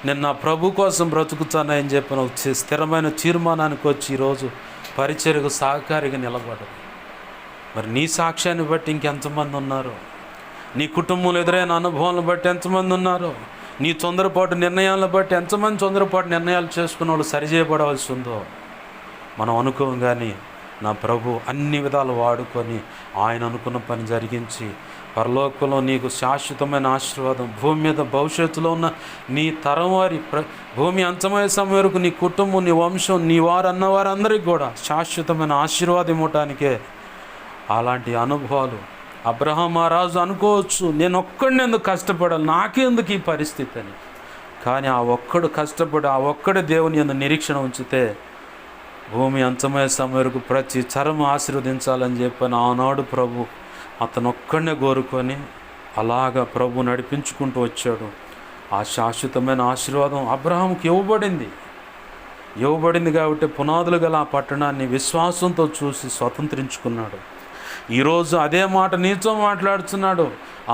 నేను నా ప్రభు కోసం బ్రతుకుతానని చెప్పిన స్థిరమైన తీర్మానానికి వచ్చి ఈరోజు పరిచర్యకు సహకారిగా నిలబడదు. మరి నీ సాక్ష్యాన్ని బట్టి ఇంకెంతమంది ఉన్నారు? నీ కుటుంబంలో ఎదురైన అనుభవాలను బట్టి ఎంతమంది ఉన్నారు? నీ తొందరపాటు నిర్ణయాలను బట్టి ఎంతమంది తొందరపాటు నిర్ణయాలు చేసుకున్న వాళ్ళు సరిచేయబడవలసి ఉందో మనం అనుకోం. కానీ నా ప్రభు అన్ని విధాలు వాడుకొని ఆయన అనుకున్న పని జరిగించి పరలోకంలో నీకు శాశ్వతమైన ఆశీర్వాదం, భూమి మీద భవిష్యత్తులో ఉన్న నీ తరం వారి భూమి అంతమయ్యే సమయం వరకు నీ కుటుంబం, నీ వంశం, నీ వారు అన్నవారందరికీ కూడా శాశ్వతమైన ఆశీర్వాదం ఇవ్వటానికే అలాంటి అనుభవాలు. అబ్రహాం ఆ రాజు అనుకోవచ్చు, నేను ఒక్కడిని ఎందుకు కష్టపడాలి, నాకెందుకు ఈ పరిస్థితి అని. కానీ ఆ ఒక్కడు కష్టపడి ఆ ఒక్కడే దేవుని యందు నిరీక్షణ ఉంచితే భూమి అంతమయ్యే సమయం వరకు ప్రతి చరము ఆశీర్వదించాలని చెప్పని ఆనాడు ప్రభు అతను ఒక్కడనే కోరుకొని అలాగా ప్రభు నడిపించుకుంటూ వచ్చాడు. ఆ శాశ్వతమైన ఆశీర్వాదం అబ్రహాంకి ఇవ్వబడింది కాబట్టి పునాదులు గల ఆ పట్టణాన్ని విశ్వాసంతో చూసి స్వతంత్రించుకున్నాడు. ఈరోజు అదే మాట నీతో మాట్లాడుతున్నాడు.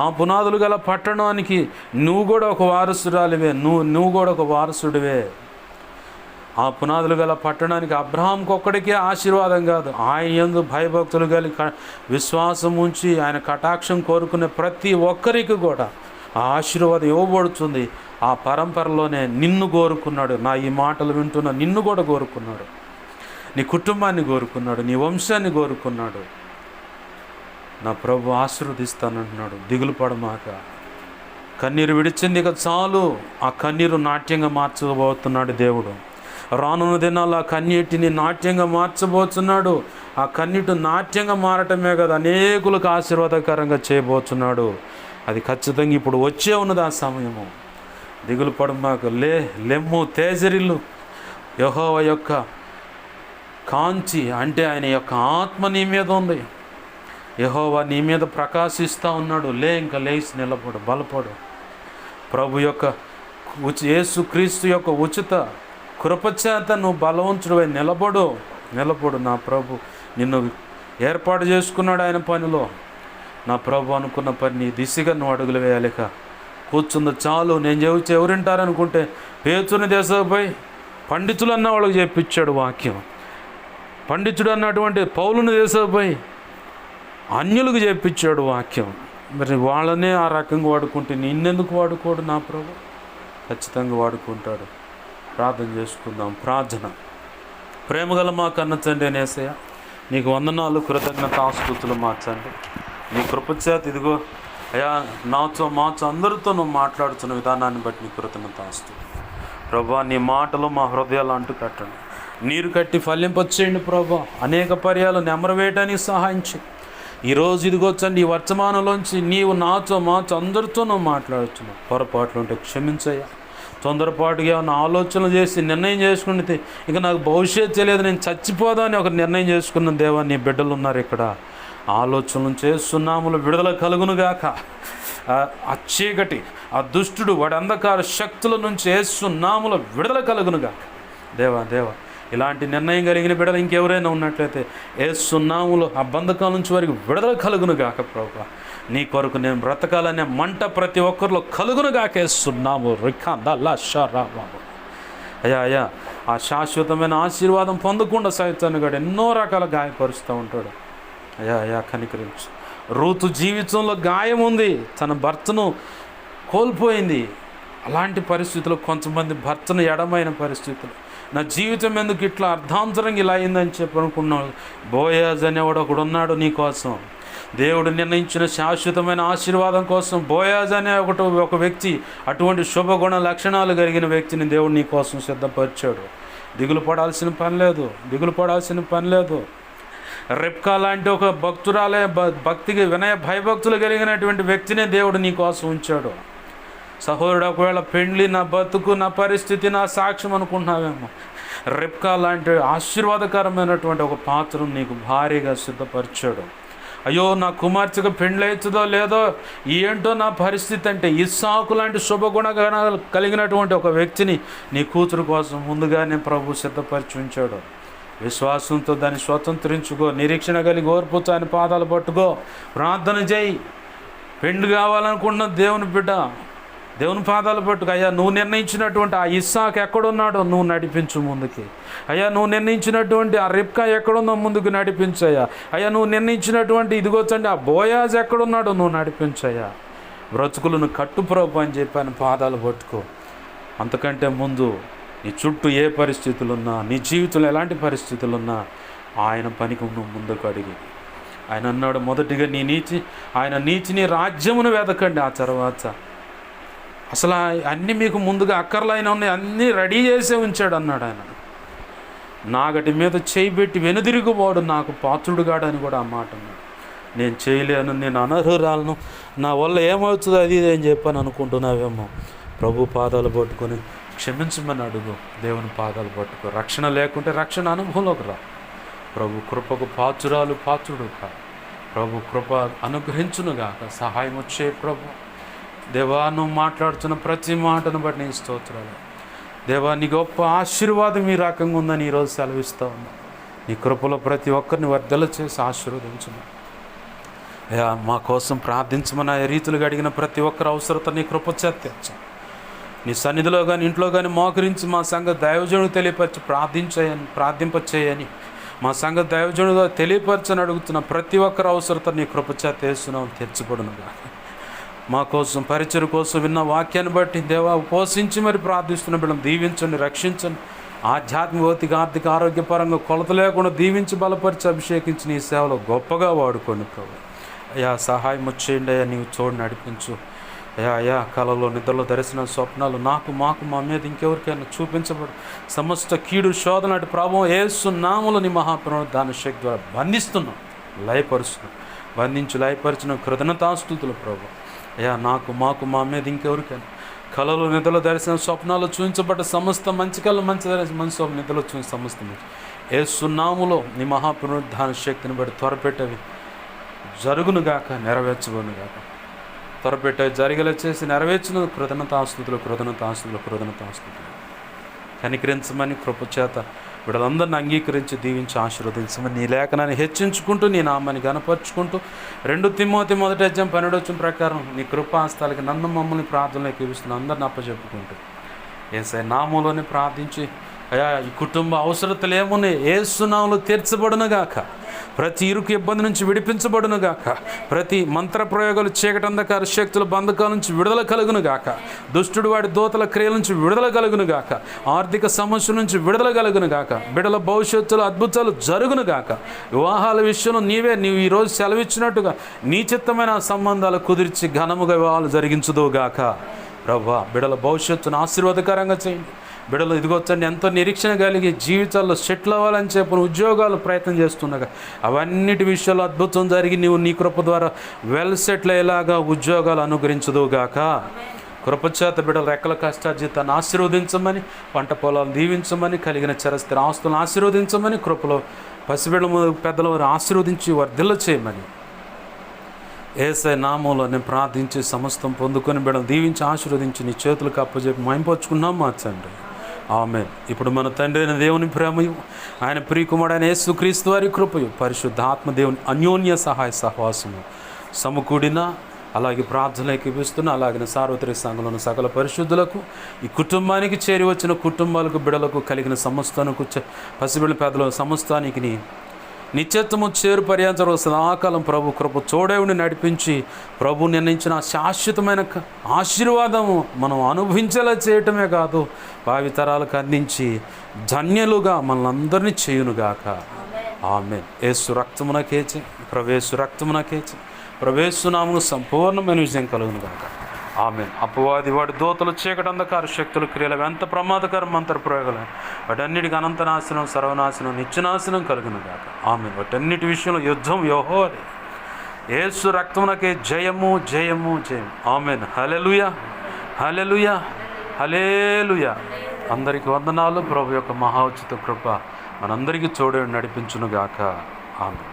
ఆ పునాదులు గల పట్టణానికి నువ్వు కూడా ఒక వారసురాలివే, నువ్వు కూడా ఒక వారసుడివే. ఆ పునాదులు గల పట్టణానికి అబ్రహాంకి ఒక్కడికే ఆశీర్వాదం కాదు, ఆయన యందు భయభక్తులు కలిగి విశ్వాసం ఉంచి ఆయన కటాక్షం కోరుకునే ప్రతి ఒక్కరికి కూడా ఆ ఆశీర్వాదం ఇవ్వబడుతుంది. ఆ పరంపరలోనే నిన్ను కోరుకున్నాడు. నా ఈ మాటలు వింటున్న నిన్ను కూడా కోరుకున్నాడు, నీ కుటుంబాన్ని కోరుకున్నాడు, నీ వంశాన్ని కోరుకున్నాడు. నా ప్రభు ఆశీర్వదిస్తానంటున్నాడు. దిగులు పడమాక. కన్నీరు విడిచింది ఇక చాలు. ఆ కన్నీరు నాట్యంగా మార్చబోతున్నాడు దేవుడు. రానున్న దినాల్లో ఆ కన్నీటిని నాట్యంగా మార్చబోతున్నాడు. ఆ కన్నీటి నాట్యంగా మారటమే కదా అనేకులకు ఆశీర్వాదకరంగా చేయబోతున్నాడు. అది ఖచ్చితంగా ఇప్పుడు వచ్చే ఉన్నది ఆ సమయము. దిగులు పడమాక. లెమ్ము తేజరిల్లు. యెహోవా యొక్క కాంతి అంటే ఆయన యొక్క ఆత్మ నీ మీద ఉంది. యెహోవా నీ మీద ప్రకాశిస్తూ ఉన్నాడు. ఇంకా లేచి నిలబడు, బలపడు. ప్రభు యొక్క యేసుక్రీస్తు యొక్క ఉచిత కృపచేత నువ్వు బలవంతుడివై నిలబడు. నా ప్రభు నిన్ను ఏర్పాటు చేసుకున్నాడు ఆయన పనిలో. నా ప్రభు అనుకున్న పని నీ దిశగా నువ్వు అడుగులు వేయాలిక. కూర్చుంది చాలు. నేను చెబితే ఎవరింటారనుకుంటే పేతుని దేశపోయి పండితులు అన్న వాళ్ళకి చెప్పించాడు వాక్యం. పండితుడు అన్నటువంటి పౌలుని దేశపోయి అన్యులకు చెప్పించాడు వాక్యం. మరి వాళ్ళనే ఆ రకంగా వాడుకుంటే నిన్నెందుకు వాడుకోడు నా ప్రభు? ఖచ్చితంగా వాడుకుంటాడు. ప్రార్థన చేసుకుందాం. ప్రార్థన. ప్రేమగల మా కన్న తండ్రి యేసయ్య, నీకు వందనాలు, కృతజ్ఞత ఆస్తుతులు మార్చండి. నీ కృపచేత ఇదిగో అయ్యా మాతో అందరితో నువ్వు మాట్లాడుతున్న విధానాన్ని బట్టి నీ కృతజ్ఞత ఆస్తులు. ప్రభా నీ మాటలు మా హృదయాలు అంటు కట్టండి. నీరు కట్టి ఫలింపచేయండి ప్రభా. అనేక పర్యాలు నెమరవేయడానికి సహాయం చేయి. ఈరోజు ఇదిగొచ్చండి ఈ వర్తమానంలోంచి నీవు మాతో అందరితో నువ్వు మాట్లాడుతున్నావు. పొరపాట్లు ఉంటే క్షమించయ్యా. తొందరపాటుగా ఏమైనా ఆలోచనలు చేసి నిర్ణయం చేసుకుంటే ఇక నాకు భవిష్యత్తు తెలియదు, నేను చచ్చిపోదాని ఒక నిర్ణయం చేసుకున్న దేవా నీ బిడ్డలు ఉన్నారు ఇక్కడ. ఆలోచనలు చేస్తున్నాములు విడుదల కలుగునుగాక. ఆ చీకటి, ఆ దుష్టుడు, వాడి అంధకార శక్తుల నుంచి ఏసునాముల విడుదల కలుగునుగాక. దేవా ఇలాంటి నిర్ణయం కలిగిన బిడ్డలు ఇంకెవరైనా ఉన్నట్లయితే ఏసునాములు ఆ బంధకాల నుంచి వారికి విడుదల కలుగునుగాక. ప్రభువా నీ కొరకు నేను బ్రతకాలనే మంట ప్రతి ఒక్కరిలో కలుగునుగాక. ఏసునాము రిఖాందాబాబు. అయ్యా ఆ శాశ్వతమైన ఆశీర్వాదం పొందకుండా సైతాన్ని కూడా ఎన్నో రకాల గాయపరుస్తూ ఉంటాడు. అయ్యా కనికరించు. రూతు జీవితంలో గాయం ఉంది, తన భర్తను కోల్పోయింది. అలాంటి పరిస్థితులు కొంతమంది భర్తను ఎడమైన పరిస్థితులు, నా జీవితం ఎందుకు ఇట్లా అర్ధాంతరంగా ఇలా అయిందని చెప్పి అనుకున్నాడు. బోయాజ్ అనేవాడు ఒకడు ఉన్నాడు నీ కోసం. దేవుడు నిర్ణయించిన శాశ్వతమైన ఆశీర్వాదం కోసం బోయాజ్ అనే ఒక వ్యక్తి, అటువంటి శుభగుణ లక్షణాలు కలిగిన వ్యక్తిని దేవుడు నీ కోసం సిద్ధపరిచాడు. దిగులు పడాల్సిన పని లేదు. రెబ్కా లాంటి ఒక భక్తురాలే, భక్తికి వినయ భయభక్తులు కలిగినటువంటి వ్యక్తినే దేవుడు నీ కోసం ఉంచాడు. సహోదరుడు, ఒకవేళ పెండ్లి నా బతుకు, నా పరిస్థితి, నా సాక్ష్యం అనుకుంటున్నావేమో, రెబ్కా లాంటి ఆశీర్వాదకరమైనటువంటి ఒక పాత్రను నీకు భారీగా సిద్ధపరిచాడు. అయ్యో నా కుమార్తెకు పెండ్లి అవుతుందో లేదో, ఏంటో నా పరిస్థితి అంటే ఇస్సాకు లాంటి శుభగుణగణాలు కలిగినటువంటి ఒక వ్యక్తిని నీ కూతురు కోసం ముందుగానే ప్రభు సిద్ధపరిచి ఉంచాడు. విశ్వాసంతో దాన్ని స్వతంత్రించుకో. నిరీక్షణ కలిగి ఓర్పుతో ఆయన పాదాలు పట్టుకో. ప్రార్థన చేయి. పెండ్లి కావాలనుకుంటున్న దేవుని బిడ్డ, దేవుని పాదాలు పట్టుకు. అయ్యా నువ్వు నిర్ణయించినటువంటి ఆ ఇస్సాకు ఎక్కడున్నాడో నువ్వు నడిపించు ముందుకి. అయ్యా నువ్వు నిర్ణయించినటువంటి ఆ రెబ్కా ఎక్కడుందో ముందుకు నడిపించయ్యా. అయ్యా నువ్వు నిర్ణయించినటువంటి ఇదిగోచండి ఆ బోయాజ్ ఎక్కడున్నాడో నువ్వు నడిపించయ్యా. బ్రతుకులను కట్టు ప్రభు అని చెప్పి ఆయన పాదాలు పట్టుకో. అంతకంటే ముందు నీ చుట్టూ ఏ పరిస్థితులున్నా, నీ జీవితంలో ఎలాంటి పరిస్థితులున్నా ఆయన పనికి నువ్వు ముందుకు అడిగి. ఆయన అన్నాడు మొదటిగా ఆయన నీతిని రాజ్యమును వెతకండి, ఆ తర్వాత అసలు అన్నీ మీకు ముందుగా అక్కర్లైన ఉన్నాయి, అన్నీ రెడీ చేసే ఉంచాడు అన్నాడు ఆయన. నాగటి మీద చేయి పెట్టి వెనుదిరుగువాడు నాకు పాత్రుడుగాడని కూడా ఆ మాట అన్నాడు. నేను చేయలేను, నేను అనర్హురాలను, నా వల్ల ఏమవుతుందో అది అని చెప్పని అనుకుంటున్నావేమో. ప్రభు పాదాలు పట్టుకొని క్షమించమని అడుగు. దేవుని పాదాలు పట్టుకో. రక్షణ లేకుంటే రక్షణ అనుభవంలోకి రా. ప్రభు కృపకు పాత్రుడు కా. ప్రభు కృప అనుగ్రహించునుగాక. సహాయం వచ్చే ప్రభు. దేవా, నువ్వు మాట్లాడుతున్న ప్రతి మాటను బట్టి నీ స్తోత్రాలు. దేవా, నీ గొప్ప ఆశీర్వాదం ఈ రకంగా ఉందని ఈరోజు సెలవిస్తూ ఉన్నా. నీ కృపలో ప్రతి ఒక్కరిని వర్ధల చేసి ఆశీర్వదించను. అయ్యా, మా కోసం ప్రార్థించమని ఆ రీతులుగా అడిగిన ప్రతి ఒక్కరి అవసరత నీ కృప చేర్చు. నీ సన్నిధిలో కానీ ఇంట్లో కానీ మోకరించి మా సంఘ దైవజనుడు తెలియపరిచి ప్రార్థింపచేయని మా సంఘ దైవజనుడుగా తెలియపరచని అడుగుతున్న ప్రతి ఒక్కరి అవసరత నీ కృప చేస్తున్నాం తెచ్చబడునుగా. మా కోసం పరిచయం కోసం విన్న వాక్యాన్ని బట్టి దేవా ఉపవసించి మరి ప్రార్థిస్తున్న బిడ్డను దీవించండి, రక్షించండి. ఆధ్యాత్మిక, భౌతిక, ఆర్థిక, ఆరోగ్యపరంగా కొలత లేకుండా దీవించి బలపరిచి అభిషేకించి నీ సేవలో గొప్పగా వాడుకోండి ప్రభు. అయ్యా, సహాయం వచ్చేయండి అయ్యా, నీవు చూడు నడిపించు. అయ్యా కళలో, నిద్రలో, దర్శన, స్వప్నాలు మాకు మా మీద ఇంకెవరికైనా చూపించబడు సమస్త కీడు శోధన అటు ప్రభావం యేసు నామములో నీ మహాపునరుద్ధాన శక్తి ద్వారా బంధిస్తున్నాం, లయపరుస్తున్నాం. లయపరిచిన కృతజ్ఞతాస్తుతులు ప్రభు. అయ్యా, మా మీద ఇంకెవరికైనా కళలో, నిద్రలో, దర్శన, స్వప్నాలు చూపించబడ్డ సమస్త మంచి కళ, మంచి నిద్రలో చూపించే సమస్త మంచి యేసు నామములో నీ మహాపునరుద్ధాన శక్తిని బట్టి త్వరపెట్టవి జరుగునుగాక, నెరవేర్చబడునుగాక. త్వరపెట్టవి జరిగేలా చేసి నెరవేర్చిన కృతజ్ఞతాస్తుతులు. కనికరించమని కృపచేత వీళ్ళందరినీ అంగీకరించి దీవించి ఆశీర్వదించమని నీ లేఖనాన్ని హెచ్చించుకుంటూ నీ నామాన్ని గనపరుచుకుంటూ 2 తిమోతి 1:12 ప్రకారం నీ కృపాస్తాలకి నన్ను మమ్మల్ని ప్రార్థనలోకి ఇస్తున్న అందరిని అప్పచెప్పుకుంటూ యేసయ్య నామములోనే ప్రార్థించి అయ్యా, ఈ కుటుంబ అవసరతలు ఏమున్నాయి యేసు నామములో తీర్చబడునుగాక. ప్రతి ఇరుకు ఇబ్బంది నుంచి విడిపించబడునుగాక. ప్రతి మంత్ర ప్రయోగాలు, చీకటి, అంధకార శక్తుల బంధకాల నుంచి విడుదల కలుగునుగాక. దుష్టుడు వాడి దూతల క్రియల నుంచి విడుదల కలుగునుగాక. ఆర్థిక సమస్యల నుంచి విడుదల కలుగునుగాక. బిడ్డల భవిష్యత్తులో అద్భుతాలు జరుగునుగాక. వివాహాల విషయంలో నీవు ఈరోజు సెలవిచ్చినట్టుగా నీ చిత్తమైన సంబంధాలు కుదిర్చి ఘనముగా వివాహాలు జరిగించుదువుగాక. ప్రభువా, బిడ్డల భవిష్యత్తును ఆశీర్వాదకరంగా చేయండి. బిడ్డలు ఇదిగొచ్చండి ఎంతో నిరీక్షణ కలిగి జీవితాల్లో సెటిల్ అవ్వాలని చెప్పిన ఉద్యోగాలు ప్రయత్నం చేస్తుండగా అవన్నిటి విషయాల్లో అద్భుతం జరిగి నీ కృప ద్వారా వెల్ సెటిల్ అయ్యేలాగా ఉద్యోగాలు అనుగ్రహించదుగాక. కృపచేత బిడ్డలు రెక్కల కష్టార్జితాన్ని ఆశీర్వదించమని, పంట పొలాలు దీవించమని, కలిగిన చరస్థిర ఆస్తులను ఆశీర్వదించమని, కృపలో పసిబిడ్డల పెద్దల వారు ఆశీర్వదించి వర్ధిల్ల చేయమని యేసయ్య నామములో నేను ప్రార్థించి సమస్తం పొందుకొని బిడ్డలు దీవించి ఆశీర్వదించి నీ చేతులకు అప్పచెప్పి మహింపరుచుకున్నాం మా తండ్రి. ఆమేన్. ఇప్పుడు మన తండ్రి అయిన దేవుని ప్రేమయు, ఆయన ప్రియకుమారుడైన యేసుక్రీస్తు వారి కృపయు, పరిశుద్ధాత్మ దేవుని అన్యోన్య సహాయ సహవాసము సమకూడిన అలాగే ప్రార్థనలు ఏకీపిస్తున్న అలాగే సార్వత్రిక సంఘంలోని సకల పరిశుద్ధులకు, ఈ కుటుంబానికి చేరి వచ్చిన కుటుంబాలకు, బిడలకు కలిగిన సమస్తానికి, పసిబిడ్డల పెద్దల సమస్తానికి నిత్యత్వము చేరు పర్యాంతరం సదాకాలం ప్రభు కృప తోడేవుని నడిపించి ప్రభు నిర్ణయించిన శాశ్వతమైన ఆశీర్వాదము మనం అనుభవించేలా చేయటమే కాదు, భావితరాలకు అందించి ధన్యులుగా మనల్ని చేయునుగాక. ఆమేన్. యేసు రక్తమునకేచి ప్రవేశు నామమున సంపూర్ణమైన విజయం కలుగునుగాక. ఆమేన్. అపవాది వాడి దూతలు, చీకటి, అంధకార శక్తులు, క్రియలు, ఎంత ప్రమాదకరం మంత్ర ప్రయోగాలు వాటన్నిటికీ అనంత నాశనం, సర్వనాశనం, నిత్యనాశనం కలుగునుగాక. ఆమేన్. వాటన్నిటి విషయంలో యుద్ధం యెహోవాదే. యేసు రక్తమునకే జయము. ఆమేన్. హల్లెలూయా. అందరికీ వందనాలు. ప్రభు యొక్క మహా ఉచిత కృప మనందరికీ తోడే నడిపించునుగాక. ఆమేన్.